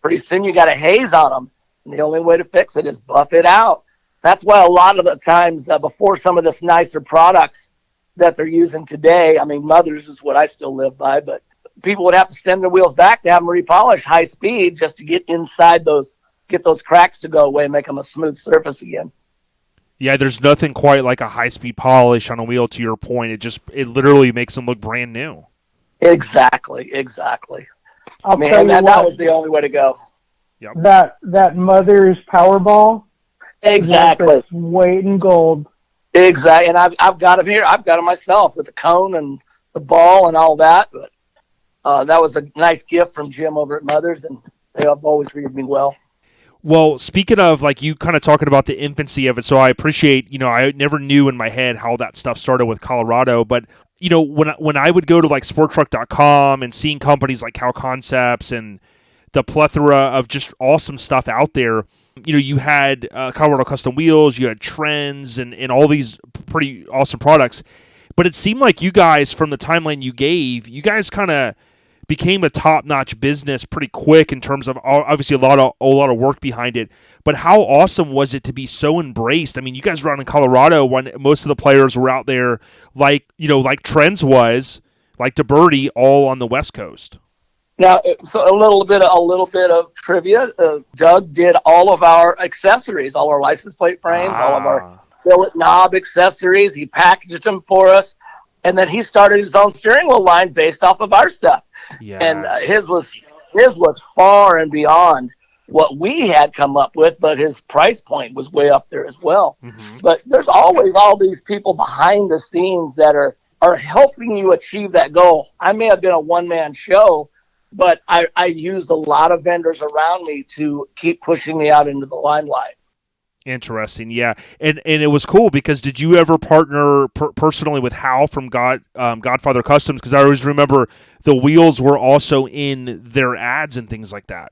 pretty soon you got a haze on them. And the only way to fix it is buff it out. That's why a lot of the times before some of this nicer products that they're using today, I mean, Mothers is what I still live by, but people would have to send their wheels back to have them repolished high speed just to get inside get those cracks to go away and make them a smooth surface again. Yeah, there's nothing quite like a high-speed polish on a wheel, to your point. It literally makes them look brand new. Exactly. I'll tell you that what, was the only way to go. Yep. That Mother's Powerball. Exactly. Weight in gold. Exactly, and I've got them here. I've got them myself with the cone and the ball and all that. But that was a nice gift from Jim over at Mothers, and they have always treated me well. Well, speaking of, like, you kind of talking about the infancy of it, so I appreciate, I never knew in my head how that stuff started with Colorado, but, when I would go to, like, sporttruck.com and seeing companies like Cow Concepts and the plethora of just awesome stuff out there, you had Colorado Custom Wheels, you had Trends, and all these pretty awesome products, but it seemed like you guys, from the timeline you gave, you guys kind of became a top-notch business pretty quick in terms of obviously a lot of work behind it. But how awesome was it to be so embraced? I mean, you guys were out in Colorado when most of the players were out there, like Trends was, like DeBerti, all on the West Coast. Now, so a little bit of trivia. Doug did all of our accessories, all our license plate frames, all of our billet knob accessories. He packaged them for us, and then he started his own steering wheel line based off of our stuff. Yes. And his was far and beyond what we had come up with, but his price point was way up there as well. Mm-hmm. But there's always all these people behind the scenes that are helping you achieve that goal. I may have been a one-man show, but I used a lot of vendors around me to keep pushing me out into the limelight. Interesting, yeah, and it was cool because did you ever partner personally with Hal from Godfather Customs? Because I always remember the wheels were also in their ads and things like that.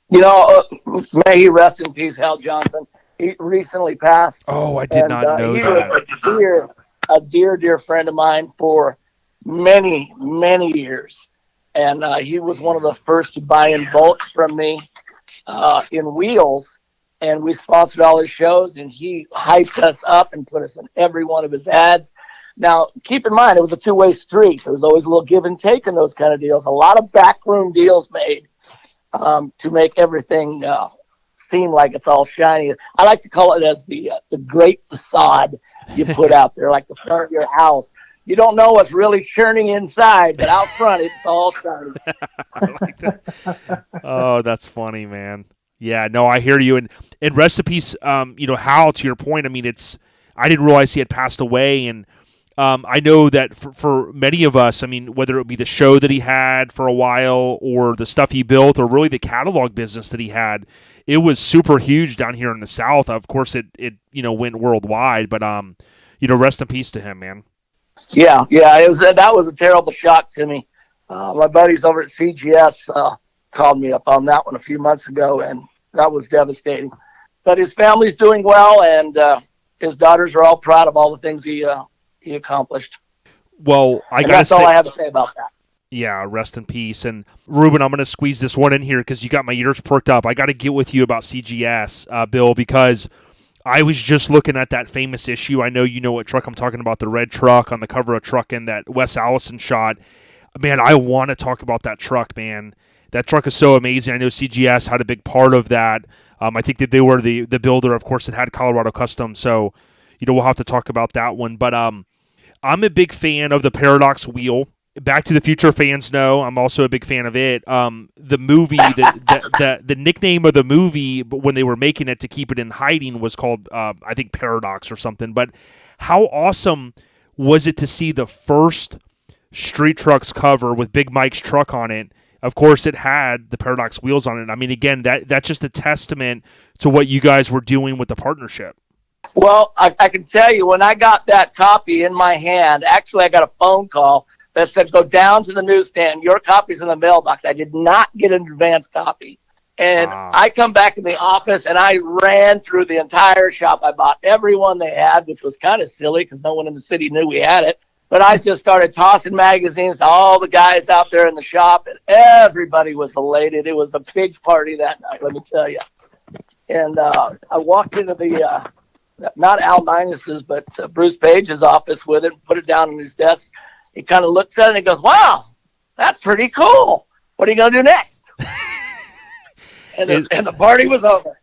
May he rest in peace, Hal Johnson. He recently passed. Oh, I did not know he that. Was a dear friend of mine for many, many years, and he was one of the first to buy in bulk from me in wheels. And we sponsored all his shows, and he hyped us up and put us in every one of his ads. Now, keep in mind, it was a two-way street. There was always a little give and take in those kind of deals. A lot of backroom deals made to make everything seem like it's all shiny. I like to call it as the great facade you put out there, like the front of your house. You don't know what's really churning inside, but out front, it's all shiny. I like that. Oh, that's funny, man. Yeah, no, I hear you. And recipes, Hal, to your point, I mean, I didn't realize he had passed away. And I know that for many of us, I mean, whether it be the show that he had for a while or the stuff he built or really the catalog business that he had, it was super huge down here in the South. Of course, it went worldwide, but, rest in peace to him, man. Yeah, that was a terrible shock to me. My buddies over at CGS called me up on that one a few months ago, and that was devastating. But his family's doing well, and his daughters are all proud of all the things he accomplished. Well, that's all I have to say about that. Yeah, rest in peace. And Ruben, I'm going to squeeze this one in here because you got my ears perked up. I got to get with you about CGS, Bill, because I was just looking at that famous issue. I know you know what truck I'm talking about, the red truck on the cover of Truckin' that Wes Allison shot. man, I want to talk about that truck, man. That truck is so amazing. I know CGS had a big part of that. I think that they were the builder, of course, that had Colorado Custom. So, we'll have to talk about that one. But I'm a big fan of the Paradox wheel. Back to the Future fans know I'm also a big fan of it. The movie, the nickname of the movie when they were making it to keep it in hiding was called, I think, Paradox or something. But how awesome was it to see the first Street Trucks cover with Big Mike's truck on it? Of course, it had the Paradox wheels on it. I mean, again, that's just a testament to what you guys were doing with the partnership. Well, I can tell you, when I got that copy in my hand, actually I got a phone call that said, go down to the newsstand. Your copy's in the mailbox. I did not get an advance copy. And I come back in the office, and I ran through the entire shop. I bought every one they had, which was kind of silly because no one in the city knew we had it. But I just started tossing magazines to all the guys out there in the shop, and everybody was elated. It was a big party that night, let me tell you. And I walked into the not Al Minus's, but Bruce Page's office with it and put it down on his desk. He kind of looks at it and he goes, wow, that's pretty cool. What are you going to do next? and the party was over.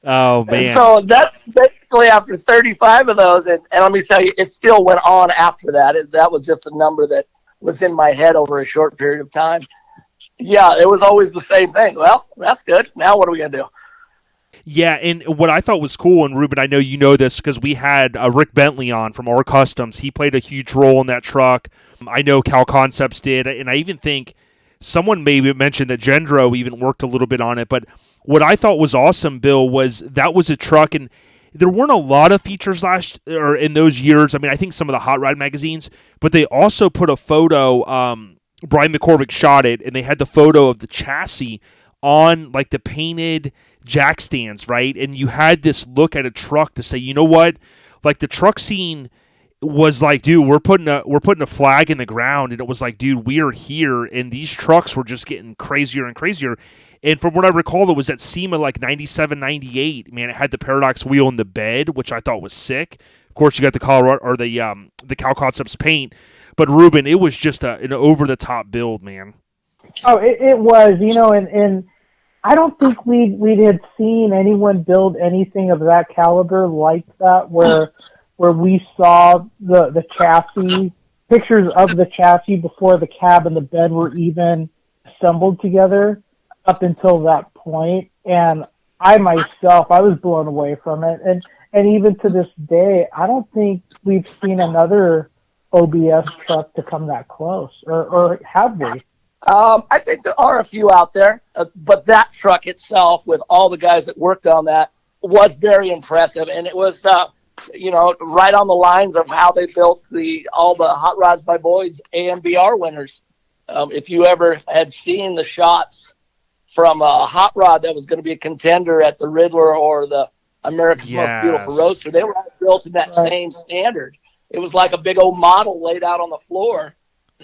Oh, man. And so that's basically after 35 of those. And let me tell you, it still went on after that. That was just a number that was in my head over a short period of time. Yeah, it was always the same thing. Well, that's good. Now what are we going to do? Yeah, and what I thought was cool, and Ruben, I know you know this because we had Rick Bentley on from Our Customs. He played a huge role in that truck. I know Cal Concepts did, and I even think someone maybe mentioned that Gendro even worked a little bit on it. But what I thought was awesome, Bill, was that was a truck, and there weren't a lot of features in those years. I mean, I think some of the Hot Rod magazines, but they also put a photo. Brian McCormick shot it, and they had the photo of the chassis on like the painted jack stands, right? And you had this look at a truck to say, you know what? Like the truck scene was like, dude, we're putting a flag in the ground, and it was like, dude, we are here, and these trucks were just getting crazier and crazier. And from what I recall, it was at SEMA like 97, 98. Man, it had the Paradox wheel in the bed, which I thought was sick. Of course, you got the Colorado or the Cal Concepts paint, but Ruben, it was just an over the top build, man. Oh, it was, and I don't think we had seen anyone build anything of that caliber like that, where we saw the chassis, pictures of the chassis before the cab and the bed were even assembled together up until that point. And I myself, I was blown away from it. And even to this day, I don't think we've seen another OBS truck to come that close, or have we? I think there are a few out there, but that truck itself, with all the guys that worked on that, was very impressive, and it was, right on the lines of how they built all the Hot Rods by Boyd's AMBR winners. If you ever had seen the shots from a hot rod that was going to be a contender at the Riddler or the America's Most Beautiful Roadster, they were all built in that same standard. It was like a big old model laid out on the floor.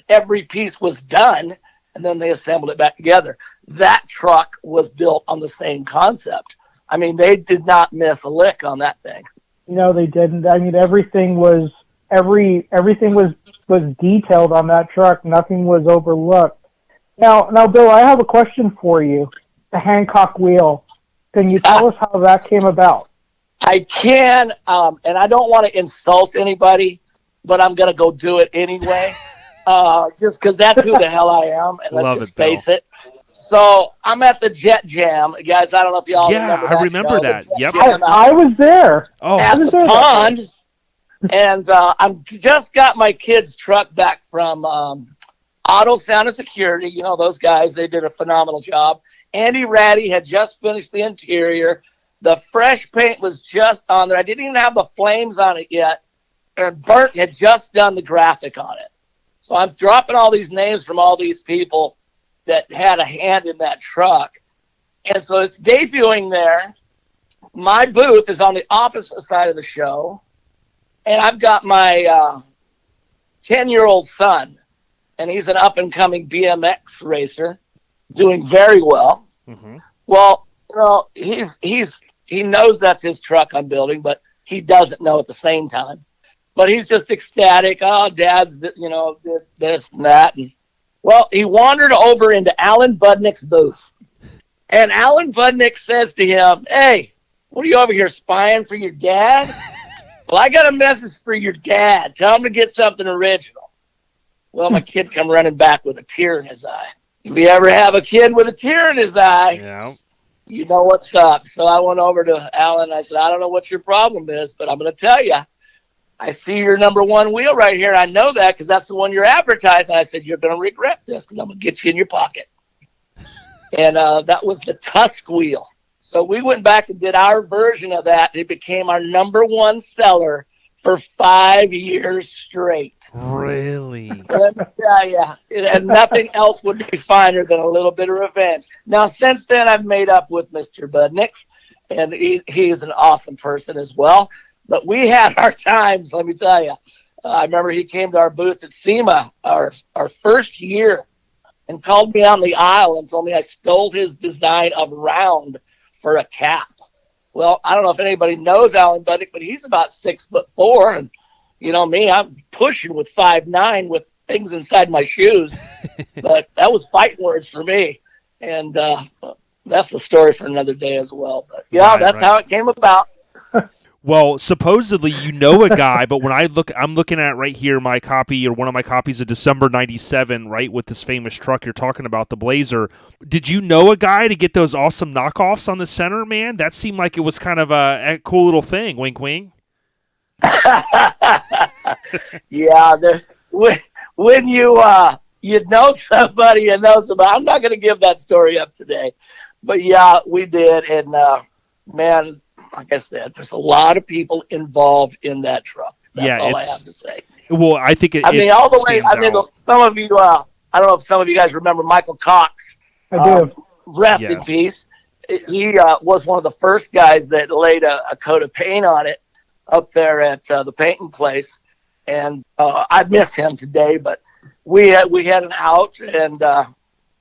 Every piece was done, and then they assembled it back together. That truck was built on the same concept. I mean, they did not miss a lick on that thing. No, they didn't. I mean, everything was detailed on that truck. Nothing was overlooked. Now, Bill, I have a question for you. The Hancock wheel. Can you tell us how that came about? I can, and I don't want to insult anybody, but I'm going to go do it anyway. Just because that's who the hell I am, and let's just face it. So I'm at the Jet Jam, guys. I don't know if y'all remember that. Yeah, I remember that. Yep, I was there. Oh, at the pond, and I'm just got my kid's truck back from Auto Sound and Security. You know those guys; they did a phenomenal job. Andy Ratty had just finished the interior. The fresh paint was just on there. I didn't even have the flames on it yet, and Bert had just done the graphic on it. So I'm dropping all these names from all these people that had a hand in that truck. And so it's debuting there. My booth is on the opposite side of the show. And I've got my 10-year-old son. And he's an up-and-coming BMX racer, doing very well. Mm-hmm. Well, he knows that's his truck I'm building, but he doesn't know at the same time. But he's just ecstatic. Oh, Dad's, did this and that. And Well, he wandered over into Alan Budnick's booth. And Alan Budnick says to him, "Hey, what are you over here spying for your dad?" "Well, I got a message for your dad. Tell him to get something original." Well, my kid come running back with a tear in his eye. If you ever have a kid with a tear in his eye, Yeah. you know what's up. So I went over to Alan. I said, "I don't know what your problem is, but I'm going to tell you. I see your number one wheel right here. I know that because that's the one you're advertising." I said, "You're going to regret this because I'm going to get you in your pocket." And that was the Tusk wheel. So we went back and did our version of that. It became our number one seller for 5 years straight. Really? Let me tell you, and nothing else would be finer than a little bit of revenge. Now, since then, I've made up with Mr. Budnick, and he's an awesome person as well. But we had our times, let me tell you. I remember he came to our booth at SEMA our first year and called me on the aisle and told me I stole his design of round for a cap. Well, I don't know if anybody knows Alan Budnick, but he's about 6'4", and you know me, I'm pushing with 5'9" with things inside my shoes. But that was fighting words for me, and that's the story for another day as well. But yeah, that's how it came about. Well, supposedly you know a guy, but when I'm looking at right here my copy, or one of my copies of December 97, right, with this famous truck you're talking about, the Blazer. Did you know a guy to get those awesome knockoffs on the center, man? That seemed like it was kind of a cool little thing. Wink, wink. Yeah, when you know somebody you know somebody. I'm not going to give that story up today, but yeah, we did, and man, like I said, there's a lot of people involved in that truck. That's all I have to say. Well, I think all the way. I mean, some of you. I don't know if some of you guys remember Michael Cox. I do. Rest in peace. He was one of the first guys that laid a coat of paint on it up there at the painting place, and I miss him today. But we had an out, and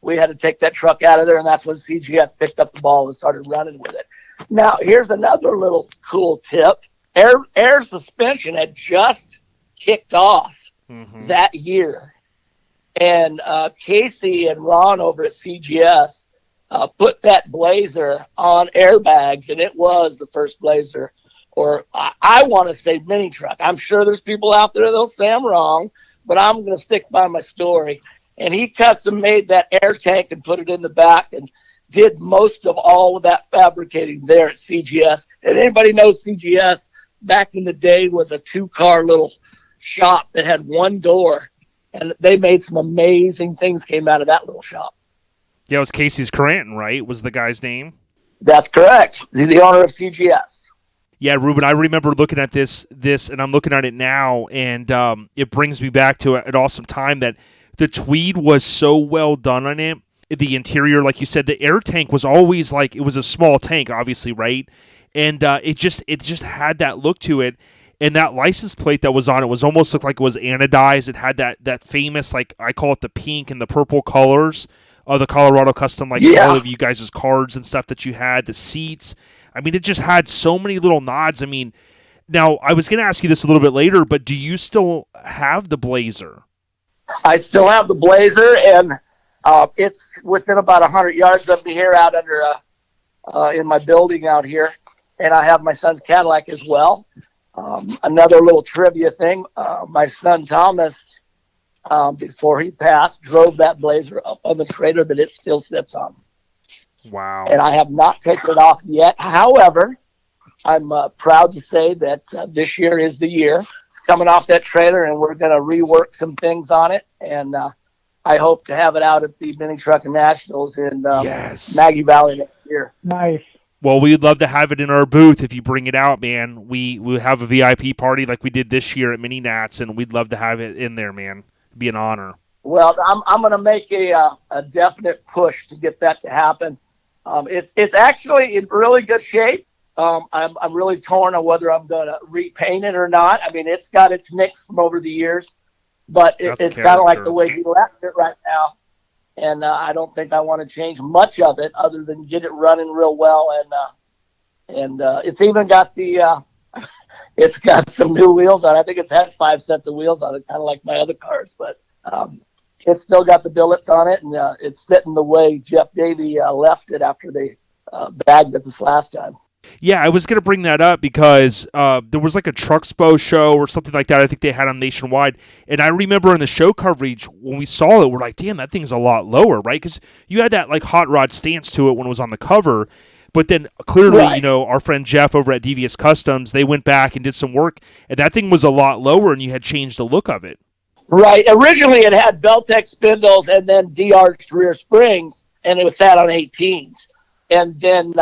we had to take that truck out of there, and that's when CGS picked up the ball and started running with it. Now, here's another little cool tip. Air suspension had just kicked off that year. And Casey and Ron over at CGS put that Blazer on airbags, and it was the first Blazer, or I want to say mini truck. I'm sure there's people out there that'll say I'm wrong, but I'm going to stick by my story. And he custom made that air tank and put it in the back, and did most of all of that fabricating there at CGS. And anybody knows CGS back in the day was a 2-car little shop that had one door, and they made some amazing things came out of that little shop. Yeah, it was Casey's Cranton, right? Was the guy's name? That's correct. He's the owner of CGS. Yeah, Ruben, I remember looking at this, and I'm looking at it now, and it brings me back to an awesome time that the tweed was so well done on it. The interior, like you said, the air tank was always like, it was a small tank, obviously, right? And it just had that look to it. And that license plate that was on it was almost looked like it was anodized. It had that famous, like, I call it the pink and the purple colors of the Colorado Custom, like all of you guys' cards and stuff that you had, the seats. I mean, it just had so many little nods. I mean, now, I was going to ask you this a little bit later, but do you still have the Blazer? I still have the Blazer, and it's within about 100 yards of me here out under in my building out here, and I have my son's Cadillac as well. Another little trivia thing, my son Thomas, before he passed, drove that Blazer up on the trailer that it still sits on. Wow. And I have not taken it off yet. However, I'm proud to say that this year is the year. It's coming off that trailer, and we're going to rework some things on it, and I hope to have it out at the Mini Trucking Nationals in Maggie Valley next year. Nice. Well, we'd love to have it in our booth if you bring it out, man. We'll have a VIP party like we did this year at Mini Nats, and we'd love to have it in there, man. It'd be an honor. Well, I'm going to make a definite push to get that to happen. It's actually in really good shape. I'm really torn on whether I'm going to repaint it or not. I mean, it's got its nicks from over the years, but it's kind of like the way he left it right now. And I don't think I want to change much of it other than get it running real well. And it's even got it's got some new wheels on it. I think it's had 5 sets of wheels on it, kind of like my other cars. But it's still got the billets on it, and it's sitting the way Jeff Davey left it after they bagged it this last time. Yeah, I was going to bring that up because there was like a Truck Expo show or something like that I think they had on Nationwide. And I remember in the show coverage, when we saw it, we're like, damn, that thing's a lot lower, right? Because you had that like hot rod stance to it when it was on the cover. But then clearly, Right. our friend Jeff over at Devious Customs, they went back and did some work. And that thing was a lot lower, and you had changed the look of it. Right. Originally, it had Beltec spindles and then D-arched rear springs, and it was sat on 18s. And then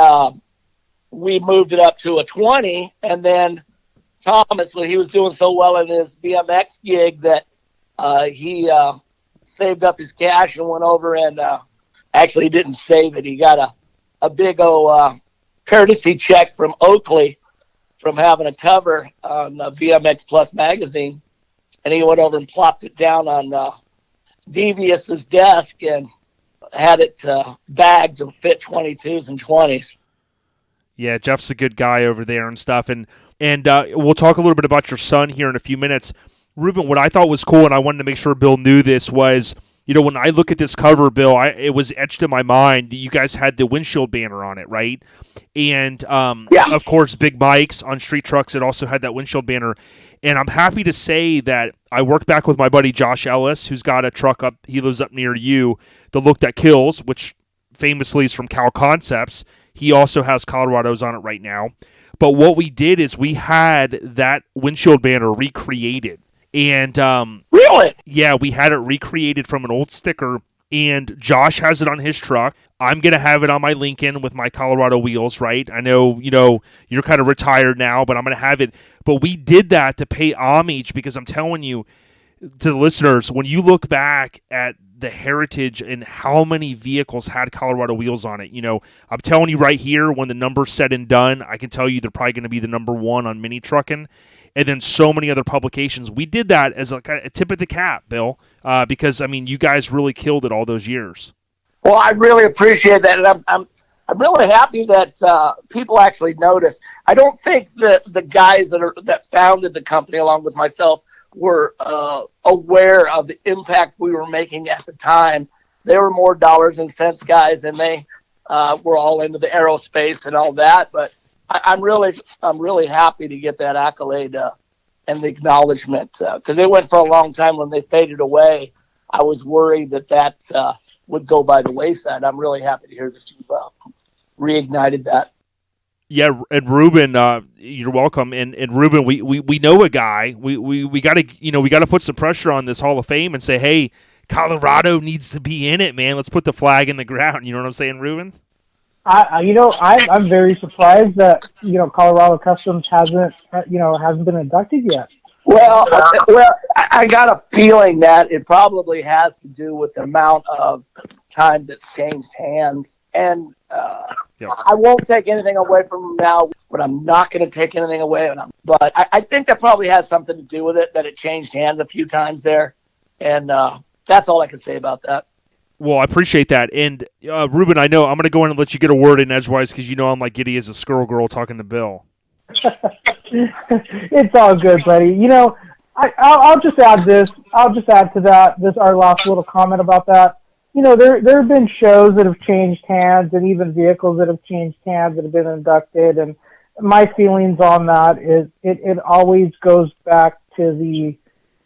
we moved it up to a 20, and then Thomas, well, he was doing so well in his BMX gig that he saved up his cash and went over and actually didn't save it. He got a big old courtesy check from Oakley from having a cover on BMX Plus magazine, and he went over and plopped it down on Devious's desk and had it bagged to fit 22s and 20s. Yeah, Jeff's a good guy over there and stuff. And we'll talk a little bit about your son here in a few minutes. Ruben, what I thought was cool, and I wanted to make sure Bill knew this, was, when I look at this cover, Bill, it was etched in my mind that you guys had the windshield banner on it, right? And, of course, Big Mike's on Street Trucks, it also had that windshield banner. And I'm happy to say that I worked back with my buddy Josh Ellis, who's got a truck up, he lives up near you, The Look That Kills, which famously is from Cal Concepts. He also has Colorado's on it right now. But what we did is we had that windshield banner recreated. And Really? Yeah, we had it recreated from an old sticker. And Josh has it on his truck. I'm going to have it on my Lincoln with my Colorado wheels, right? I know, you're kind of retired now, but I'm going to have it. But we did that to pay homage because I'm telling you, to the listeners, when you look back at the heritage and how many vehicles had Colorado wheels on it, I'm telling you right here, when the number's said and done, I can tell you they're probably going to be the number one on mini trucking. And then so many other publications. We did that as a tip of the cap, Bill, because, you guys really killed it all those years. Well, I really appreciate that, and I'm really happy that people actually noticed. I don't think that the guys that founded the company, along with myself, were aware of the impact we were making at the time. They were more dollars and cents guys, and they were all into the aerospace and all that. But I'm really happy to get that accolade and the acknowledgement, because it went for a long time. When they faded away, I was worried that would go by the wayside. I'm really happy to hear that you've reignited that. Yeah, and Ruben, you're welcome. And Ruben, we know a guy. We got to put some pressure on this Hall of Fame and say, hey, Colorado needs to be in it, man. Let's put the flag in the ground. You know what I'm saying, Ruben? I'm very surprised that Colorado Customs hasn't been inducted yet. Well, I got a feeling that it probably has to do with the amount of times it's changed hands. And I won't take anything away from them now, but I'm not going to take anything away. But I think that probably has something to do with it, that it changed hands a few times there. And that's all I can say about that. Well, I appreciate that. And Ruben, I know I'm going to go in and let you get a word in edgewise because I'm like giddy as a squirrel girl talking to Bill. It's all good, buddy. I'll just add this. I'll just add to that. This our last little comment about that. There have been shows that have changed hands, and even vehicles that have changed hands that have been inducted. And my feelings on that is it always goes back to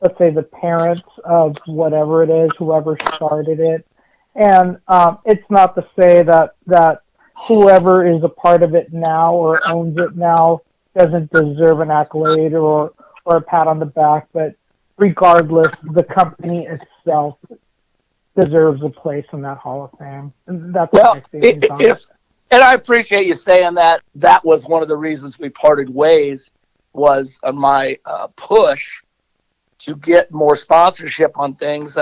let's say the parents of whatever it is, whoever started it. And it's not to say that whoever is a part of it now or owns it now doesn't deserve an accolade or a pat on the back, but regardless, the company itself deserves a place in that Hall of Fame. And that's my feelings on it. And I appreciate you saying that. That was one of the reasons we parted ways, was on my push to get more sponsorship on things.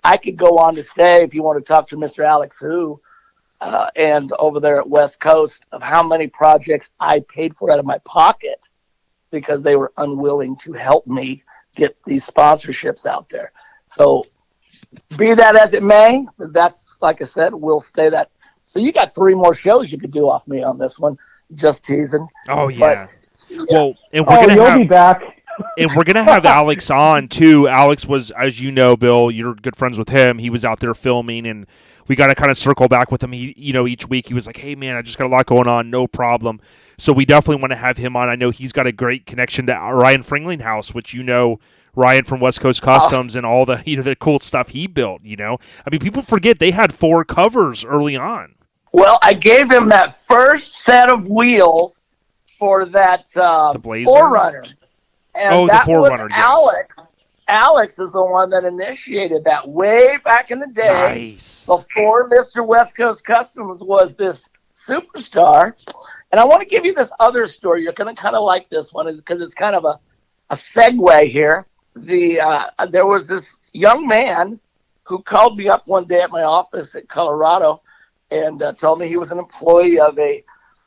I could go on to say, if you want to talk to Mr. Alex Hu, and over there at West Coast, of how many projects I paid for out of my pocket because they were unwilling to help me get these sponsorships out there. So be that as it may, that's, like I said, we'll stay that. So you got 3 more shows you could do off me on this one. Just teasing. Oh, yeah. But, well, and we're you'll be back. And we're going to have Alex on, too. Alex was, as you know, Bill, you're good friends with him. He was out there filming, and we got to kind of circle back with him. He, each week he was like, hey, man, I just got a lot going on. No problem. So we definitely want to have him on. I know he's got a great connection to Ryan Fringlinghouse, which Ryan from West Coast Customs and all the the cool stuff he built. I mean, people forget they had 4 covers early on. Well, I gave him that first set of wheels for that the Blazer? 4Runner. And the 4Runner, yes. Alex. Alex is the one that initiated that way back in the day. Nice. Before Mr. West Coast Customs was this superstar. And I want to give you this other story. You're going to kind of like this one because it's kind of a segue here. There was this young man who called me up one day at my office in Colorado and told me he was an employee of a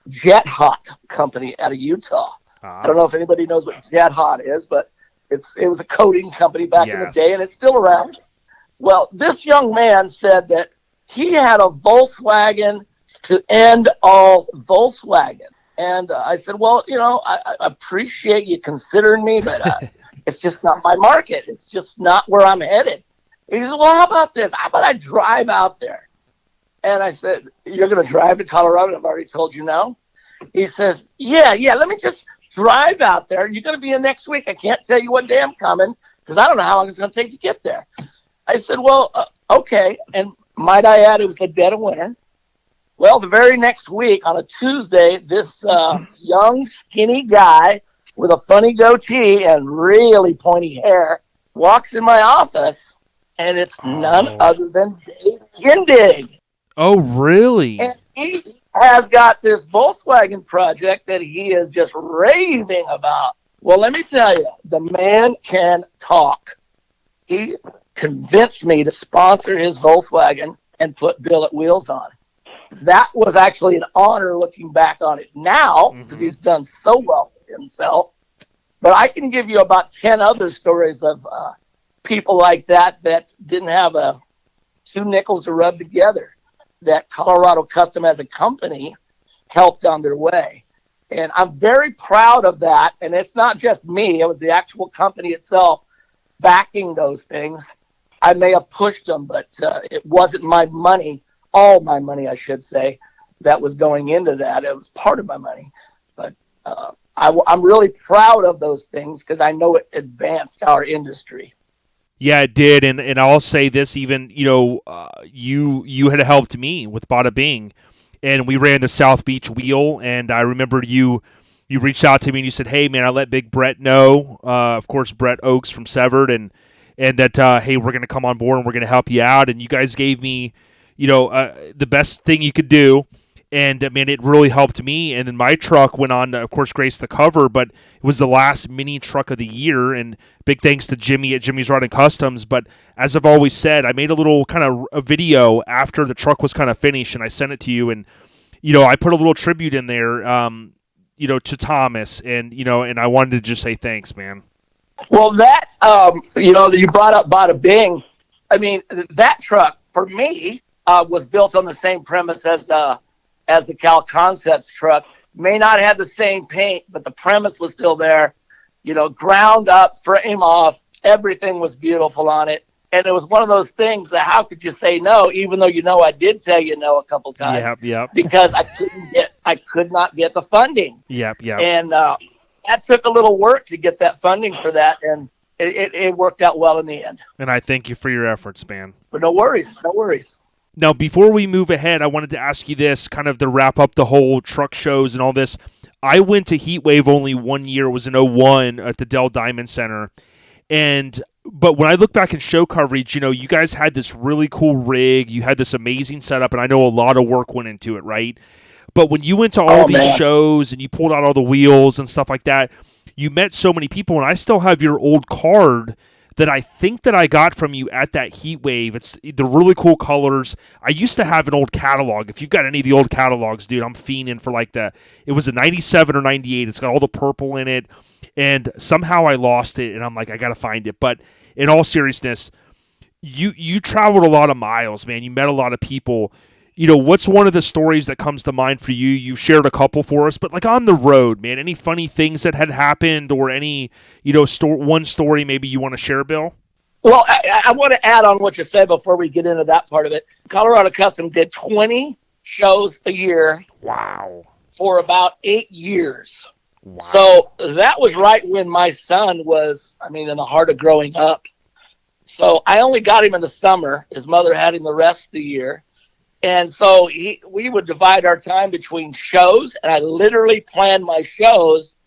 Jet Hot company out of Utah. I don't know if anybody knows what Jet Hot is, but it was a coating company back in the day, and it's still around. Well, this young man said that he had a Volkswagen to end all Volkswagen. And I said, well, I appreciate you considering me, but it's just not my market. It's just not where I'm headed. He said, well, how about this? How about I drive out there? And I said, you're going to drive to Colorado? I've already told you no. He says, yeah, let me just drive out there. You're going to be in next week. I can't tell you what day I'm coming because I don't know how long it's going to take to get there. I said, well, okay. And might I add, it was the dead of winter. Well, the very next week on a Tuesday, this young, skinny guy with a funny goatee and really pointy hair walks in my office, and it's none other than Dave Kindig. Oh, really? And he has got this Volkswagen project that he is just raving about. Well, let me tell you, the man can talk. He convinced me to sponsor his Volkswagen and put Billet wheels on. That was actually an honor looking back on it now because he's done so well for himself. But I can give you about 10 other stories of people like that didn't have 2 nickels to rub together that Colorado Custom as a company helped on their way. And I'm very proud of that. And it's not just me. It was the actual company itself backing those things. I may have pushed them, but it wasn't my money, all my money, I should say, that was going into that. It was part of my money. But I'm really proud of those things because I know it advanced our industry. Yeah, it did, and I'll say this: even you had helped me with Bada Bing, and we ran the South Beach wheel, and I remember you reached out to me and you said, "Hey, man, I let Big Brett know, of course, Brett Oakes from Severed, and that hey, we're gonna come on board and we're gonna help you out." And you guys gave me, the best thing you could do. And, I mean, it really helped me. And then my truck went on to, of course, grace the cover, but it was the last mini truck of the year. And big thanks to Jimmy at Jimmy's Rod and Customs. But as I've always said, I made a little kind of a video after the truck was kind of finished, and I sent it to you. And, I put a little tribute in there, to Thomas. And, and I wanted to just say thanks, man. Well, that, you brought up Bada Bing. I mean, that truck, for me, was built on the same premise as the Cal Concepts truck. May not have the same paint, but the premise was still there. Ground up, frame off, everything was beautiful on it. And it was one of those things that how could you say no, even though I did tell you no a couple times. Yep. Because I could not get the funding. Yep. And that took a little work to get that funding for that, and it worked out well in the end. And I thank you for your efforts, man. But no worries. Now, before we move ahead, I wanted to ask you this, kind of to wrap up the whole truck shows and all this. I went to Heatwave only 1 year. It was in 2001 at the Dell Diamond Center. But when I look back in show coverage, you guys had this really cool rig. You had this amazing setup, and I know a lot of work went into it, right? But when you went to all these shows and you pulled out all the wheels and stuff like that, you met so many people, and I still have your old card that I think that I got from you at that Heat Wave. It's the really cool colors. I used to have an old catalog. If you've got any of the old catalogs, dude, I'm fiending for it was a 97 or 98. It's got all the purple in it, and somehow I lost it, and I'm like, I got to find it. But in all seriousness, you traveled a lot of miles, man. You met a lot of people. what's one of the stories that comes to mind for you? You shared a couple for us, but like on the road, man, any funny things that had happened or any, one story maybe you want to share, Bill? Well, I want to add on what you said before we get into that part of it. Colorado Custom did 20 shows a year. Wow. For about 8 years. Wow. So that was right when my son was, in the heart of growing up. So I only got him in the summer. His mother had him the rest of the year. And so we would divide our time between shows, and I literally planned my shows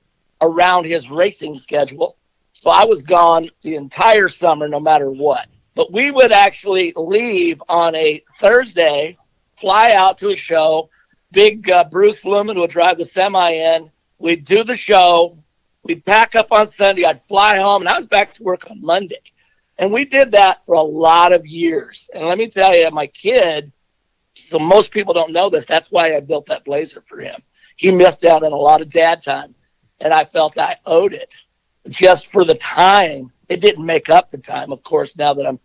around his racing schedule. So I was gone the entire summer no matter what. But we would actually leave on a Thursday, fly out to a show. Big Bruce Flumen would drive the semi in. We'd do the show. We'd pack up on Sunday. I'd fly home, and I was back to work on Monday. And we did that for a lot of years. And let me tell you, my kid, so most people don't know this, that's why I built that Blazer for him. He missed out on a lot of dad time, and I felt I owed it just for the time. It didn't make up the time, of course, now that I'm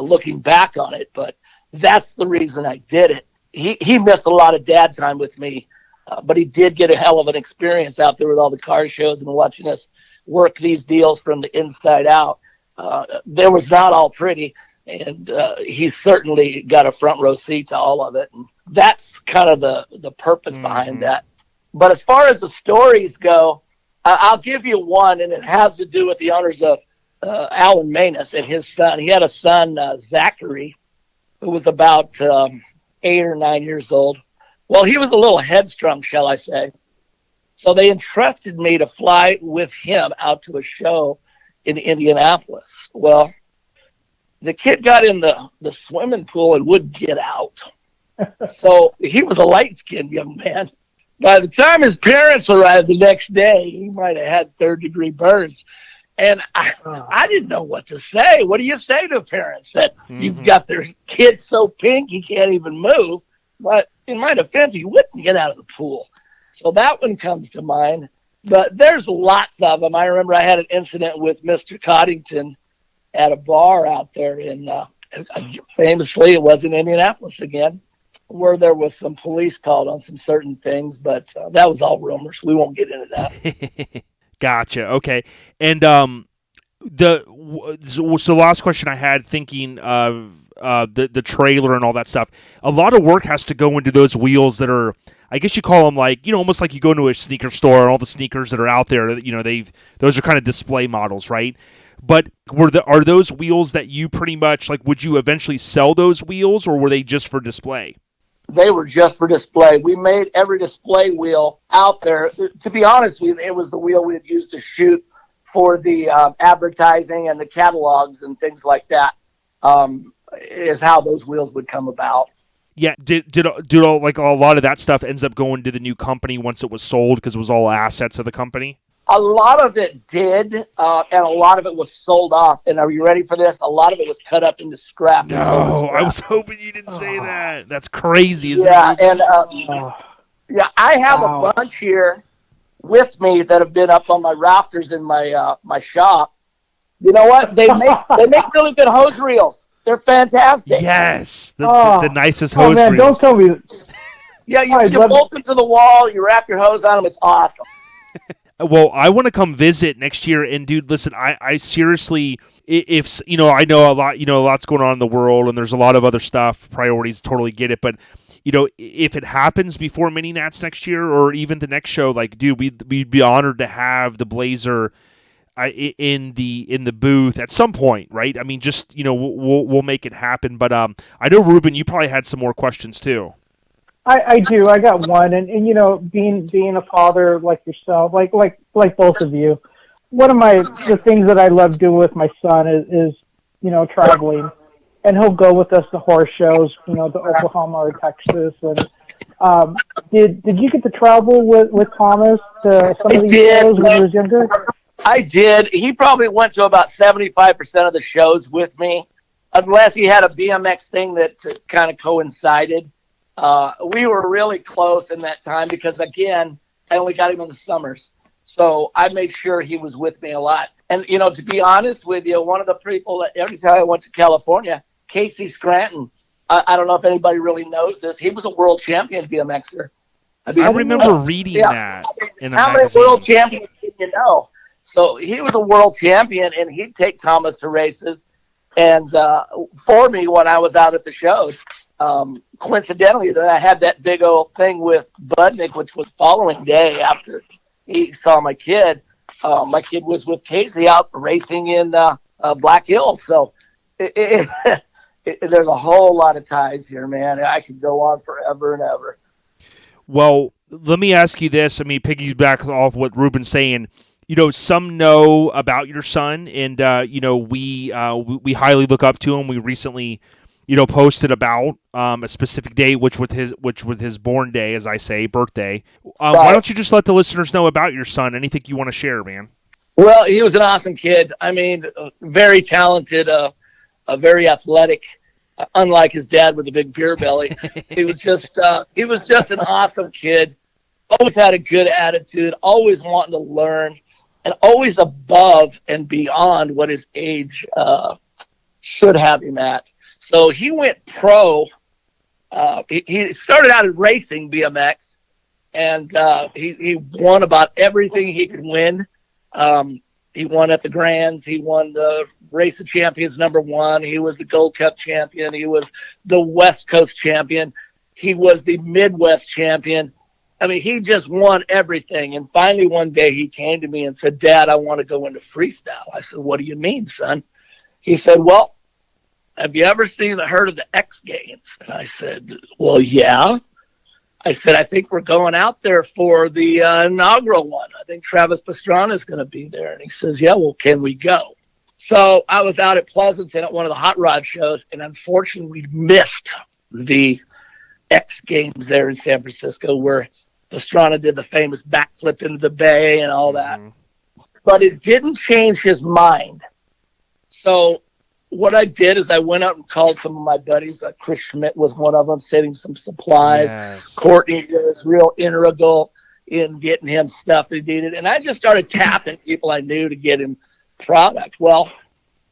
looking back on it, but that's the reason I did it. He missed a lot of dad time with me, but he did get a hell of an experience out there with all the car shows and watching us work these deals from the inside out. There was not all pretty, and he certainly got a front row seat to all of it. And that's kind of the purpose behind that. But as far as the stories go, I'll give you one, and it has to do with the owners of Alan Manus and his son. He had a son, Zachary, who was about 8 or 9 years old. Well, he was a little headstrong, shall I say. So they entrusted me to fly with him out to a show in Indianapolis. Well, the kid got in the swimming pool and wouldn't get out. So he was a light-skinned young man. By the time his parents arrived the next day, he might have had third-degree burns. And I didn't know what to say. What do you say to parents that you've got their kid so pink he can't even move? But in my defense, he wouldn't get out of the pool. So that one comes to mind. But there's lots of them. I remember I had an incident with Mr. Coddington at a bar out there famously, it was in Indianapolis again, where there was some police called on some certain things. But that was all rumors. We won't get into that. Gotcha. Okay. And the last question I had, thinking of the trailer and all that stuff, a lot of work has to go into those wheels that are, I guess you call them like, almost like you go into a sneaker store and all the sneakers that are out there, those are kind of display models, right? But are those wheels that you pretty much, like, would you eventually sell those wheels, or were they just for display? They were just for display. We made every display wheel out there. To be honest with you, it was the wheel we had used to shoot for the advertising and the catalogs and things like that, is how those wheels would come about. Yeah, did all, like, a lot of that stuff ends up going to the new company once it was sold because it was all assets of the company? A lot of it did, and a lot of it was sold off. And are you ready for this? A lot of it was cut up into scrap. No, I was hoping you didn't say that. That's crazy. Yeah, and I have a bunch here with me that have been up on my rafters in my my shop. You know what? They make really good hose reels. They're fantastic. Yes, the nicest hose man, reels. Don't tell me. Yeah, you bolt them to the wall. You wrap your hose on them. It's awesome. Well, I want to come visit next year, and dude, listen, I seriously, if I know a lot, a lot's going on in the world, and there's a lot of other stuff, priorities, totally get it, but if it happens before Mini Nats next year, or even the next show, like, dude, we'd be honored to have the Blazer in the booth at some point, right? I mean, just we'll make it happen. But I know, Ruben, you probably had some more questions too. I do. I got one, and being a father like yourself, like both of you, one of the things that I love doing with my son is traveling, and he'll go with us to horse shows, to Oklahoma or Texas. And did you get to travel with Thomas to some of these shows when he was younger? I did. He probably went to about 75% of the shows with me, unless he had a BMX thing that kind of coincided. We were really close in that time because, again, I only got him in the summers. So I made sure he was with me a lot. And, to be honest with you, one of the people that every time I went to California, Casey Scranton, I don't know if anybody really knows this. He was a world champion BMXer. I remember reading that in a How magazine. many world champions did you know? So he was a world champion, and he'd take Thomas to races. And for me, when I was out at the shows, coincidentally, that I had that big old thing with Budnick, which was following day after he saw my kid. My kid was with Casey out racing in Black Hills. So there's a whole lot of ties here, man. I could go on forever and ever. Well, let me ask you this. I mean, piggyback off what Ruben's saying. Some know about your son, and we highly look up to him. We recently, posted about a specific date, which was his born day, as I say, birthday. Why don't you just let the listeners know about your son? Anything you want to share, man? Well, he was an awesome kid. I mean, very talented, very athletic. Unlike his dad with a big beer belly, he was just an awesome kid. Always had a good attitude. Always wanting to learn. And always above and beyond what his age should have him at. So he went pro. He started out in racing BMX, and he won about everything he could win. He won at the Grands. He won the Race of Champions #1. He was the Gold Cup champion. He was the West Coast champion. He was the Midwest champion. I mean, he just won everything. And finally, one day he came to me and said, "Dad, I want to go into freestyle." I said, "What do you mean, son?" He said, "Well, have you ever heard of the X Games?" And I said, "Well, yeah." I said, "I think we're going out there for the inaugural one. I think Travis Pastrana is going to be there." And he says, "Yeah, well, can we go?" So I was out at Pleasanton at one of the hot rod shows, and unfortunately we missed the X Games there in San Francisco, where Pastrana did the famous backflip into the bay and all that. But it didn't change his mind. So what I did is I went out and called some of my buddies. Chris Schmidt was one of them, sending some supplies. Yes. Courtney was real integral in getting him stuff he needed. And I just started tapping people I knew to get him product. Well,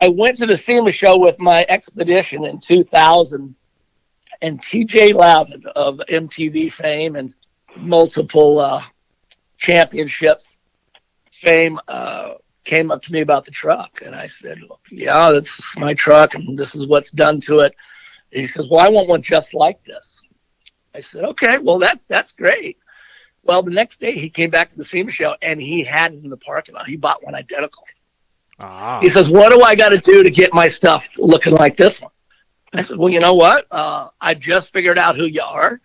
I went to the SEMA show with my expedition in 2000, and TJ Lavin of MTV fame and multiple championships fame came up to me about the truck, and I said, "Look, yeah, that's my truck, and this is what's done to it." And he says, "Well, I want one just like this." I said, "Okay, well, that's great." Well, the next day he came back to the SEMA show, and he had it in the parking lot. He bought one identical. He says, "What do I got to do to get my stuff looking like this one?" I said, "Well, you know what? I just figured out who you are,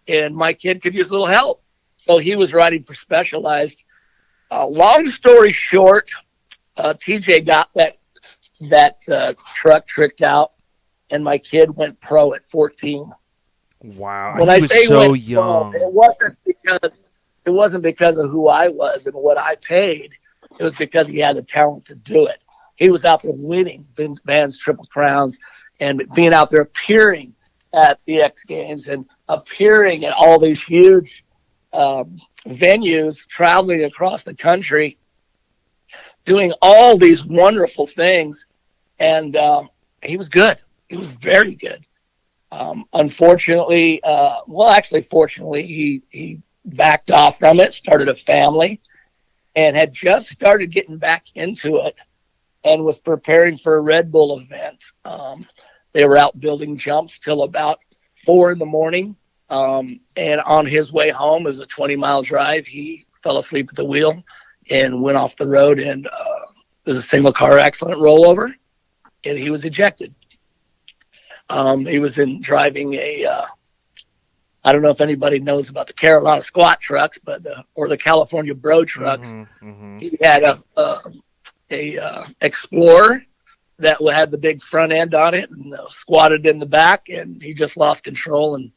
and my kid could use a little help." So he was riding for Specialized. Long story short, TJ got that truck tricked out, and my kid went pro at 14. Wow, When he I was say so went young. pro, it wasn't because of who I was and what I paid. It was because he had the talent to do it. He was out there winning Vans Triple Crowns and being out there appearing at the X Games and appearing at all these huge venues, traveling across the country, doing all these wonderful things. And he was good. He was very good. Unfortunately, fortunately, he backed off from it, started a family, and had just started getting back into it and was preparing for a Red Bull event. They were out building jumps till about 4 a.m. And on his way home, it was a 20-mile drive. He fell asleep at the wheel and went off the road, and it was a single car accident rollover, and he was ejected. He was driving I don't know if anybody knows about the Carolina squat trucks, or the California bro trucks. He had a Explorer that had the big front end on it and squatted in the back, and he just lost control and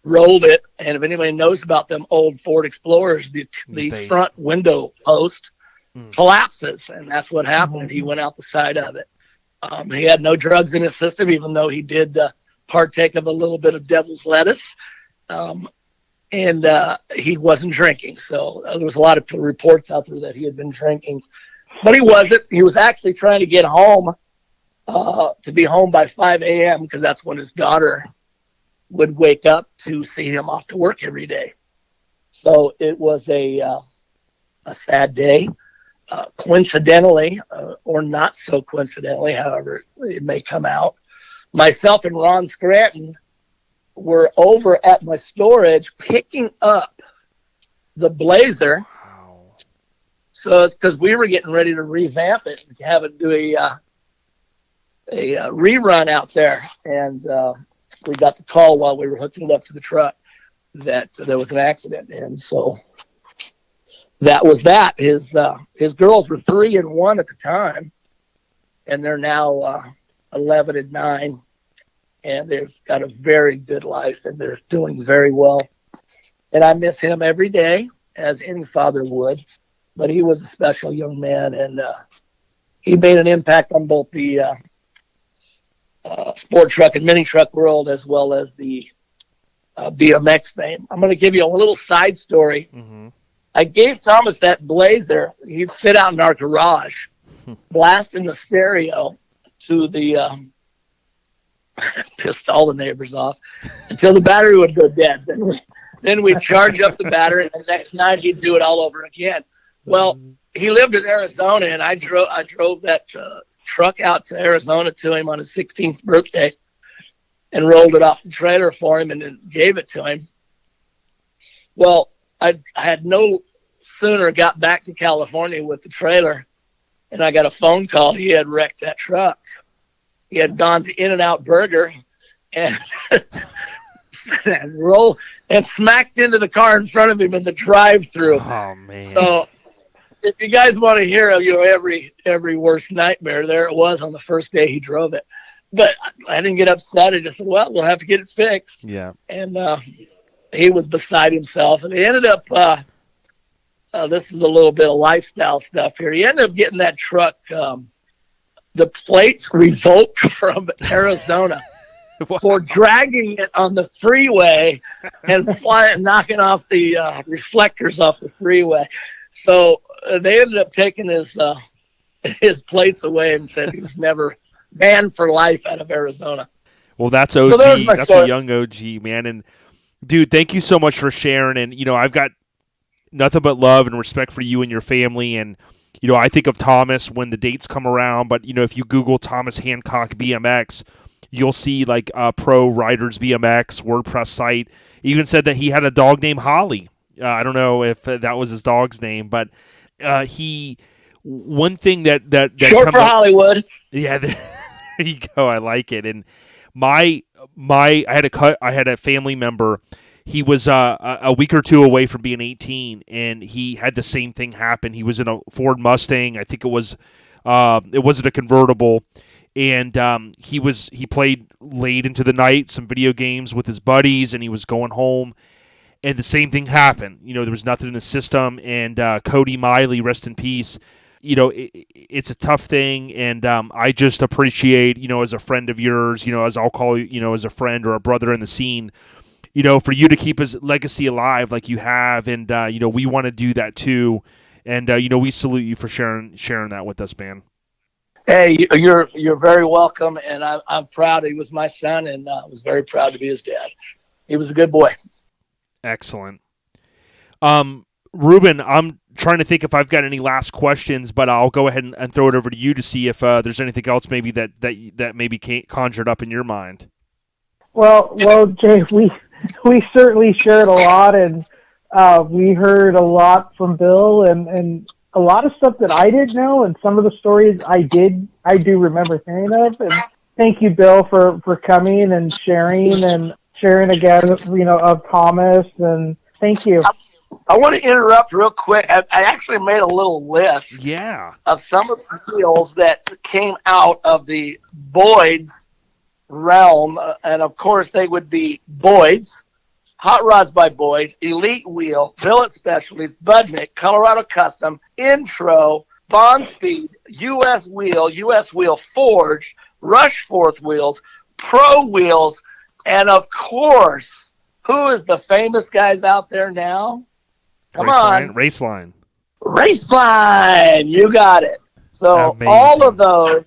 rolled it. And if anybody knows about them old Ford Explorers, the front window post collapses, and that's what happened. He went out the side of it. He had no drugs in his system, even though he did partake of a little bit of devil's lettuce. And he wasn't drinking. So there was a lot of reports out there that he had been drinking, but he wasn't. He was actually trying to get home, to be home by 5 a.m. because that's when his daughter would wake up to see him off to work every day. So it was a sad day. Coincidentally, or not so coincidentally, however it may come out, myself and Ron Scranton were over at my storage picking up the Blazer. Wow. So it's because we were getting ready to revamp it and have it do a rerun out there. And we got the call while we were hooking it up to the truck that there was an accident. And so that was that. His girls were 3 and 1 at the time, and they're now 11 and 9, and they've got a very good life, and they're doing very well. And I miss him every day, as any father would. But he was a special young man, and he made an impact on both the sport truck and mini truck world, as well as the BMX fame. I'm going to give you a little side story. Mm-hmm. I gave Thomas that Blazer. He'd sit out in our garage, blasting the stereo to the pissed all the neighbors off until the battery would go dead. Then we'd charge up the battery, and the next night he'd do it all over again. Well, he lived in Arizona, and I drove that truck out to Arizona to him on his 16th birthday and rolled it off the trailer for him and then gave it to him. Well, I had no sooner got back to California with the trailer, and I got a phone call. He had wrecked that truck. He had gone to In-N-Out Burger and and smacked into the car in front of him in the drive-thru. Oh, man. So if you guys want to hear every worst nightmare, there it was on the first day he drove it. But I didn't get upset. I just said, well, we'll have to get it fixed. Yeah. And he was beside himself. And he ended up, this is a little bit of lifestyle stuff here. He ended up getting that truck, the plates revoked from Arizona for dragging it on the freeway and knocking off the reflectors off the freeway. So they ended up taking his plates away and said he was never banned for life out of Arizona. Well, that's OG. So that's story. A young OG, man. And, dude, thank you so much for sharing. And, I've got nothing but love and respect for you and your family. And, I think of Thomas when the dates come around. But, if you Google Thomas Hancock BMX, you'll see, like, Pro Riders BMX, WordPress site. He even said that he had a dog named Holly. I don't know if that was his dog's name. But one thing that short for Hollywood. Yeah, there you go. I like it. And I had a family member. He was a week or two away from being 18, and he had the same thing happen. He was in a Ford Mustang. I think it wasn't a convertible, and he played late into the night some video games with his buddies, and he was going home, and the same thing happened. There was nothing in the system, and Cody Miley, rest in peace. It's a tough thing, and I just appreciate, as a friend of yours, as I'll call you, as a friend or a brother in the scene, for you to keep his legacy alive like you have, and we want to do that too, and we salute you for sharing that with us, man. Hey, you're very welcome, and I'm proud. He was my son, and I was very proud to be his dad. He was a good boy. Excellent. Ruben, I'm trying to think if I've got any last questions, but I'll go ahead and throw it over to you to see if there's anything else maybe that maybe conjured up in your mind. Well, Jay, we certainly shared a lot, and we heard a lot from Bill, and a lot of stuff that I didn't know, and some of the stories I do remember hearing of. And thank you, Bill, for coming and sharing again, of Thomas, and thank you. I want to interrupt real quick. I actually made a little list of some of the deals that came out of the Boyd realm, and of course they would be Boyd's, Hot Rods by Boyd, Elite Wheel, Billet Specialties, Budnick, Colorado Custom, Intro, Bond Speed, US Wheel Forge, Rush Fourth Wheels, Pro Wheels, and of course, who is the famous guys out there now? Come on. Raceline. You got it. So Amazing. all of those,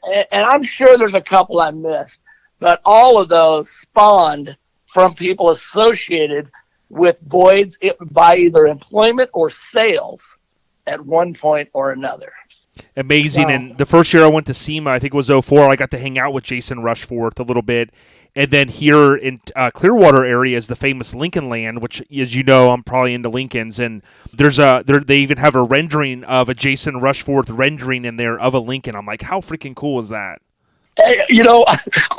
and I'm sure there's a couple I missed, but all of those spawned from people associated with Boyd's by either employment or sales at one point or another. Amazing. Wow. And the first year I went to SEMA, I think it was 04, I got to hang out with Jason Rushforth a little bit. And then here in Clearwater area is the famous Lincoln Land, which, as you know, I'm probably into Lincolns. And they even have a rendering of a Jason Rushforth rendering in there of a Lincoln. I'm like, how freaking cool is that? Hey, you know,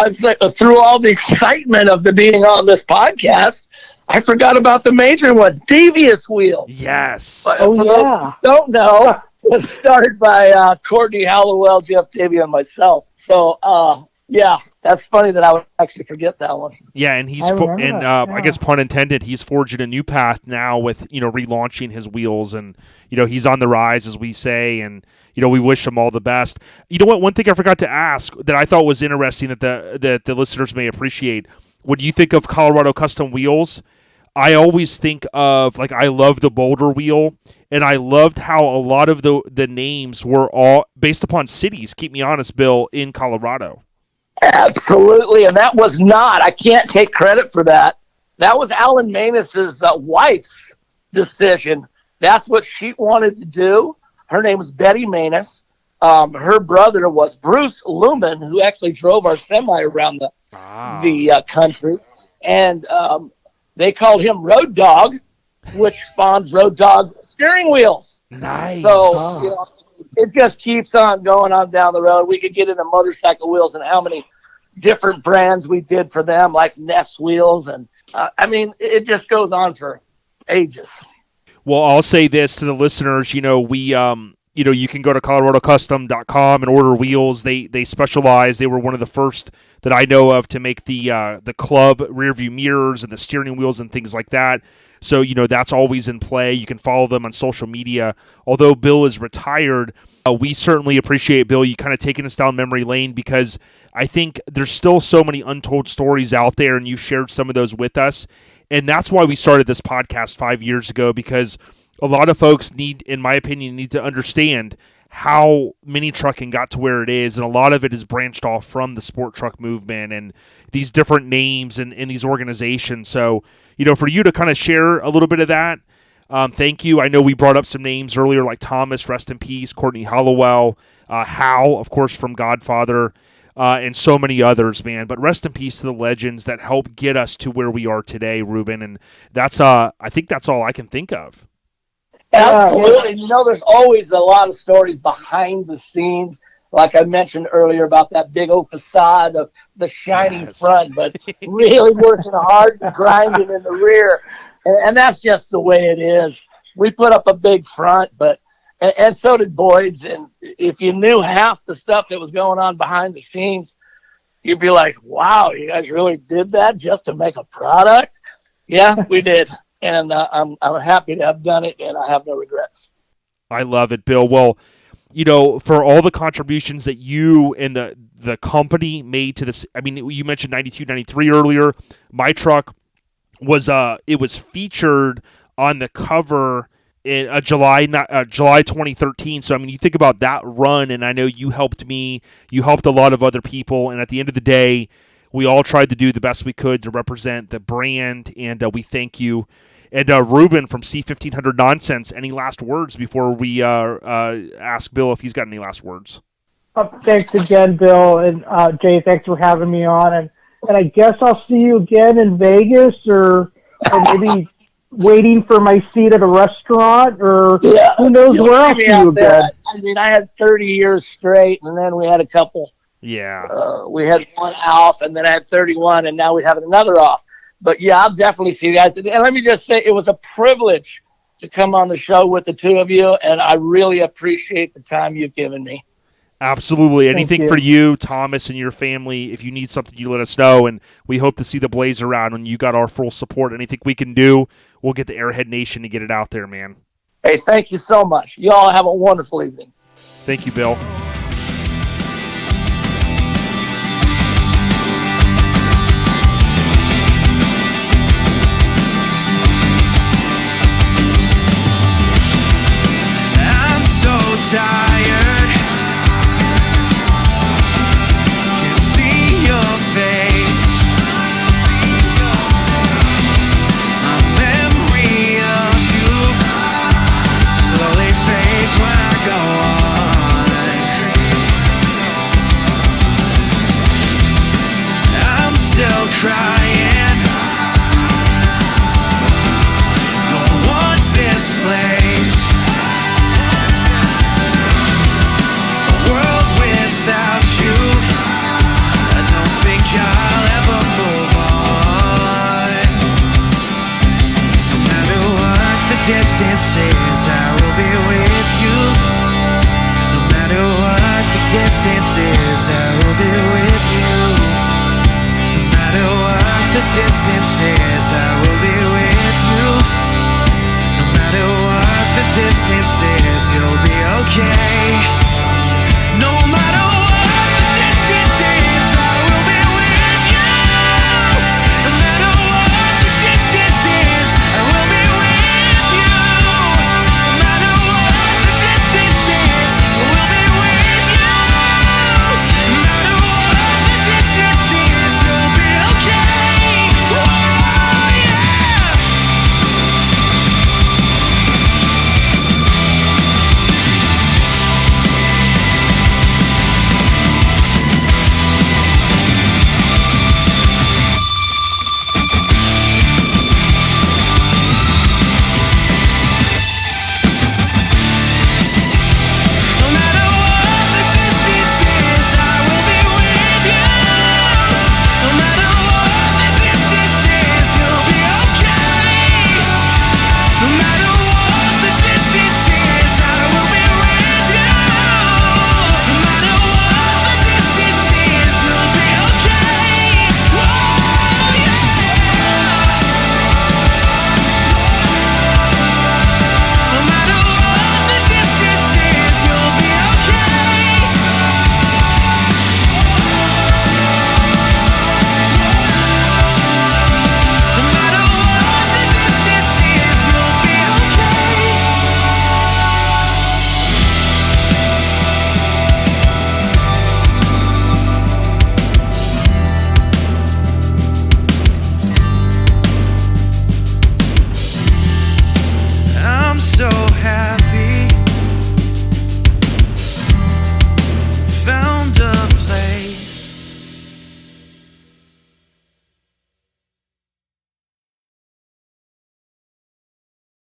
I'm through all the excitement of the being on this podcast, I forgot about the major one, Devious Wheels. Yes. Oh, yeah. Don't know. It was started by Courtney Hallowell, Jeff Davey, and myself. So, yeah, that's funny that I would actually forget that one. Yeah, and he's I guess pun intended, he's forging a new path now with, you know, relaunching his wheels, and, you know, he's on the rise, as we say, and, you know, we wish him all the best. You know what? One thing I forgot to ask that I thought was interesting that the listeners may appreciate. When you think of Colorado Custom Wheels, I always think of, like, I love the Boulder wheel, and I loved how a lot of the names were all based upon cities, keep me honest, Bill, in Colorado. Absolutely, and that was not, I can't take credit for that. That was Alan Manus's wife's decision. That's what she wanted to do. Her name was Betty Manus. Her brother was Bruce Lumen, who actually drove our semi around the country. And they called him Road Dog, which spawned Road Dog steering wheels. Nice. So, you know, it just keeps on going on down the road. We could get into motorcycle wheels and how many different brands we did for them, like Ness wheels. And, I mean, it just goes on for ages. Well, I'll say this to the listeners, you know, we, you know, you can go to coloradocustom.com and order wheels. They specialize. They were one of the first that I know of to make the club rear view mirrors and the steering wheels and things like that. So, you know, that's always in play. You can follow them on social media. Although Bill is retired, we certainly appreciate, Bill, you kind of taking us down memory lane, because I think there's still so many untold stories out there, and you shared some of those with us. And that's why we started this podcast 5 years ago, because a lot of folks in my opinion, need to understand how mini trucking got to where it is, and a lot of it is branched off from the sport truck movement and these different names and these organizations. So, you know, for you to kind of share a little bit of that, thank you. I know we brought up some names earlier, like Thomas, rest in peace, Courtney Hollowell, Hal, of course, from Godfather, and so many others, man. But rest in peace to the legends that helped get us to where we are today, Ruben. And that's, I think that's all I can think of. Absolutely. You know, there's always a lot of stories behind the scenes, like I mentioned earlier about that big old facade of the shiny front, but really working hard and grinding in the rear. And that's just the way it is. We put up a big front, and so did Boyd's. And if you knew half the stuff that was going on behind the scenes, you'd be like, wow, you guys really did that just to make a product? Yeah, we did. And I'm happy to have done it, and I have no regrets. I love it, Bill. Well, you know, for all the contributions that you and the company made to this, I mean, you mentioned 92, 93 earlier. My truck was it was featured on the cover in July 2013. So, I mean, you think about that run, and I know you helped me, you helped a lot of other people, and at the end of the day, we all tried to do the best we could to represent the brand, and we thank you. And Ruben from C1500 Nonsense, any last words before we ask Bill if he's got any last words? Thanks again, Bill, and Jay, thanks for having me on. And I guess I'll see you again in Vegas, or maybe waiting for my seat at a restaurant, or who knows where I'll see you again. I mean, I had 30 years straight, and then we had a couple. Yeah. We had one off, and then I had 31, and now we have another off. But, yeah, I'll definitely see you guys. And let me just say, it was a privilege to come on the show with the two of you, and I really appreciate the time you've given me. Absolutely. Anything for you, Thomas, and your family. If you need something, you let us know, and we hope to see the Blaze around, and you got our full support. Anything we can do, we'll get the Airhead Nation to get it out there, man. Hey, thank you so much. You all have a wonderful evening. Thank you, Bill. Tired, can see your face. distance says I will